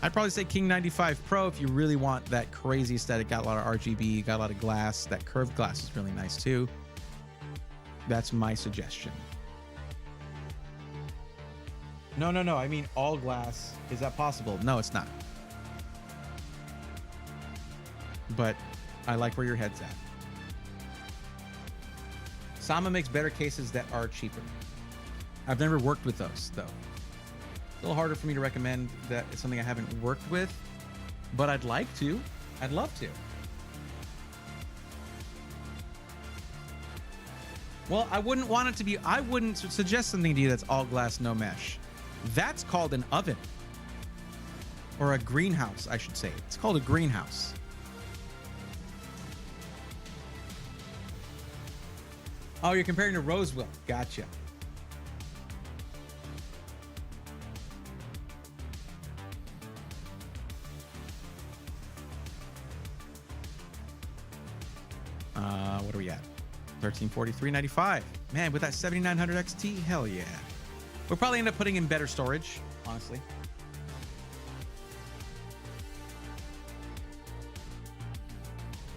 I'd probably say King 95 Pro if you really want that crazy aesthetic. Got a lot of RGB, got a lot of glass. That curved glass is really nice too. That's my suggestion. No. I mean all glass. Is that possible? No, it's not. But I like where your head's at. Sama makes better cases that are cheaper. I've never worked with those, though. It's a little harder for me to recommend that. It's something I haven't worked with, but I'd like to. I'd love to. Well, I wouldn't want it to be, I wouldn't suggest something to you that's all glass, no mesh. That's called an oven. Or a greenhouse, I should say. It's called a greenhouse. Oh, you're comparing to Roseville. Gotcha. What are we at? 1343.95. Man, with that 7900 XT, hell yeah. We'll probably end up putting in better storage, honestly.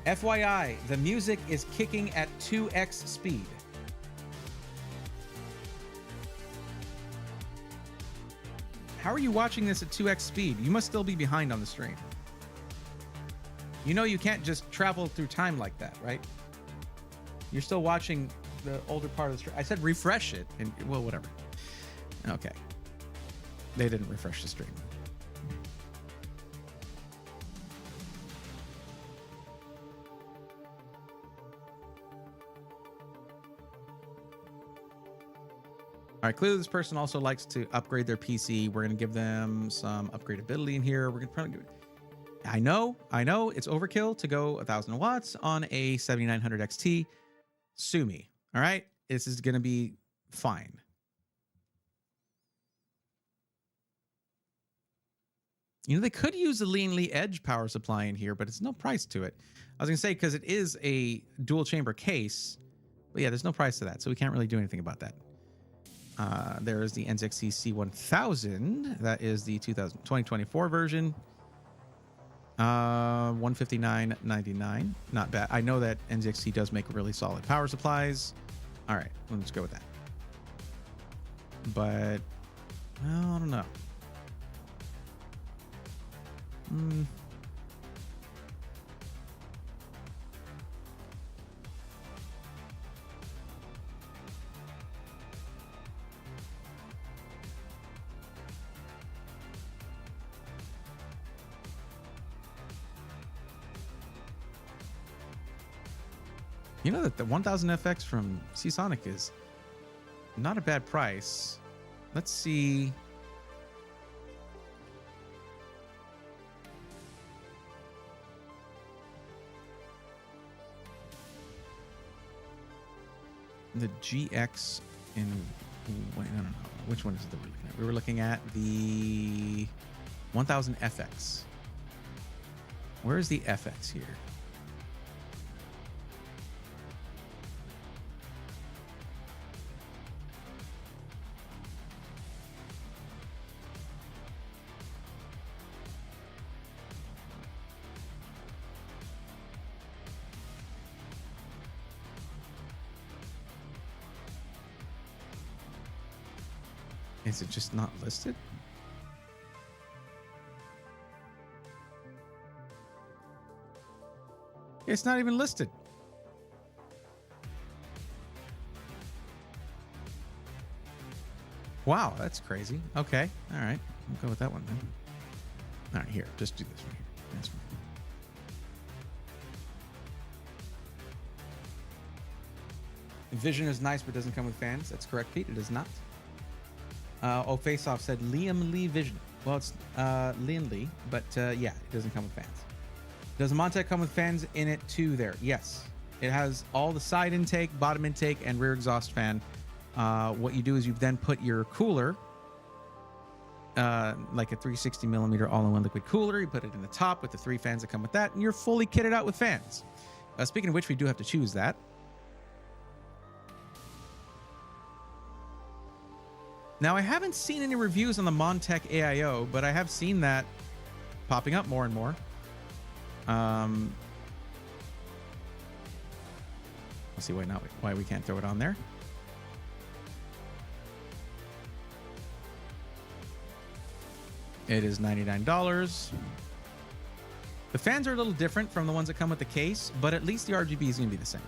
FYI, the music is kicking at 2x speed. How are you watching this at 2x speed? You must still be behind on the stream. You know you can't just travel through time like that, right? You're still watching the older part of the stream. I said refresh it, and well, whatever. Okay. They didn't refresh the stream. All right, clearly this person also likes to upgrade their PC. We're going to give them some upgradability in here. We're going to probably give it. I know it's overkill to go 1,000 watts on a 7900 XT. Sue me. All right, this is going to be fine. You know, they could use a leanly edge power supply in here, but it's no price to it. I was going to say, because it is a dual chamber case, but yeah, there's no price to that, so we can't really do anything about that. There is the NZXT C1000. That is the 2024 version. $159.99. Not bad. I know that NZXT does make really solid power supplies. All right, let's go with that. But, well, I don't know. You know that the 1000 FX from Seasonic is not a bad price. Let's see. The GX in, wait, no. Which one is it that we're looking at? We were looking at the 1000 FX. Where is the FX here? Is it just not listed? It's not even listed. Wow, that's crazy. Okay, all right. We'll go with that one then. All right, here. Just do this one here. That's fine. Vision is nice, but doesn't come with fans. That's correct, Pete. It does not. Face Off said Liam Lee Vision. Well, it's Lindley, but yeah, it doesn't come with fans. Does the Montec come with fans in it too there? Yes. It has all the side intake, bottom intake, and rear exhaust fan. What you do is you then put your cooler, like a 360 millimeter all-in-one liquid cooler. You put it in the top with the 3 fans that come with that, and you're fully kitted out with fans. Speaking of which, we do have to choose that. Now, I haven't seen any reviews on the Montec AIO, but I have seen that popping up more and more. Let's see why we can't throw it on there. It is $99. The fans are a little different from the ones that come with the case, but at least the RGB is going to be the same.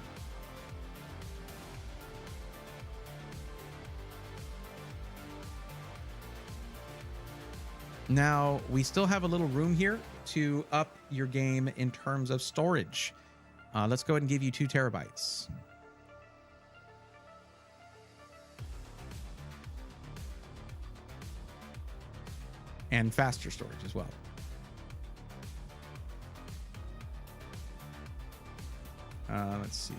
Now, we still have a little room here to up your game in terms of storage. Let's go ahead and give you 2 terabytes. And faster storage as well. Let's see.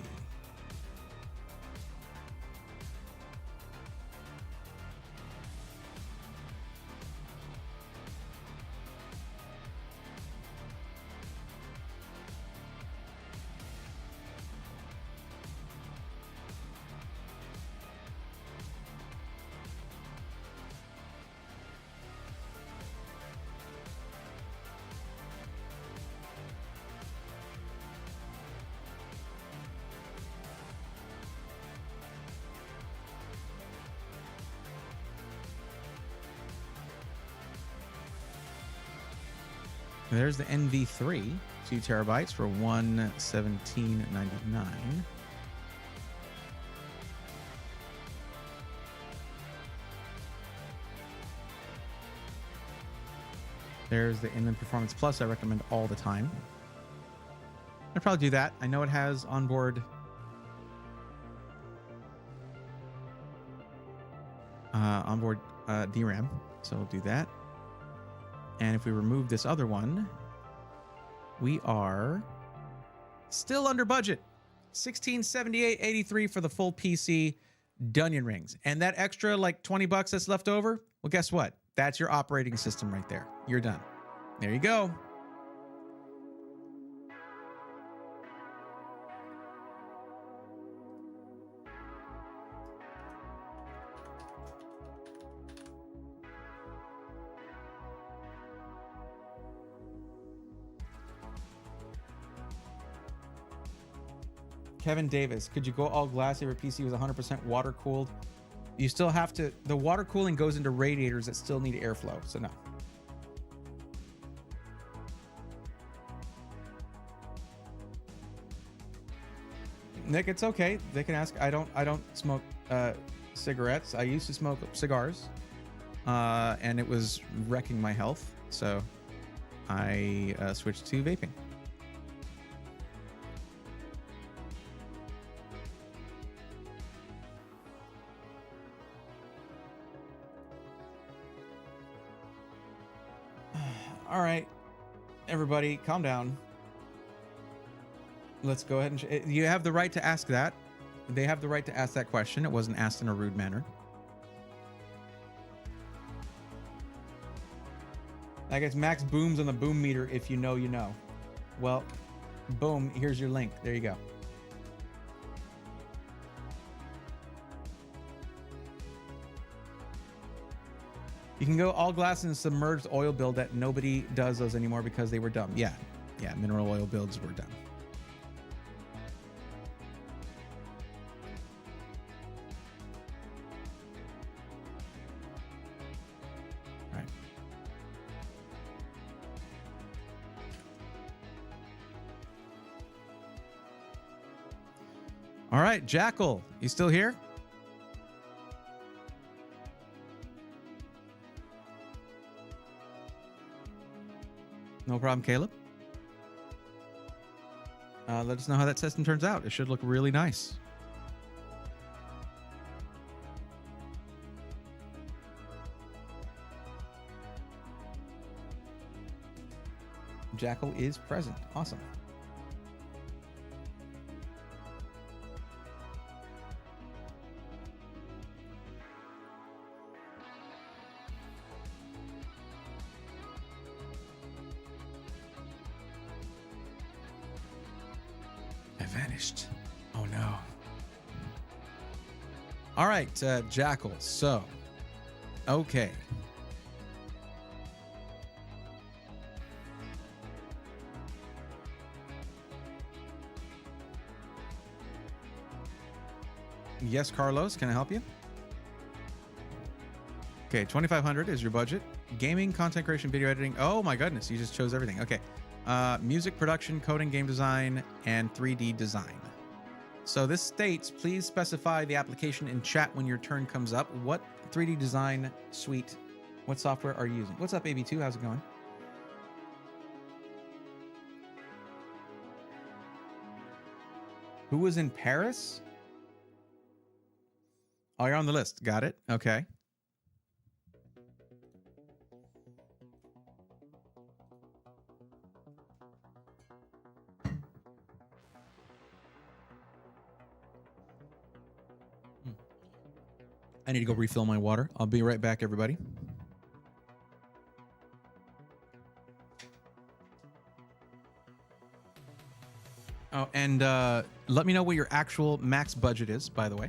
There's the NV3, 2 terabytes for $117.99. There's the Inland Performance Plus I recommend all the time. I'd probably do that. I know it has onboard DRAM, so we'll do that. And if we remove this other one, we are still under budget. $1678.83 for the full PC Dunyan Rings. And that extra like $20 that's left over, well, guess what? That's your operating system right there. You're done. There you go. Kevin Davis, could you go all glass if your PC was 100% water cooled? You still have to, the water cooling goes into radiators that still need airflow, so no. Nick, it's okay. They can ask. I don't smoke cigarettes. I used to smoke cigars, and it was wrecking my health, so I switched to vaping. All right, everybody, calm down. Let's go ahead and... You have the right to ask that. They have the right to ask that question. It wasn't asked in a rude manner. I guess max booms on the boom meter if you know, you know. Well, boom, here's your link. There you go. You can go all glass in a submerged oil build that nobody does those anymore because they were dumb. Yeah, mineral oil builds were dumb. All right. All right, Jackal, you still here? No problem, Caleb. Let us know how that system turns out. It should look really nice. Jackal is present. Awesome. I vanished. Oh no. All right, Jackal. So, okay. Yes, Carlos, can I help you? Okay, 2,500 is your budget. Gaming, content creation, video editing. Oh my goodness, you just chose everything. Okay. Music production, coding, game design, and 3D design. So this states, please specify the application in chat when your turn comes up. What 3D design suite, what software are you using? What's up, AB2? How's it going? Who was in Paris? Oh, you're on the list. Got it. Okay. I need to go refill my water. I'll be right back, everybody. Oh, and let me know what your actual max budget is, by the way.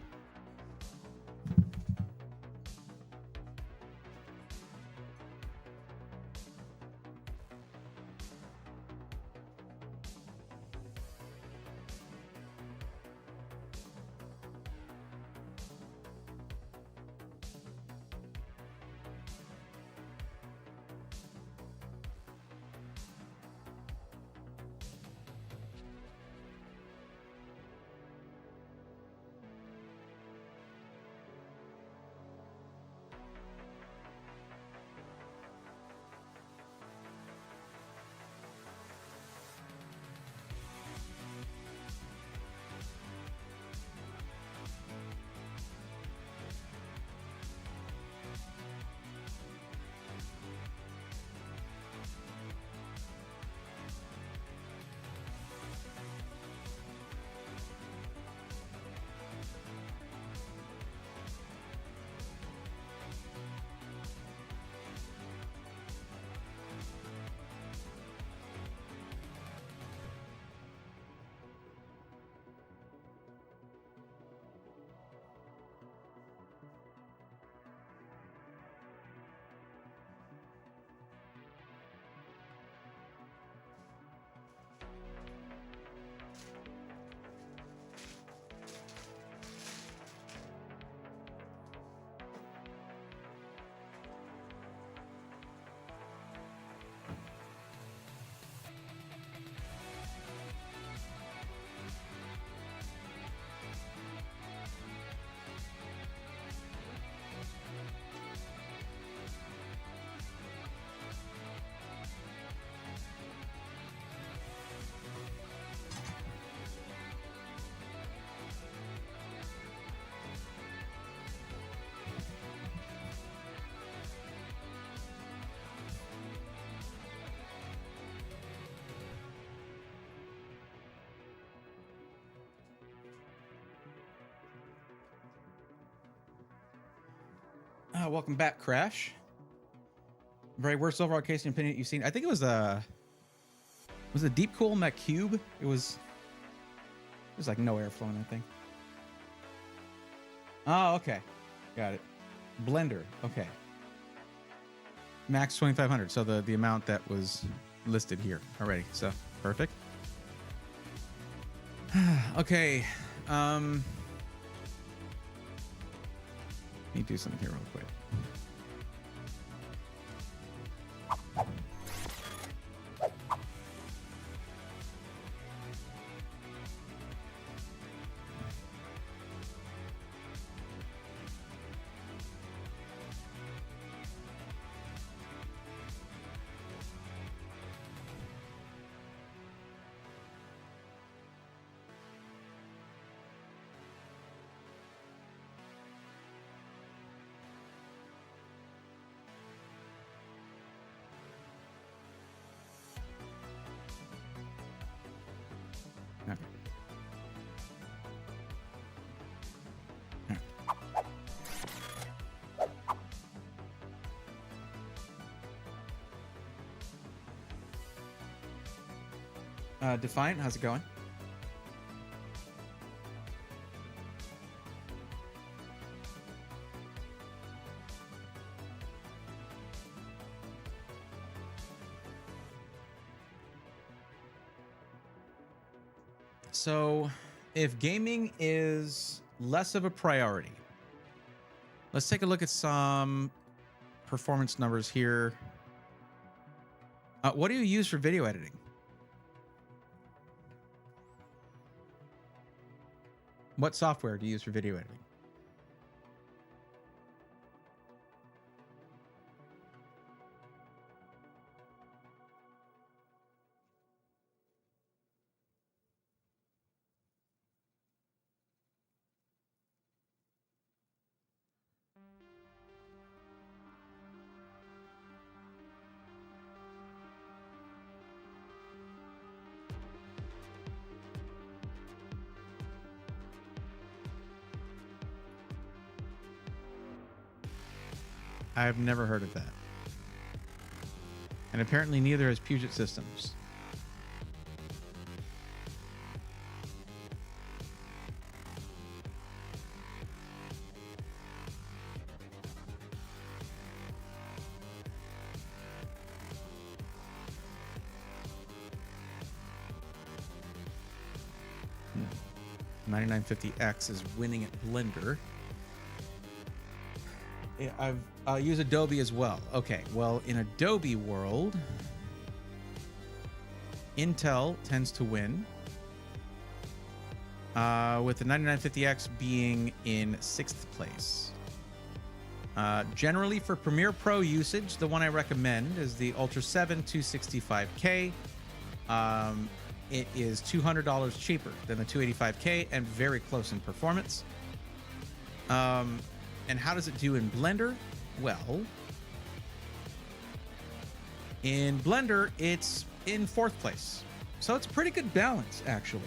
Welcome back, Crash. Very worst overall case in opinion you've seen. I think it was a deep cool in that cube. It was like no airflow in that thing. Oh, okay, got it. Blender, okay. Max 2,500. So the amount that was listed here already. So perfect. Okay. Let me do something here real quick. Okay. Defiant, how's it going? So, if gaming is less of a priority, let's take a look at some performance numbers here. What do you use for video editing? What software do you use for video editing? I've never heard of that. And apparently neither has Puget Systems. Hmm. 9950X is winning at Blender. I use Adobe as well. Okay, well, in Adobe world, Intel tends to win, with the 9950X being in 6th place. Generally, for Premiere Pro usage, the one I recommend is the Ultra 7 265K. It is $200 cheaper than the 285K and very close in performance. And how does it do in Blender? Well, in Blender, it's in 4th place. So it's a pretty good balance, actually.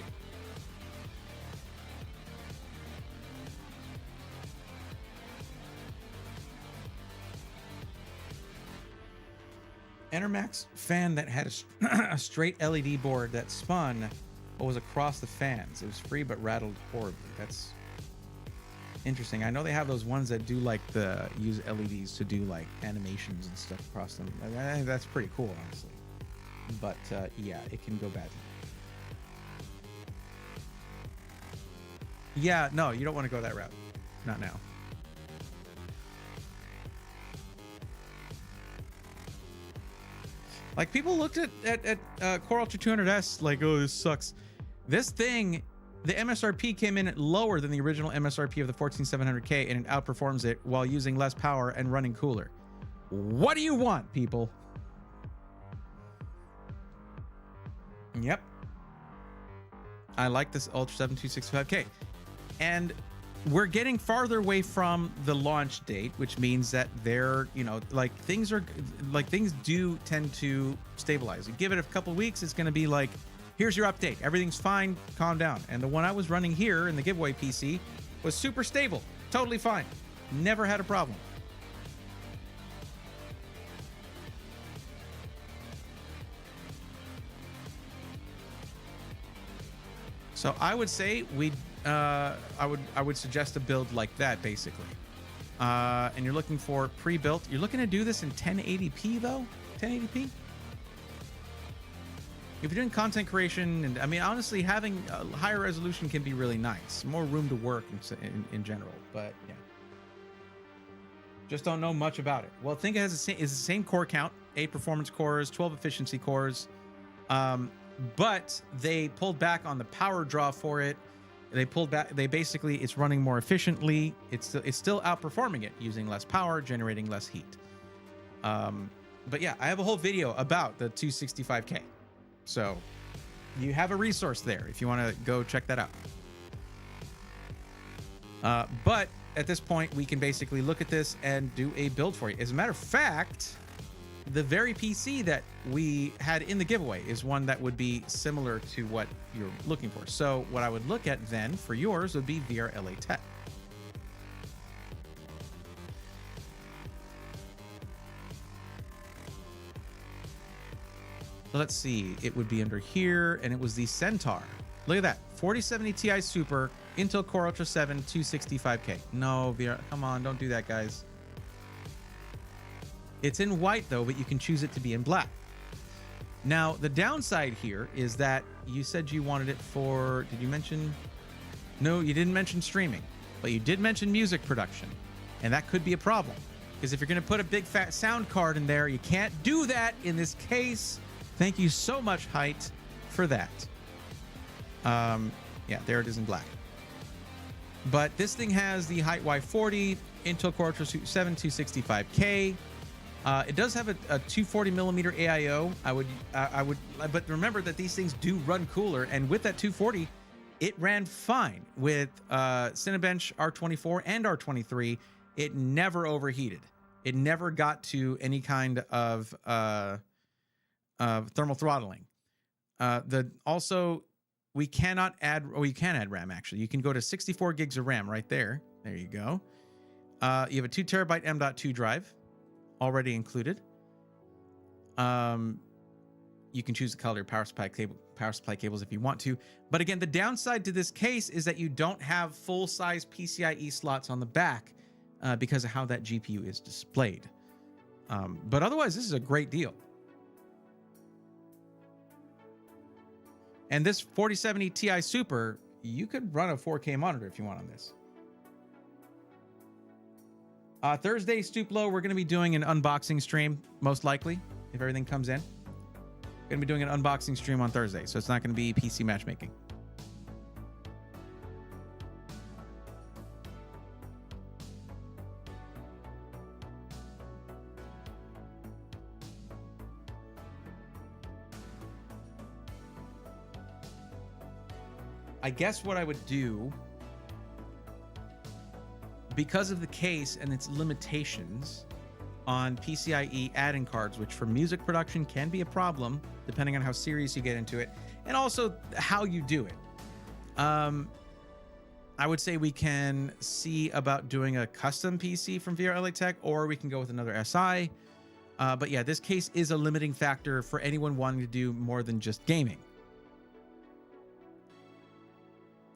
Enermax fan that had a straight LED board that spun but was across the fans. It was free but rattled horribly. That's interesting. I know they have those ones that do like use LEDs to do like animations and stuff across them. I think that's pretty cool, honestly. But yeah, it can go badly. Yeah, no, you don't want to go that route. Not now. Like, people looked at Core Ultra 200S like, oh, this sucks. This thing, the MSRP came in lower than the original MSRP of the 14700K, and it outperforms it while using less power and running cooler. What do you want, people? Yep. I like this Ultra 7 265K. And we're getting farther away from the launch date, which means that they're, you know, like things do tend to stabilize. You give it a couple of weeks, it's going to be like, here's your update. Everything's fine. Calm down. And the one I was running here in the giveaway PC was super stable. Totally fine. Never had a problem. So I would say I would suggest a build like that, basically. And you're looking for pre-built. You're looking to do this in 1080p though? 1080p? If you're doing content creation, and I mean, honestly, having a higher resolution can be really nice. More room to work in general, but yeah. Just don't know much about it. Well, think it has the same core count, 8 performance cores, 12 efficiency cores. But they pulled back on the power draw for it. They pulled back. It's running more efficiently. It's still outperforming it, using less power, generating less heat. But yeah, I have a whole video about the 265K. So you have a resource there if you want to go check that out. But at this point, we can basically look at this and do a build for you. As a matter of fact, the very PC that we had in the giveaway is one that would be similar to what you're looking for. So what I would look at then for yours would be VRLA Tech. So let's see, it would be under here, and it was the Centaur. Look at that, 4070 Ti Super, Intel Core Ultra 7, 265K. No, VR, come on, don't do that, guys. It's in white though, but you can choose it to be in black. Now, the downside here is that you said you wanted it for, did you mention? No, you didn't mention streaming, but you did mention music production. And that could be a problem, because if you're going to put a big fat sound card in there, you can't do that in this case. Thank you so much, Height, for that. Yeah, there it is in black. But this thing has the Height Y40, Intel Core Ultra 7, 265K. It does have a 240 millimeter AIO. But remember that these things do run cooler, and with that 240, it ran fine with Cinebench R24 and R23. It never overheated. It never got to any kind of thermal throttling. Also, we cannot add, or you can add RAM actually. You can go to 64 gigs of RAM right there. There you go. You have a 2 terabyte M.2 drive already included. You can choose the color power supply cables if you want to. But again, the downside to this case is that you don't have full-size PCIe slots on the back because of how that GPU is displayed. But otherwise, this is a great deal. And this 4070 Ti Super, you could run a 4K monitor if you want on this. Thursday, Stoop Low, we're going to be doing an unboxing stream, most likely, if everything comes in. Going to be doing an unboxing stream on Thursday, so it's not going to be PC matchmaking. I guess what I would do, because of the case and its limitations on PCIe add-in cards, which for music production can be a problem depending on how serious you get into it, and also how you do it. I would say we can see about doing a custom PC from VRLA Tech, or we can go with another SI. But yeah, this case is a limiting factor for anyone wanting to do more than just gaming.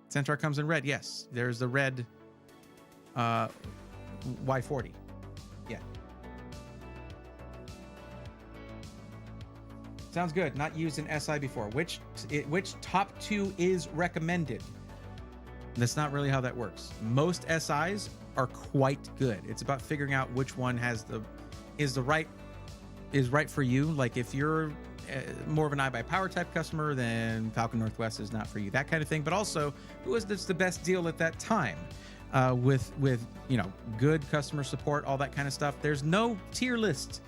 Centaur comes in red. Yes, there's the red Y40. Yeah. Sounds good. Not used in SI before. Which top 2 is recommended? That's not really how that works. Most SIs are quite good. It's about figuring out which one is right for you. Like if you're more of an iBuyPower type customer, then Falcon Northwest is not for you, that kind of thing. But also, who is the best deal at that time? With good customer support, all that kind of stuff. There's no tier list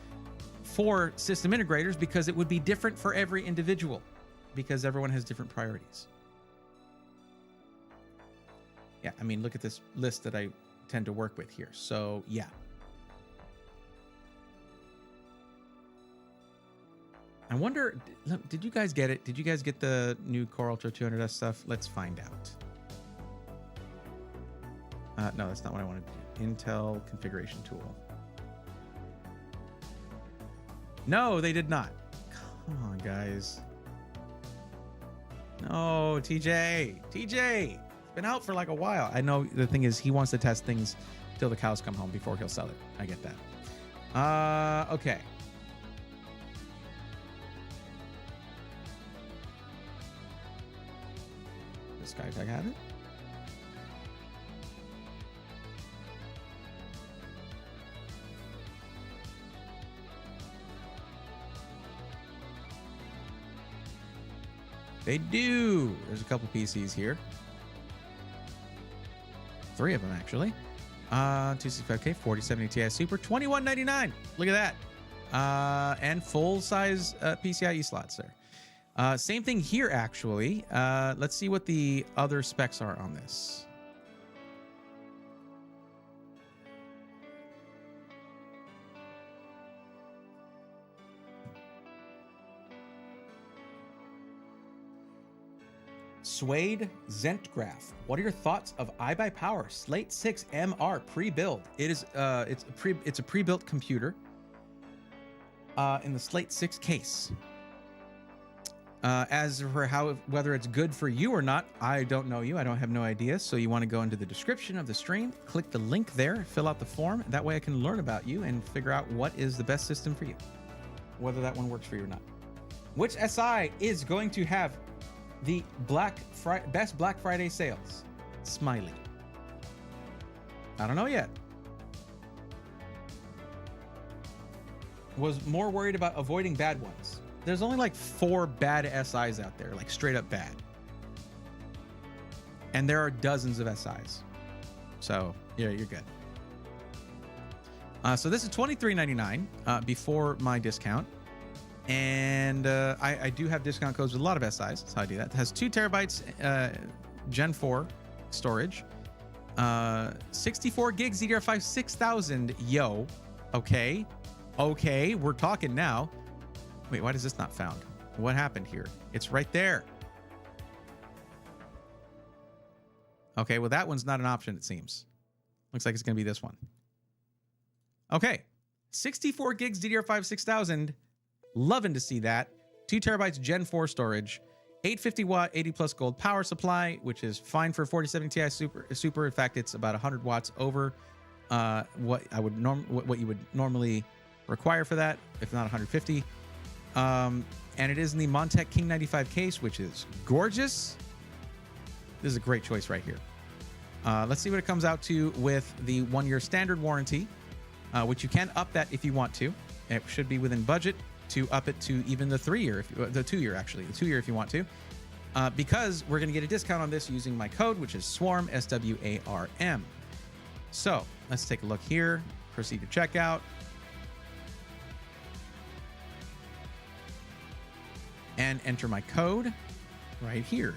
for system integrators because it would be different for every individual, because everyone has different priorities. Yeah, I mean, look at this list that I tend to work with here. So yeah. I wonder, did you guys get it? Did you guys get the new Core Ultra 200S stuff? Let's find out. No, that's not what I wanted to do. Intel configuration tool. No, they did not. Come on, guys. No, TJ. TJ. It's been out for like a while. I know the thing is he wants to test things till the cows come home before he'll sell it. I get that. Okay. This guy, I got it. They do. There's a couple PCs here. 3 of them, actually. 265K, 4070 Ti Super, $21.99. Look at that. And full-size PCIe slots there. Same thing here, actually. Let's see what the other specs are on this. Suede Zentgraph. What are your thoughts of iBuyPower Slate 6 MR pre-build? It is it's a pre-built computer in the Slate 6 case. As for whether it's good for you or not, I don't know you. I don't have no idea. So you want to go into the description of the stream, click the link there, fill out the form. That way I can learn about you and figure out what is the best system for you, whether that one works for you or not. Which SI is going to have the best Black Friday sales? Smiley. I don't know yet. Was more worried about avoiding bad ones. There's only like 4 bad SIs out there, like straight up bad. And there are dozens of SIs. So, yeah, you're good. So this is $23.99 before my discount. And I do have discount codes with a lot of SIs. That's how I do that. It has 2 terabytes Gen 4 storage. 64 gigs DDR5 6000. Yo. Okay. Okay, we're talking now. Wait, why does this not found? What happened here? It's right there. Okay, well, that one's not an option, it seems. Looks like it's going to be this one. Okay, 64 gigs DDR5 6000. Loving to see that. 2 terabytes Gen 4 storage. 850 watt, 80 plus gold power supply, which is fine for 4070 Ti Super. In fact, it's about 100 watts over what you would normally require for that, if not 150. And it is in the Montec King 95 case, which is gorgeous. This is a great choice right here. Let's see what it comes out to with the 1-year standard warranty, which you can up that if you want to. It should be within budget to up it to even the 3-year, the 2-year actually, the 2-year if you want to, because we're going to get a discount on this using my code, which is SWARM, SWARM. So let's take a look here. Proceed to checkout. And enter my code right here,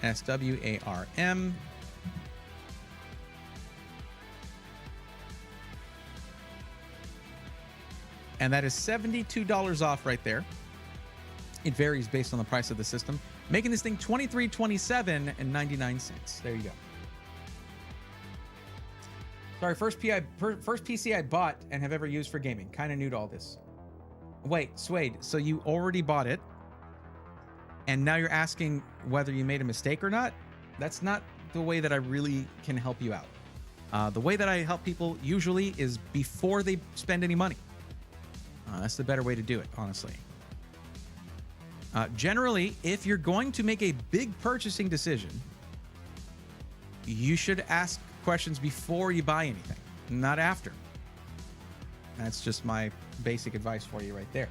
SWARM. And that is $72 off right there. It varies based on the price of the system, making this thing $23.27.99. There you go. Sorry, first PC I bought and have ever used for gaming. Kind of new to all this. Wait, Suede, so you already bought it? And now you're asking whether you made a mistake or not? That's not the way that I really can help you out. The way that I help people usually is before they spend any money. That's the better way to do it, honestly. Generally, if you're going to make a big purchasing decision, you should ask questions before you buy anything, not after. That's just my basic advice for you right there.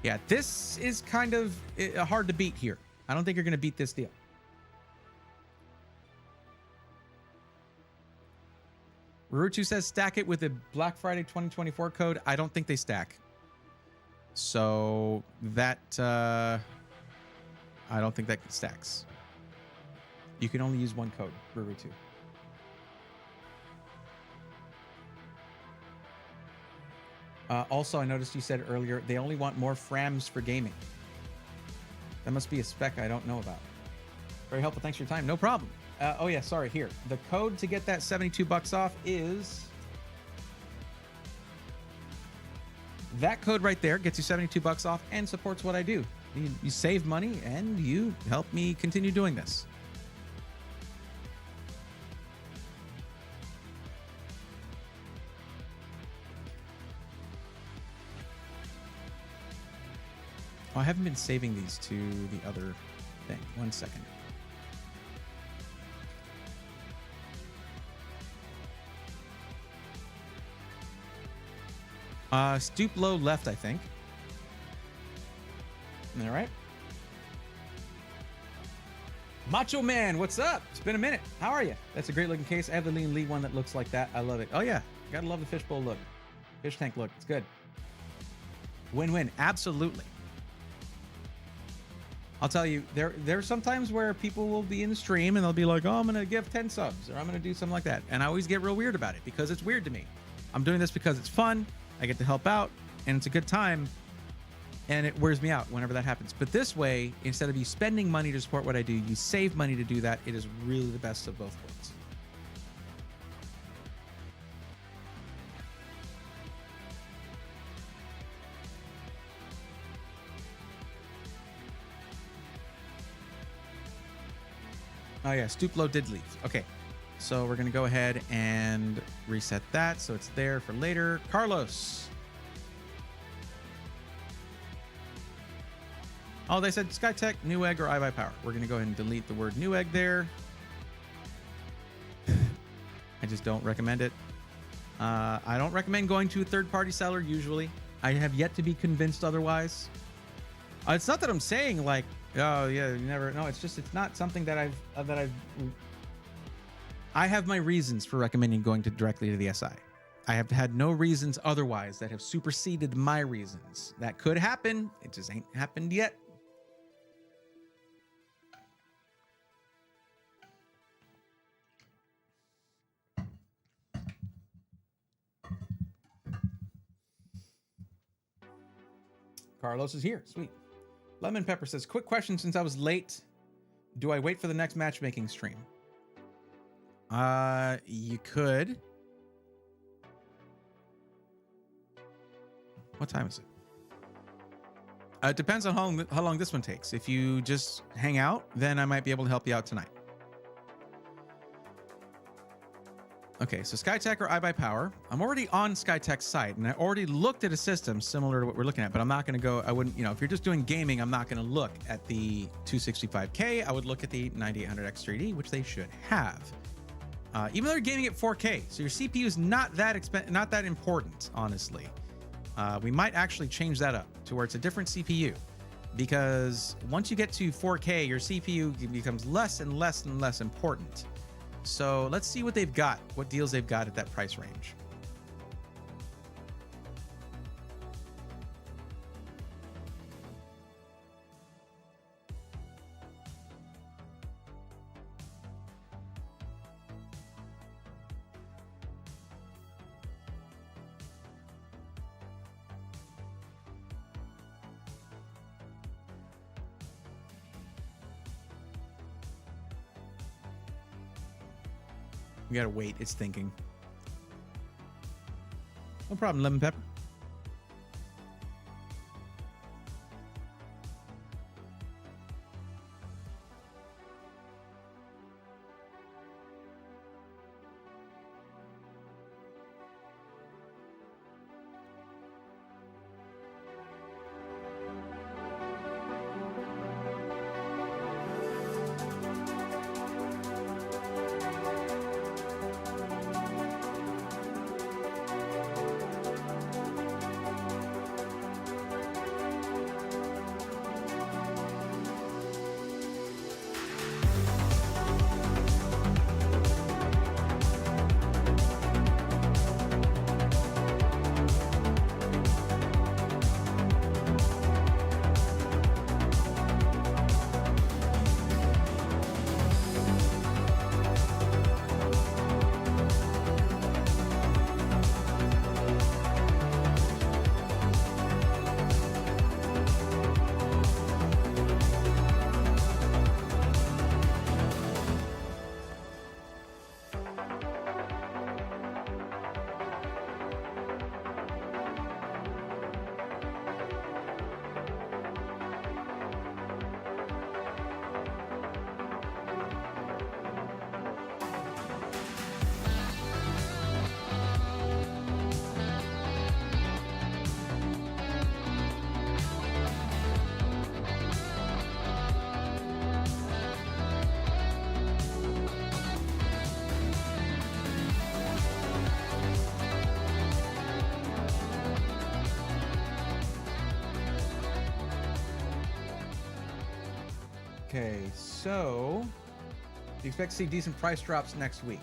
Yeah, this is kind of hard to beat here. I don't think you're going to beat this deal. Rurutu says stack it with the Black Friday 2024 code. I don't think they stack. So that, I don't think that stacks. You can only use one code, Rurutu. Also, I noticed you said earlier they only want more frames for gaming. That must be a spec I don't know about. Very helpful. Thanks for your time. No problem. Oh yeah, sorry. Here, the code to get that $72 off is that code right there. Gets you $72 off and supports what I do. You save money and you help me continue doing this. Oh, I haven't been saving these to the other thing. 1 second. Stoop low left, I think. All right. Macho Man, what's up? It's been a minute. How are you? That's a great looking case. I have the Lean Lee one that looks like that. I love it. Oh yeah, gotta love the fishbowl look. Fish tank look. It's good. Win-win. Absolutely. I'll tell you, there's sometimes where people will be in the stream and they'll be like, oh, I'm going to give 10 subs or I'm going to do something like that. And I always get real weird about it because it's weird to me. I'm doing this because it's fun. I get to help out and it's a good time. and it wears me out whenever that happens. But this way, instead of you spending money to support what I do, you save money to do that. It is really the best of both worlds. Oh yeah, Stuplo did leave. Okay, so we're gonna go ahead and reset that so it's there for later. Carlos. Oh, they said Skytech, Newegg, or iBuyPower. We're gonna go ahead and delete the word Newegg there. I just don't recommend it. I don't recommend going to a third-party seller usually. I have yet to be convinced otherwise. It's not that I'm saying like, oh yeah, you never. No, it's just it's not something that I have my reasons for recommending going directly to the SI. I have had no reasons otherwise that have superseded my reasons. That could happen. It just ain't happened yet. Carlos is here. Sweet. Lemon Pepper says, quick question since I was late. Do I wait for the next matchmaking stream? You could. What time is it? It depends on how long this one takes. If you just hang out, then I might be able to help you out tonight. Okay, so Skytech or iBuyPower. I'm already on Skytech's site, and I already looked at a system similar to what we're looking at, but I'm not going to go, I wouldn't, if you're just doing gaming, I'm not going to look at the 265K. I would look at the 9800 X3D, which they should have. Even though they're gaming at 4K, so your CPU is not that important, honestly. We might actually change that up to where it's a different CPU, because once you get to 4K, your CPU becomes less and less and less important. So let's see what they've got, what deals they've got at that price range. We gotta wait. It's thinking. No problem, Lemon Pepper. Okay, so you expect to see decent price drops next week?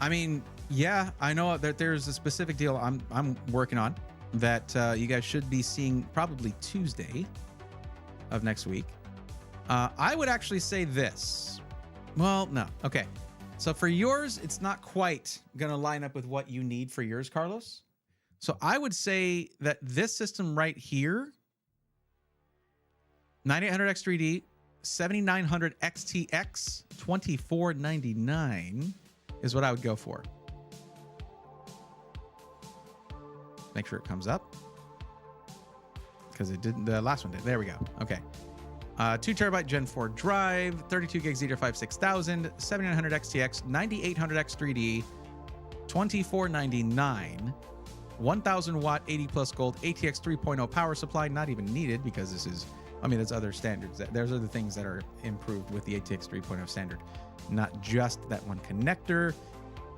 I mean, yeah, I know that there's a specific deal I'm working on that you guys should be seeing probably Tuesday of next week. I would actually say this. Well, no. Okay. So for yours, it's not quite going to line up with what you need for yours, Carlos. So I would say that this system right here, 9800X3D, 7900 XTX, 2499 is what I would go for. Make sure it comes up, because it didn't. The last one did. There we go. Okay. 2 terabyte Gen 4 drive, 32 gigs ZDR5 6000, 7900 XTX, 9800 X3D, 2499, 1000 watt, 80 plus gold, ATX 3.0 power supply. Not even needed, because this is, I mean, there's other standards. There's other things that are improved with the ATX 3.0 standard, not just that one connector.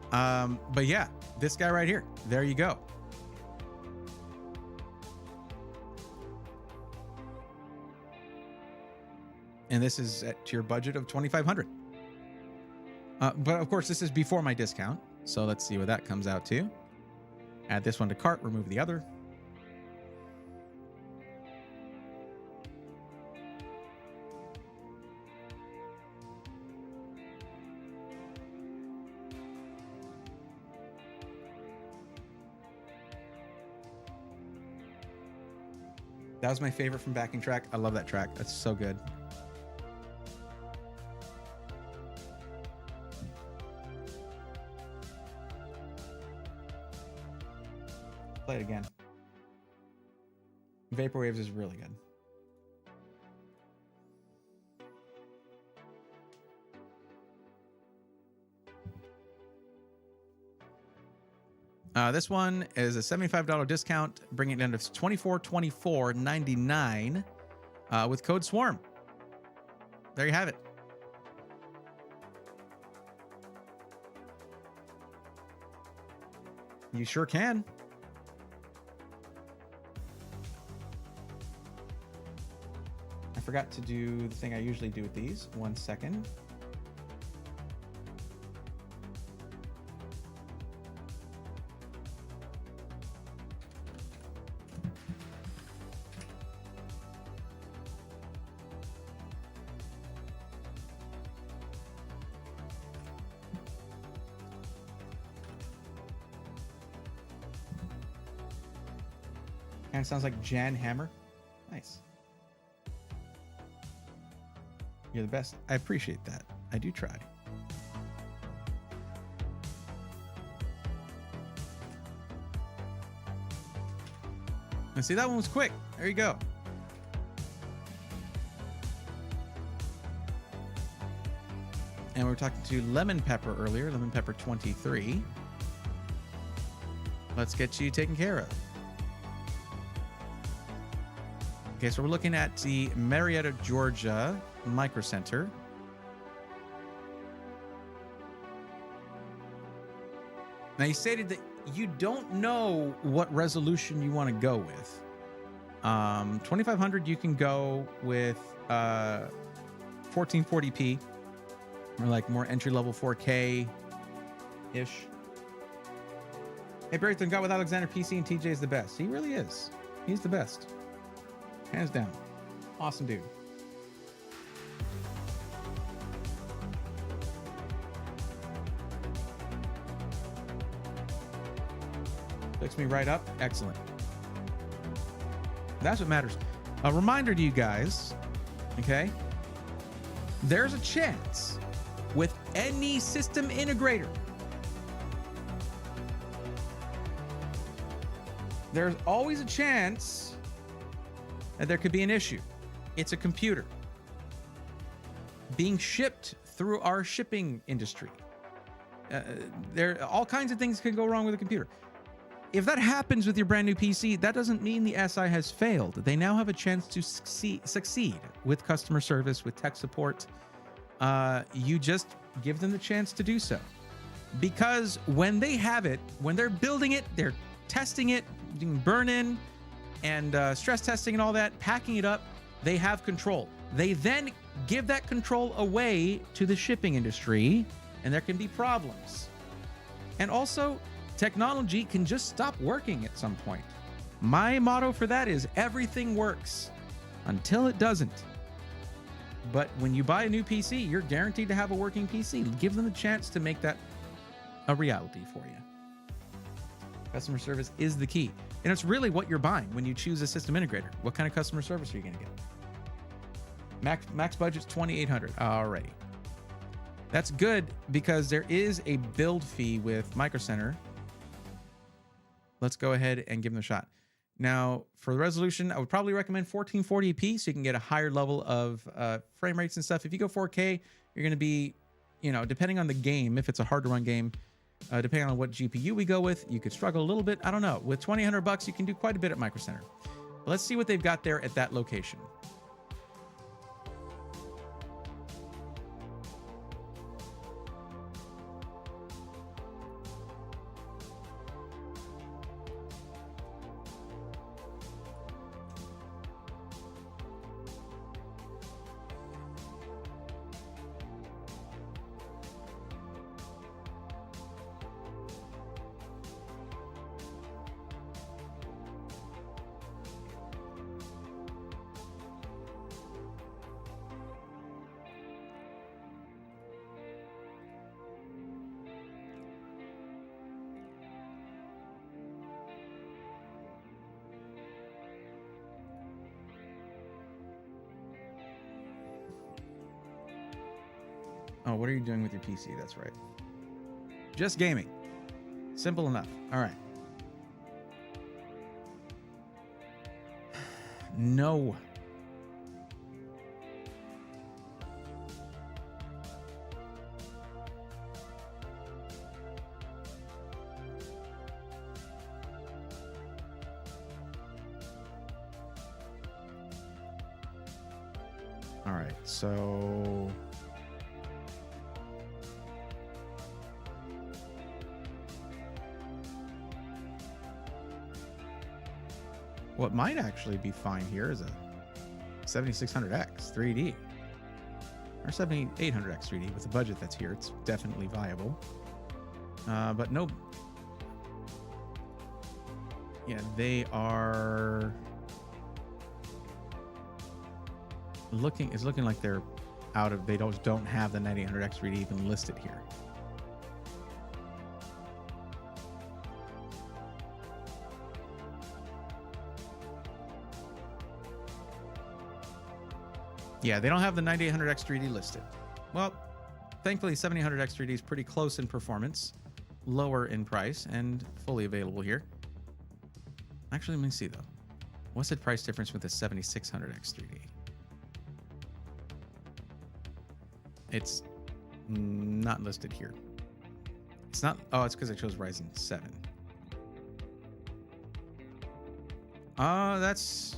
But yeah, this guy right here. There you go. And this is at your budget of $2,500. But of course, this is before my discount. So let's see what that comes out to. Add this one to cart, remove the other. That was my favorite from backing track. I love that track. That's so good. Play it again. Vaporwaves is really good. This one is a $75 discount, bringing it down to $24.24.99 with code SWARM. There you have it. You sure can. I forgot to do the thing I usually do with these. 1 second. Kind of sounds like Jan Hammer. Nice. You're the best. I appreciate that. I do try. And see, that one was quick. There you go. And we were talking to Lemon Pepper earlier, Lemon Pepper 23. Let's get you taken care of. Okay, so we're looking at the Marietta, Georgia Micro Center. Now, you stated that you don't know what resolution you want to go with. 2500, you can go with 1440p, or like more entry-level 4K-ish. Hey, Barrington got with Alexander PC and TJ is the best. He really is. He's the best. Hands down. Awesome dude. Picks me right up. Excellent. That's what matters. A reminder to you guys, okay? There's a chance with any system integrator. There's always a chance that there could be an issue. It's a computer being shipped through our shipping industry. There all kinds of things can go wrong with a computer. If that happens with your brand new PC, that doesn't mean the SI has failed. They now have a chance to succeed with customer service, with tech support. You just give them the chance to do so. Because when they have it, when they're building it, they're testing it, doing burn-in, and stress testing and all that, packing it up, they have control. They then give that control away to the shipping industry, and there can be problems. And also, technology can just stop working at some point. My motto for that is everything works until it doesn't. But when you buy a new PC, you're guaranteed to have a working PC. Give them the chance to make that a reality for you. Customer service is the key. And it's really what you're buying when you choose a system integrator. What kind of customer service are you going to get? Max budget's $2,800. Alrighty. That's good because there is a build fee with Micro Center. Let's go ahead and give them a shot. Now, for the resolution, I would probably recommend 1440p so you can get a higher level of frame rates and stuff. If you go 4K, you're going to be, you know, depending on the game, if it's a hard to run game, depending on what GPU we go with, you could struggle a little bit. I don't know. With $2,800, you can do quite a bit at Micro Center. But let's see what they've got there at that location. Oh, what are you doing with your PC? That's right. Just gaming. Simple enough. All right. No. All right, so what might actually be fine here is a 7600X 3D or 7800X 3D with the budget that's here. It's definitely viable. But no. Yeah, they are looking. It's looking like they're out of. They don't have the 9800X 3D even listed here. Yeah, they don't have the 9800X 3D listed. Well, thankfully 7800X 3D is pretty close in performance, lower in price, and fully available here. Actually, let me see though. What's the price difference with the 7600X 3D? It's not listed here. It's not. Oh, it's because I chose Ryzen 7. That's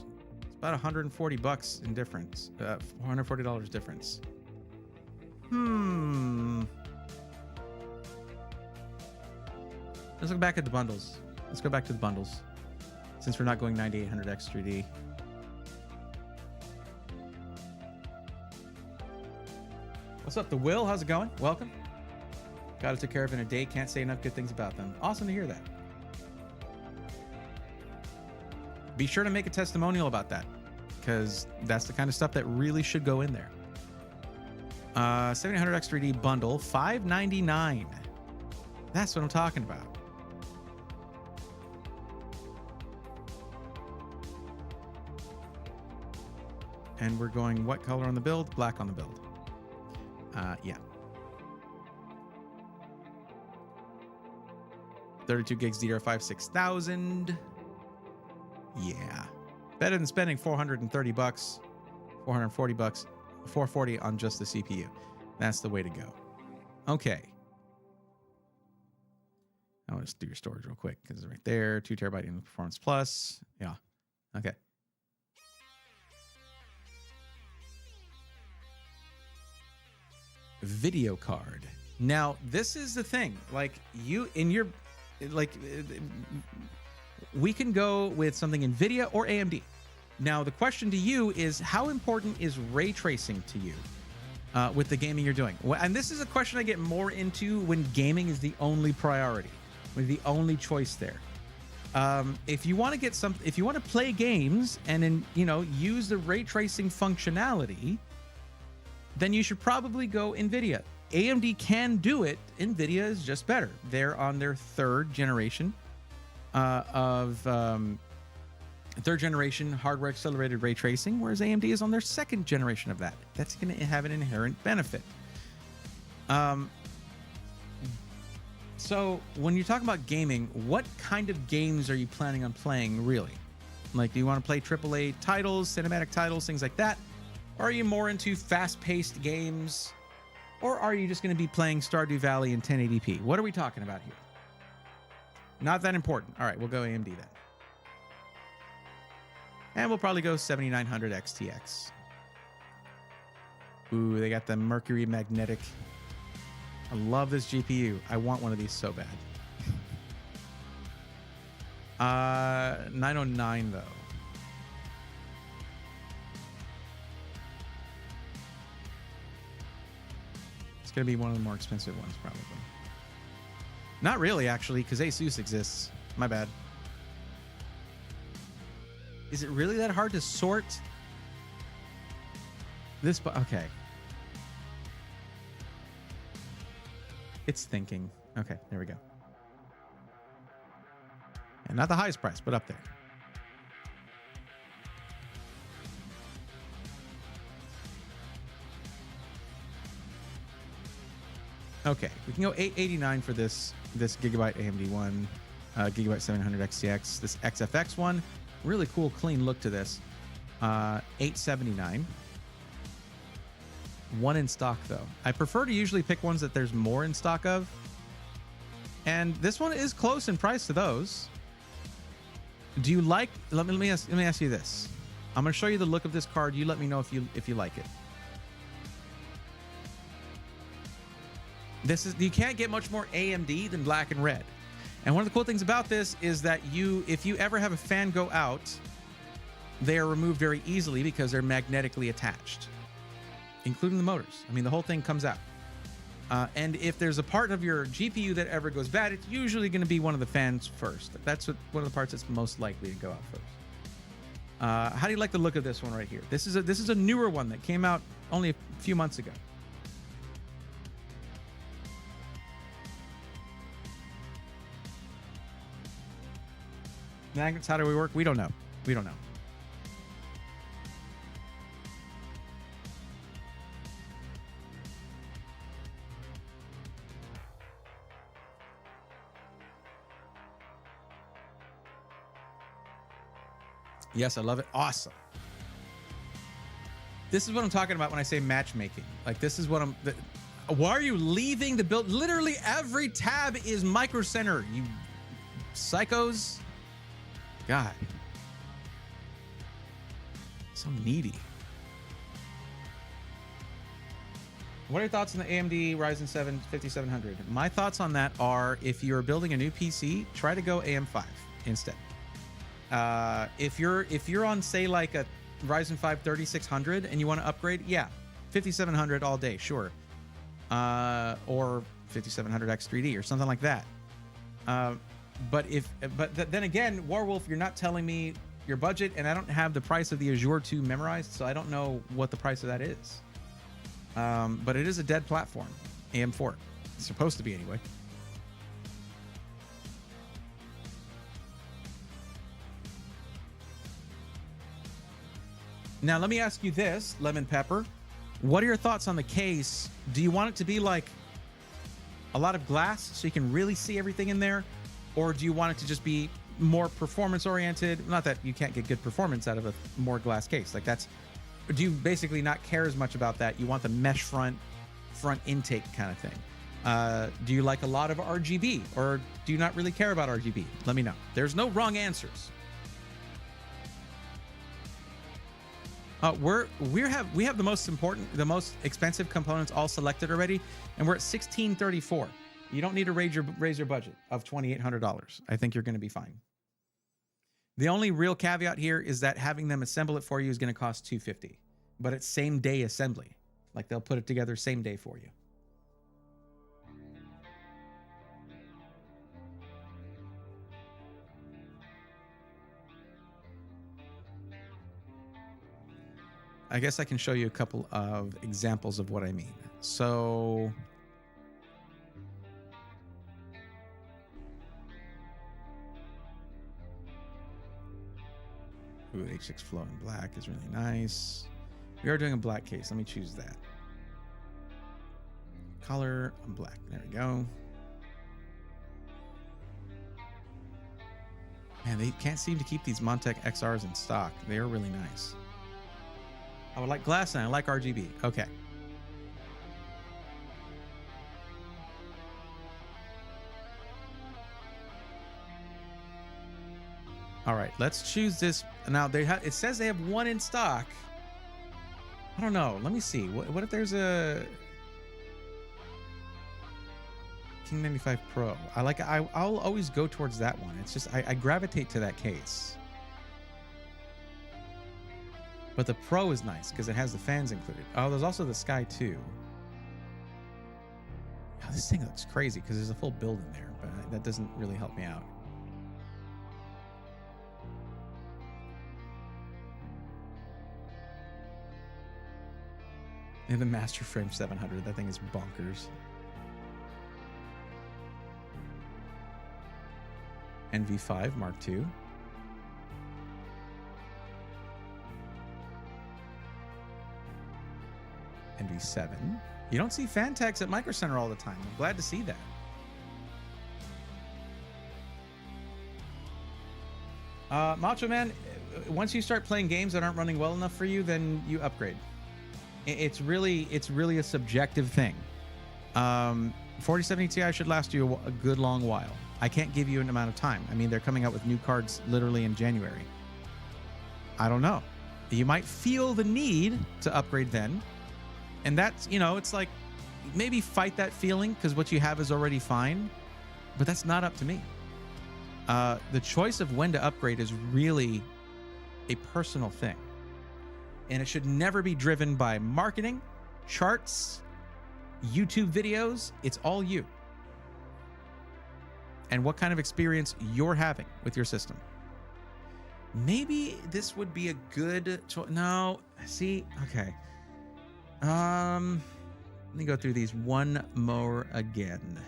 about $140 in difference. $140 difference. Let's look back at the bundles. Let's go back to the bundles, since we're not going 9800X 3D. What's up, the Will? How's it going? Welcome. Got it took care of in a day. Can't say enough good things about them. Awesome to hear that. Be sure to make a testimonial about that, because that's the kind of stuff that really should go in there. 7800X 3D bundle, $599. That's what I'm talking about. And we're going what color on the build? Black on the build. Yeah. 32 gigs DDR5 6000. Yeah. Better than spending $430, $440, $440 on just the CPU. That's the way to go. Okay. I want to do your storage real quick because it's right there. 2 terabyte in Performance Plus. Yeah. Okay. Video card. Now, this is the thing. Like, you in your, like, we can go with something NVIDIA or AMD. Now, the question to you is, how important is ray tracing to you with the gaming you're doing? And this is a question I get more into when gaming is the only priority, with the only choice there. If you want to get some, if you want to play games and then, you know, use the ray tracing functionality, then you should probably go NVIDIA. AMD can do it. NVIDIA is just better. They're on their 3rd generation. of third generation hardware accelerated ray tracing, whereas AMD is on their second generation of that. That's going to have an inherent benefit. So when you talk about gaming, what kind of games are you planning on playing, really? Like, do you want to play AAA titles, cinematic titles, things like that? Or are you more into fast-paced games? Or are you just going to be playing Stardew Valley in 1080p? What are we talking about here? Not that important. All right, we'll go AMD then. And we'll probably go 7900 XTX. Ooh, they got the Mercury Magnetic. I love this GPU. I want one of these so bad. 909 though. It's gonna be one of the more expensive ones probably. Not really, actually, because Asus exists. My bad. Is it really that hard to sort this? Okay. It's thinking. Okay, there we go. And not the highest price, but up there. Okay, we can go 889 for this Gigabyte AMD one, Gigabyte 700 XTX, this XFX one. Really cool, clean look to this. 879. One in stock though. I prefer to usually pick ones that there's more in stock of. And this one is close in price to those. Do you like? Let me ask you this. I'm going to show you the look of this card. You let me know if you like it. You can't get much more AMD than black and red. And one of the cool things about this is that if you ever have a fan go out, they are removed very easily because they're magnetically attached, including the motors. I mean, the whole thing comes out. And if there's a part of your GPU that ever goes bad, it's usually going to be one of the fans first. That's one of the parts that's most likely to go out first. How do you like the look of this one right here? This is a newer one that came out only a few months ago. Magnets, how do we work? We don't know. We don't know. Yes, I love it. Awesome. This is what I'm talking about when I say matchmaking. Like, this is what why are you leaving the build? Literally every tab is Micro Center, you psychos. God. So needy. What are your thoughts on the AMD Ryzen 7 5700? My thoughts on that are, if you're building a new PC, try to go AM5 instead. If you're on, say, like a Ryzen 5 3600 and you want to upgrade, yeah, 5700 all day, sure. Or 5700X3D or something like that. But then again, Warwolf, you're not telling me your budget, and I don't have the price of the Azure 2 memorized, so I don't know what the price of that is. But it is a dead platform, AM4. It's supposed to be anyway. Now, let me ask you this, Lemon Pepper. What are your thoughts on the case? Do you want it to be like a lot of glass so you can really see everything in there? Or do you want it to just be more performance oriented? Not that you can't get good performance out of a more glass case. Like, do you basically not care as much about that? You want the mesh front intake kind of thing. Do you like a lot of RGB, or do you not really care about RGB? Let me know. There's no wrong answers. We have the most expensive components all selected already, and we're at $1,634. You don't need to raise your budget of $2,800. I think you're going to be fine. The only real caveat here is that having them assemble it for you is going to cost $250, but it's same day assembly. Like, they'll put it together same day for you. I guess I can show you a couple of examples of what I mean. So H6 flow in black is really nice. We are doing a black case. Let me choose that. Color black. There we go. Man, they can't seem to keep these Montec XRs in stock. They are really nice. I would like glass and I like RGB. Okay. All right, let's choose this. Now it says they have one in stock. I don't know. Let me see. What if there's a King 95 Pro? I'll always go towards that one. It's just I gravitate to that case. But the Pro is nice because it has the fans included. Oh, there's also the Sky 2. Oh, this thing looks crazy because there's a full build in there, but that doesn't really help me out. They have the Master Frame 700. That thing is bonkers. NV5 Mark II. NV7. You don't see fan tags at Micro Center all the time. I'm glad to see that. Macho Man, once you start playing games that aren't running well enough for you, then you upgrade. It's really a subjective thing. 4070 Ti should last you a good long while. I can't give you an amount of time. I mean, they're coming out with new cards literally in January. I don't know. You might feel the need to upgrade then. And that's, it's like maybe fight that feeling because what you have is already fine. But that's not up to me. The choice of when to upgrade is really a personal thing. And it should never be driven by marketing, charts, YouTube videos. It's all you. And what kind of experience you're having with your system. Maybe this would be a good choice. No, see, okay. Let me go through these one more again.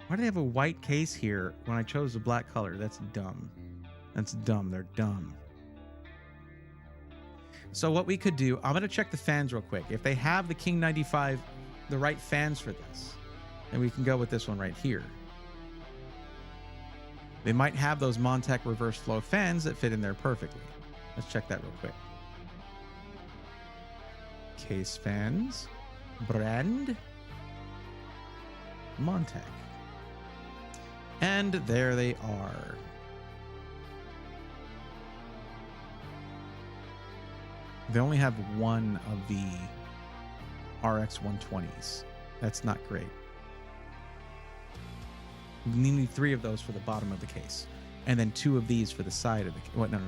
Why do they have a white case here when I chose the black color? That's dumb. That's dumb. They're dumb. So what we could do, I'm going to check the fans real quick. If they have the King 95, the right fans for this, then we can go with this one right here. They might have those Montec reverse flow fans that fit in there perfectly. Let's check that real quick. Case fans, brand, Montec. And there they are. They only have one of the RX 120s. That's not great. You need 3 of those for the bottom of the case. And then 2 of these for the side of the case. No.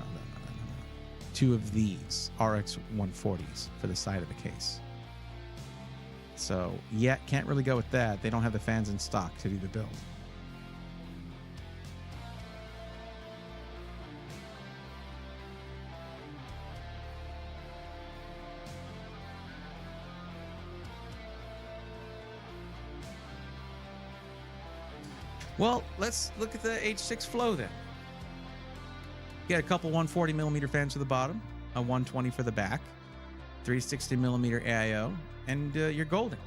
2 of these RX 140s for the side of the case. So, yeah, can't really go with that. They don't have the fans in stock to do the build. Well, let's look at the H6 flow then. Get a couple 140 millimeter fans for the bottom, a 120 for the back, 360 millimeter AIO, and you're golden.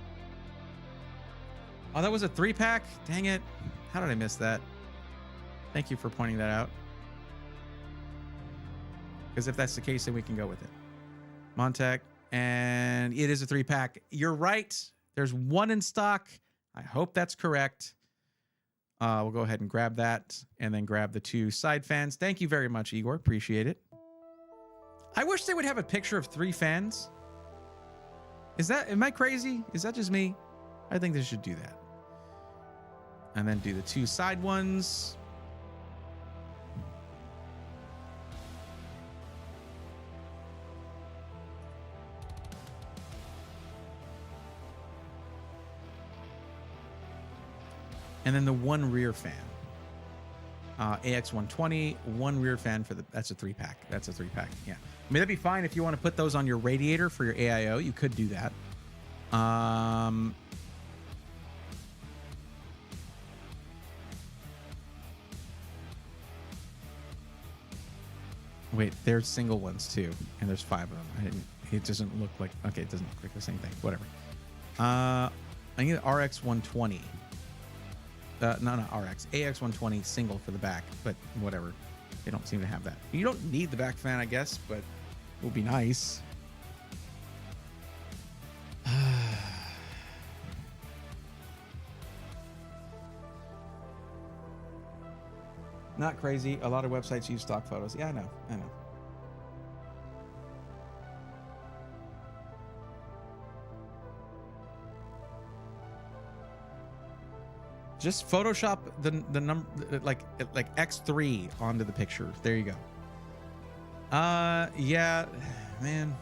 Oh, that was a 3-pack? Dang it. How did I miss that? Thank you for pointing that out. Because if that's the case, then we can go with it. Montec, and it is a 3-pack. You're right. There's one in stock. I hope that's correct. We'll go ahead and grab that and then grab the 2 side fans. Thank you very much, Igor. Appreciate it. I wish they would have a picture of 3 fans. Am I crazy? Is that just me? I think they should do that. And then do the 2 side ones. And then the 1 rear fan. AX 120, 1 rear fan for that's a 3-pack. That's a 3-pack, yeah. I mean, that'd be fine if you want to put those on your radiator for your AIO. You could do that. Wait, there's single ones too, and there's 5 of them. It doesn't look like, okay, it doesn't look like the same thing. Whatever. I need an RX 120. No, not RX. AX 120 single for the back, but whatever. They don't seem to have that. You don't need the back fan, I guess, but it would be nice. Not crazy. A lot of websites use stock photos. Yeah, I know. Just Photoshop the number like X3 onto the picture. There you go. Yeah, man.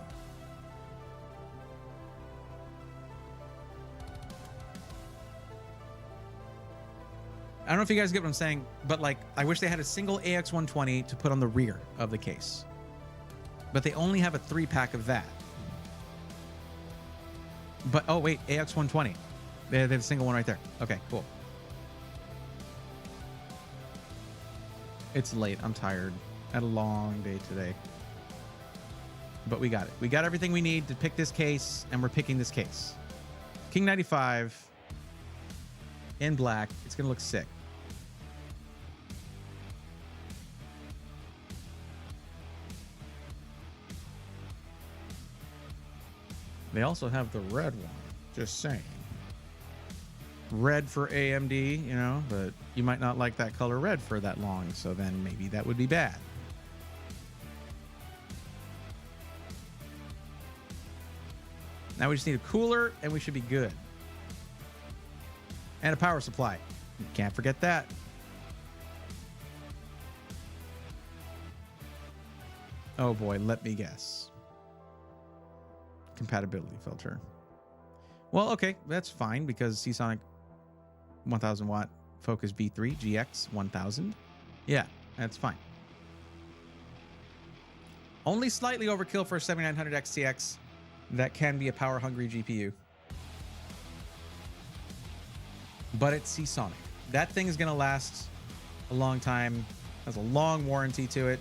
I don't know if you guys get what I'm saying, but like, I wish they had a single AX120 to put on the rear of the case. But they only have a 3-pack of that. But, oh wait, AX120. They have a single one right there. Okay, cool. It's late. I'm tired. I had a long day today. But we got it. We got everything we need to pick this case, and we're picking this case. King 95 in black. It's going to look sick. They also have the red one. Just saying. Red for AMD, you know, but you might not like that color red for that long, so then maybe that would be bad. Now we just need a cooler, and we should be good. And a power supply. Can't forget that. Oh boy, let me guess. Compatibility filter. Well, okay, that's fine because Seasonic 1000 watt Focus B3 GX 1000. Yeah, that's fine. Only slightly overkill for a 7900 XTX. That can be a power hungry GPU. But it's Seasonic. That thing is going to last a long time. Has a long warranty to it.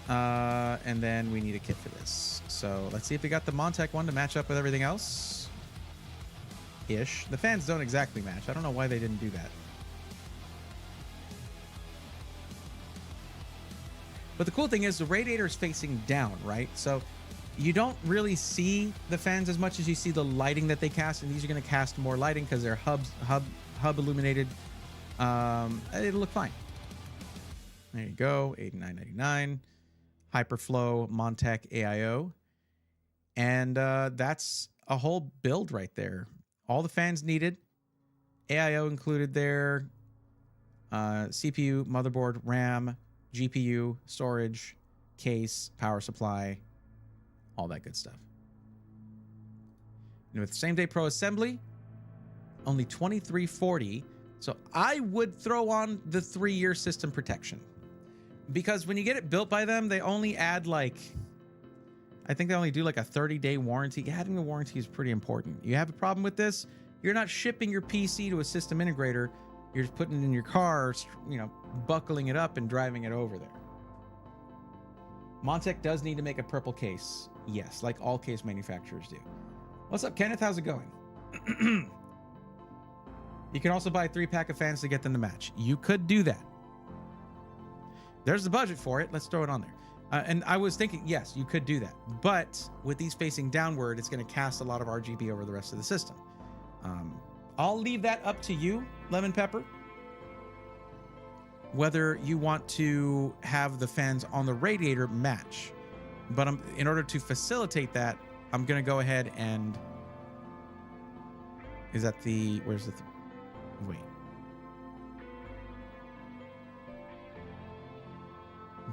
And then we need a kit for this. So let's see if we got the Montech one to match up with everything else. Ish. The fans don't exactly match. I don't know why they didn't do that. But the cool thing is the radiator is facing down, right? So you don't really see the fans as much as you see the lighting that they cast. And these are going to cast more lighting because they're hub illuminated. It'll look fine. There you go. $89.99. Hyperflow Montech AIO. And that's a whole build right there. All the fans needed. AIO included there. CPU, motherboard, RAM, GPU, storage, case, power supply, all that good stuff. And with same day pro assembly, only $23.40. So I would throw on the 3-year system protection. Because when you get it built by them, they only add like, I think they only do like a 30-day warranty. Adding a warranty is pretty important. You have a problem with this, you're not shipping your PC to a system integrator. You're just putting it in your car, you know, buckling it up and driving it over there. Montech does need to make a purple case. Yes, like all case manufacturers do. What's up, Kenneth? How's it going? You can also buy a 3-pack of fans to get them to match. You could do that. There's the budget for it. Let's throw it on there. And I was thinking, yes, you could do that. But with these facing downward, it's going to cast a lot of RGB over the rest of the system. I'll leave that up to you, Lemon Pepper. Whether you want to have the fans on the radiator match. But in order to facilitate that, I'm going to go ahead and... Is that the... Where's the... Wait.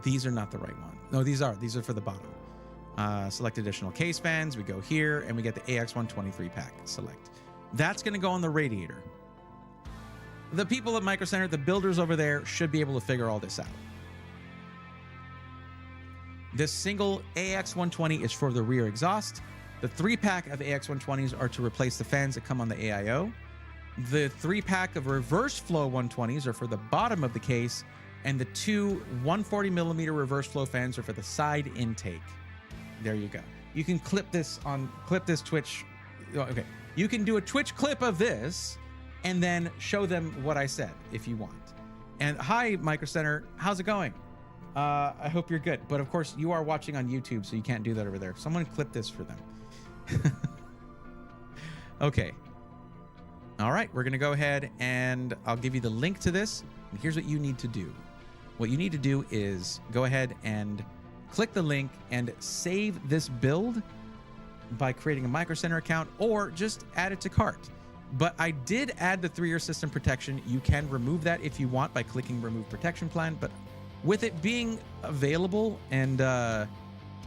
These are not the right one. No, these are. These are for the bottom. Select additional case fans. We go here, and we get the AX123 pack. Select. That's going to go on the radiator. The people at Micro Center, the builders over there, should be able to figure all this out. This single AX120 is for the rear exhaust. The 3-pack of AX120s are to replace the fans that come on the AIO. The 3-pack of reverse flow 120s are for the bottom of the case, And the two 140 millimeter reverse flow fans are for the side intake. There you go. You can clip this Twitch. Okay. You can do a Twitch clip of this and then show them what I said if you want. And hi, Micro Center. How's it going? I hope you're good. But of course, you are watching on YouTube, so you can't do that over there. Someone clip this for them. Okay. All right. We're going to go ahead and I'll give you the link to this. And here's what you need to do. What you need to do is go ahead and click the link and save this build by creating a Micro Center account or just add it to cart. But I did add the 3-year system protection. You can remove that if you want by clicking remove protection plan. But with it being available and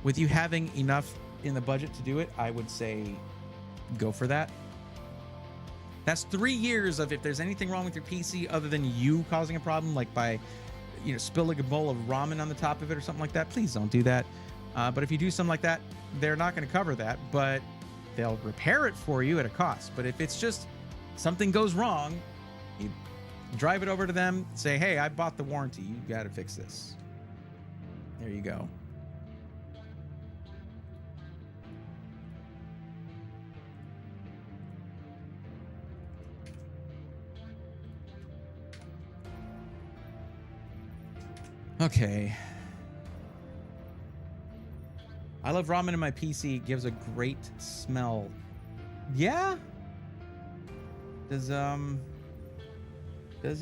with you having enough in the budget to do it, I would say go for that. That's 3 years of if there's anything wrong with your PC other than you causing a problem, like by spilling a bowl of ramen on the top of it or something like that, please don't do that. But if you do something like that, they're not going to cover that, but they'll repair it for you at a cost. But if it's just something goes wrong, you drive it over to them, say, hey, I bought the warranty. You got to fix this. There you go. Okay. I love ramen in my PC. It gives a great smell. Yeah? Does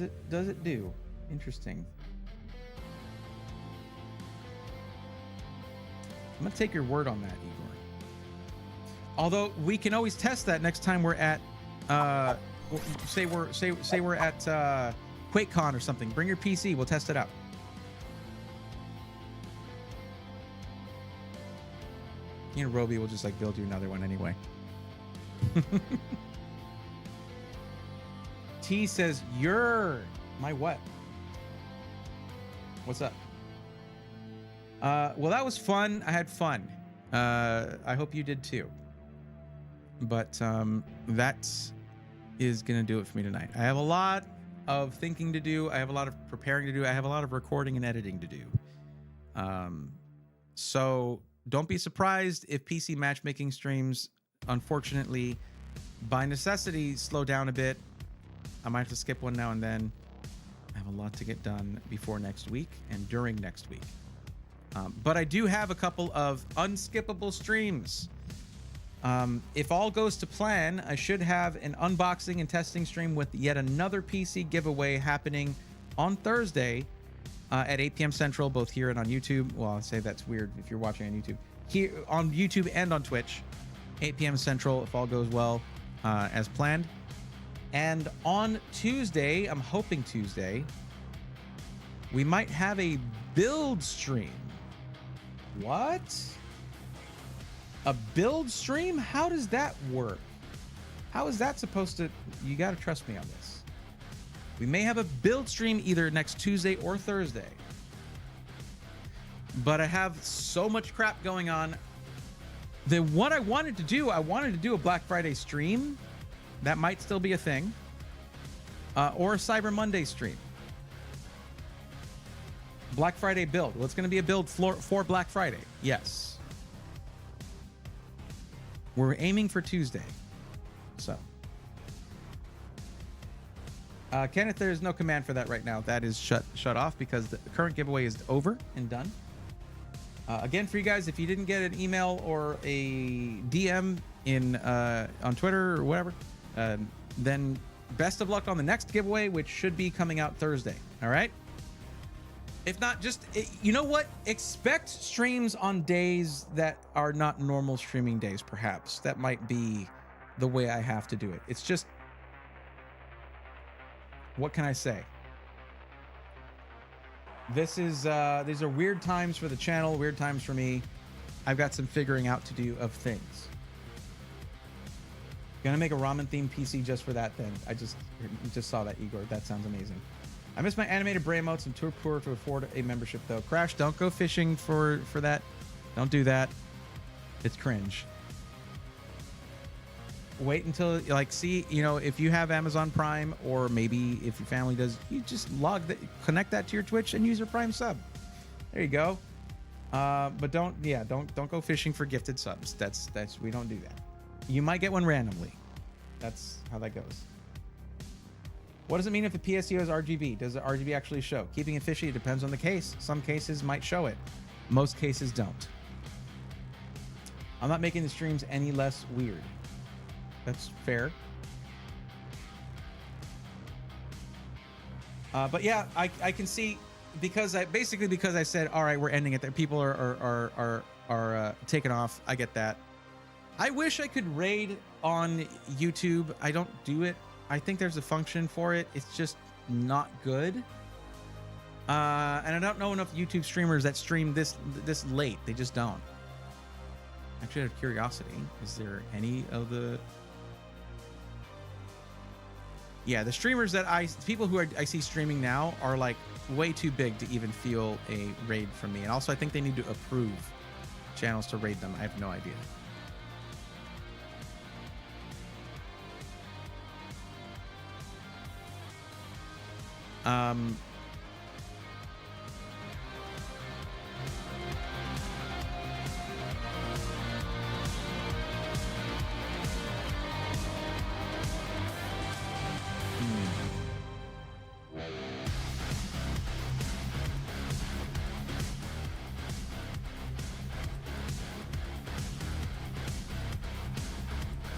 it do? Interesting. I'm gonna take your word on that, Igor. Although we can always test that next time we're at say we're at QuakeCon or something. Bring your PC, we'll test it out. Roby will just build you another one anyway. T says, you're my what? What's up? Well, that was fun. I had fun. I hope you did too. But that is going to do it for me tonight. I have a lot of thinking to do. I have a lot of preparing to do. I have a lot of recording and editing to do. So don't be surprised if PC matchmaking streams, unfortunately, by necessity, slow down a bit. I might have to skip one now and then. I have a lot to get done before next week and during next week. But I do have a couple of unskippable streams. If all goes to plan, I should have an unboxing and testing stream with yet another PC giveaway happening on Thursday at 8 p.m. Central, both here and on YouTube. Well, I'll say that's weird if you're watching on YouTube. Here on YouTube and on Twitch, 8 p.m. Central, if all goes well, as planned. And on Tuesday, I'm hoping Tuesday, we might have a build stream. What? A build stream? How does that work? How is that supposed to... You got to trust me on this. We may have a build stream either next Tuesday or Thursday. But I have so much crap going on. What I wanted to do a Black Friday stream. That might still be a thing. Or a Cyber Monday stream. Black Friday build. Well, it's going to be a build for Black Friday. Yes. We're aiming for Tuesday. So. Kenneth, there is no command for that right now. That is shut off because the current giveaway is over and done. Again, for you guys, if you didn't get an email or a DM on Twitter or whatever, then best of luck on the next giveaway, which should be coming out Thursday. All right? If not, just, you know what? Expect streams on days that are not normal streaming days, perhaps. That might be the way I have to do it. It's just, what can I say? These are weird times for the channel, weird times for me. I've got some figuring out to do of things. Gonna make a ramen themed PC just for that then. I just saw that, Igor. That sounds amazing. I miss my animated brain modes and too poor to afford a membership though. Crash, don't go fishing for that. Don't do that. It's cringe. Wait until, like, see, you know, if you have Amazon Prime, or maybe if your family does, you just connect that to your Twitch and use your Prime sub. There you go. But don't go fishing for gifted subs. That's we don't do that. You might get one randomly. That's how that goes. What does it mean if the PSU is RGB? Does the RGB actually show? Keeping it fishy, it depends on the case. Some cases might show it. Most cases don't. I'm not making the streams any less weird. That's fair. But yeah, I can see, because I said, all right, we're ending it there. People are taking off. I get that. I wish I could raid on YouTube. I don't do it. I think there's a function for it. It's just not good. And I don't know enough YouTube streamers that stream this late. They just don't. Actually, out of curiosity, is there any of the... Yeah, the streamers people who I see streaming now are like way too big to even feel a raid from me. And also, I think they need to approve channels to raid them. I have no idea.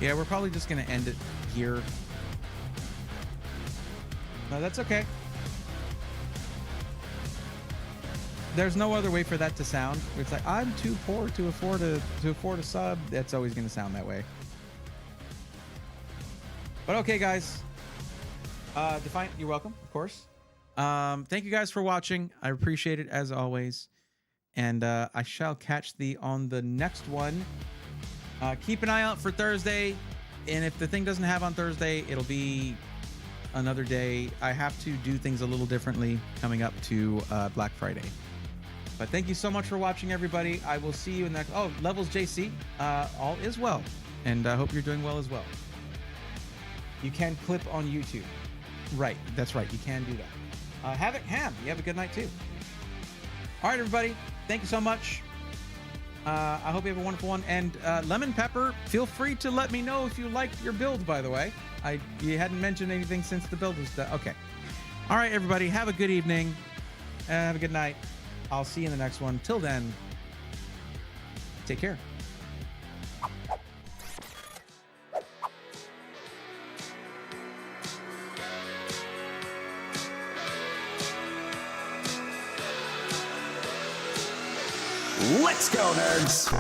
Yeah, we're probably just going to end it here. No, that's okay. There's no other way for that to sound. It's like, I'm too poor to afford a sub. That's always going to sound that way. But okay, guys. Defiant, you're welcome, of course. Thank you guys for watching. I appreciate it as always. And I shall catch thee on the next one. Keep an eye out for Thursday, and if the thing doesn't have on Thursday, it'll be another day. I have to do things a little differently coming up to Black Friday. But thank you so much for watching, everybody. I will see you in the next... Oh, Levels JC, all is well, and I hope you're doing well as well. You can clip on YouTube. Right, that's right, you can do that. Havoc Ham, you have a good night too. All right, everybody, thank you so much. I hope you have a wonderful one. And Lemon Pepper, feel free to let me know if you liked your build, by the way. You hadn't mentioned anything since the build was done. Okay. All right, everybody. Have a good evening. Have a good night. I'll see you in the next one. Till then, take care. Let's go, nerds!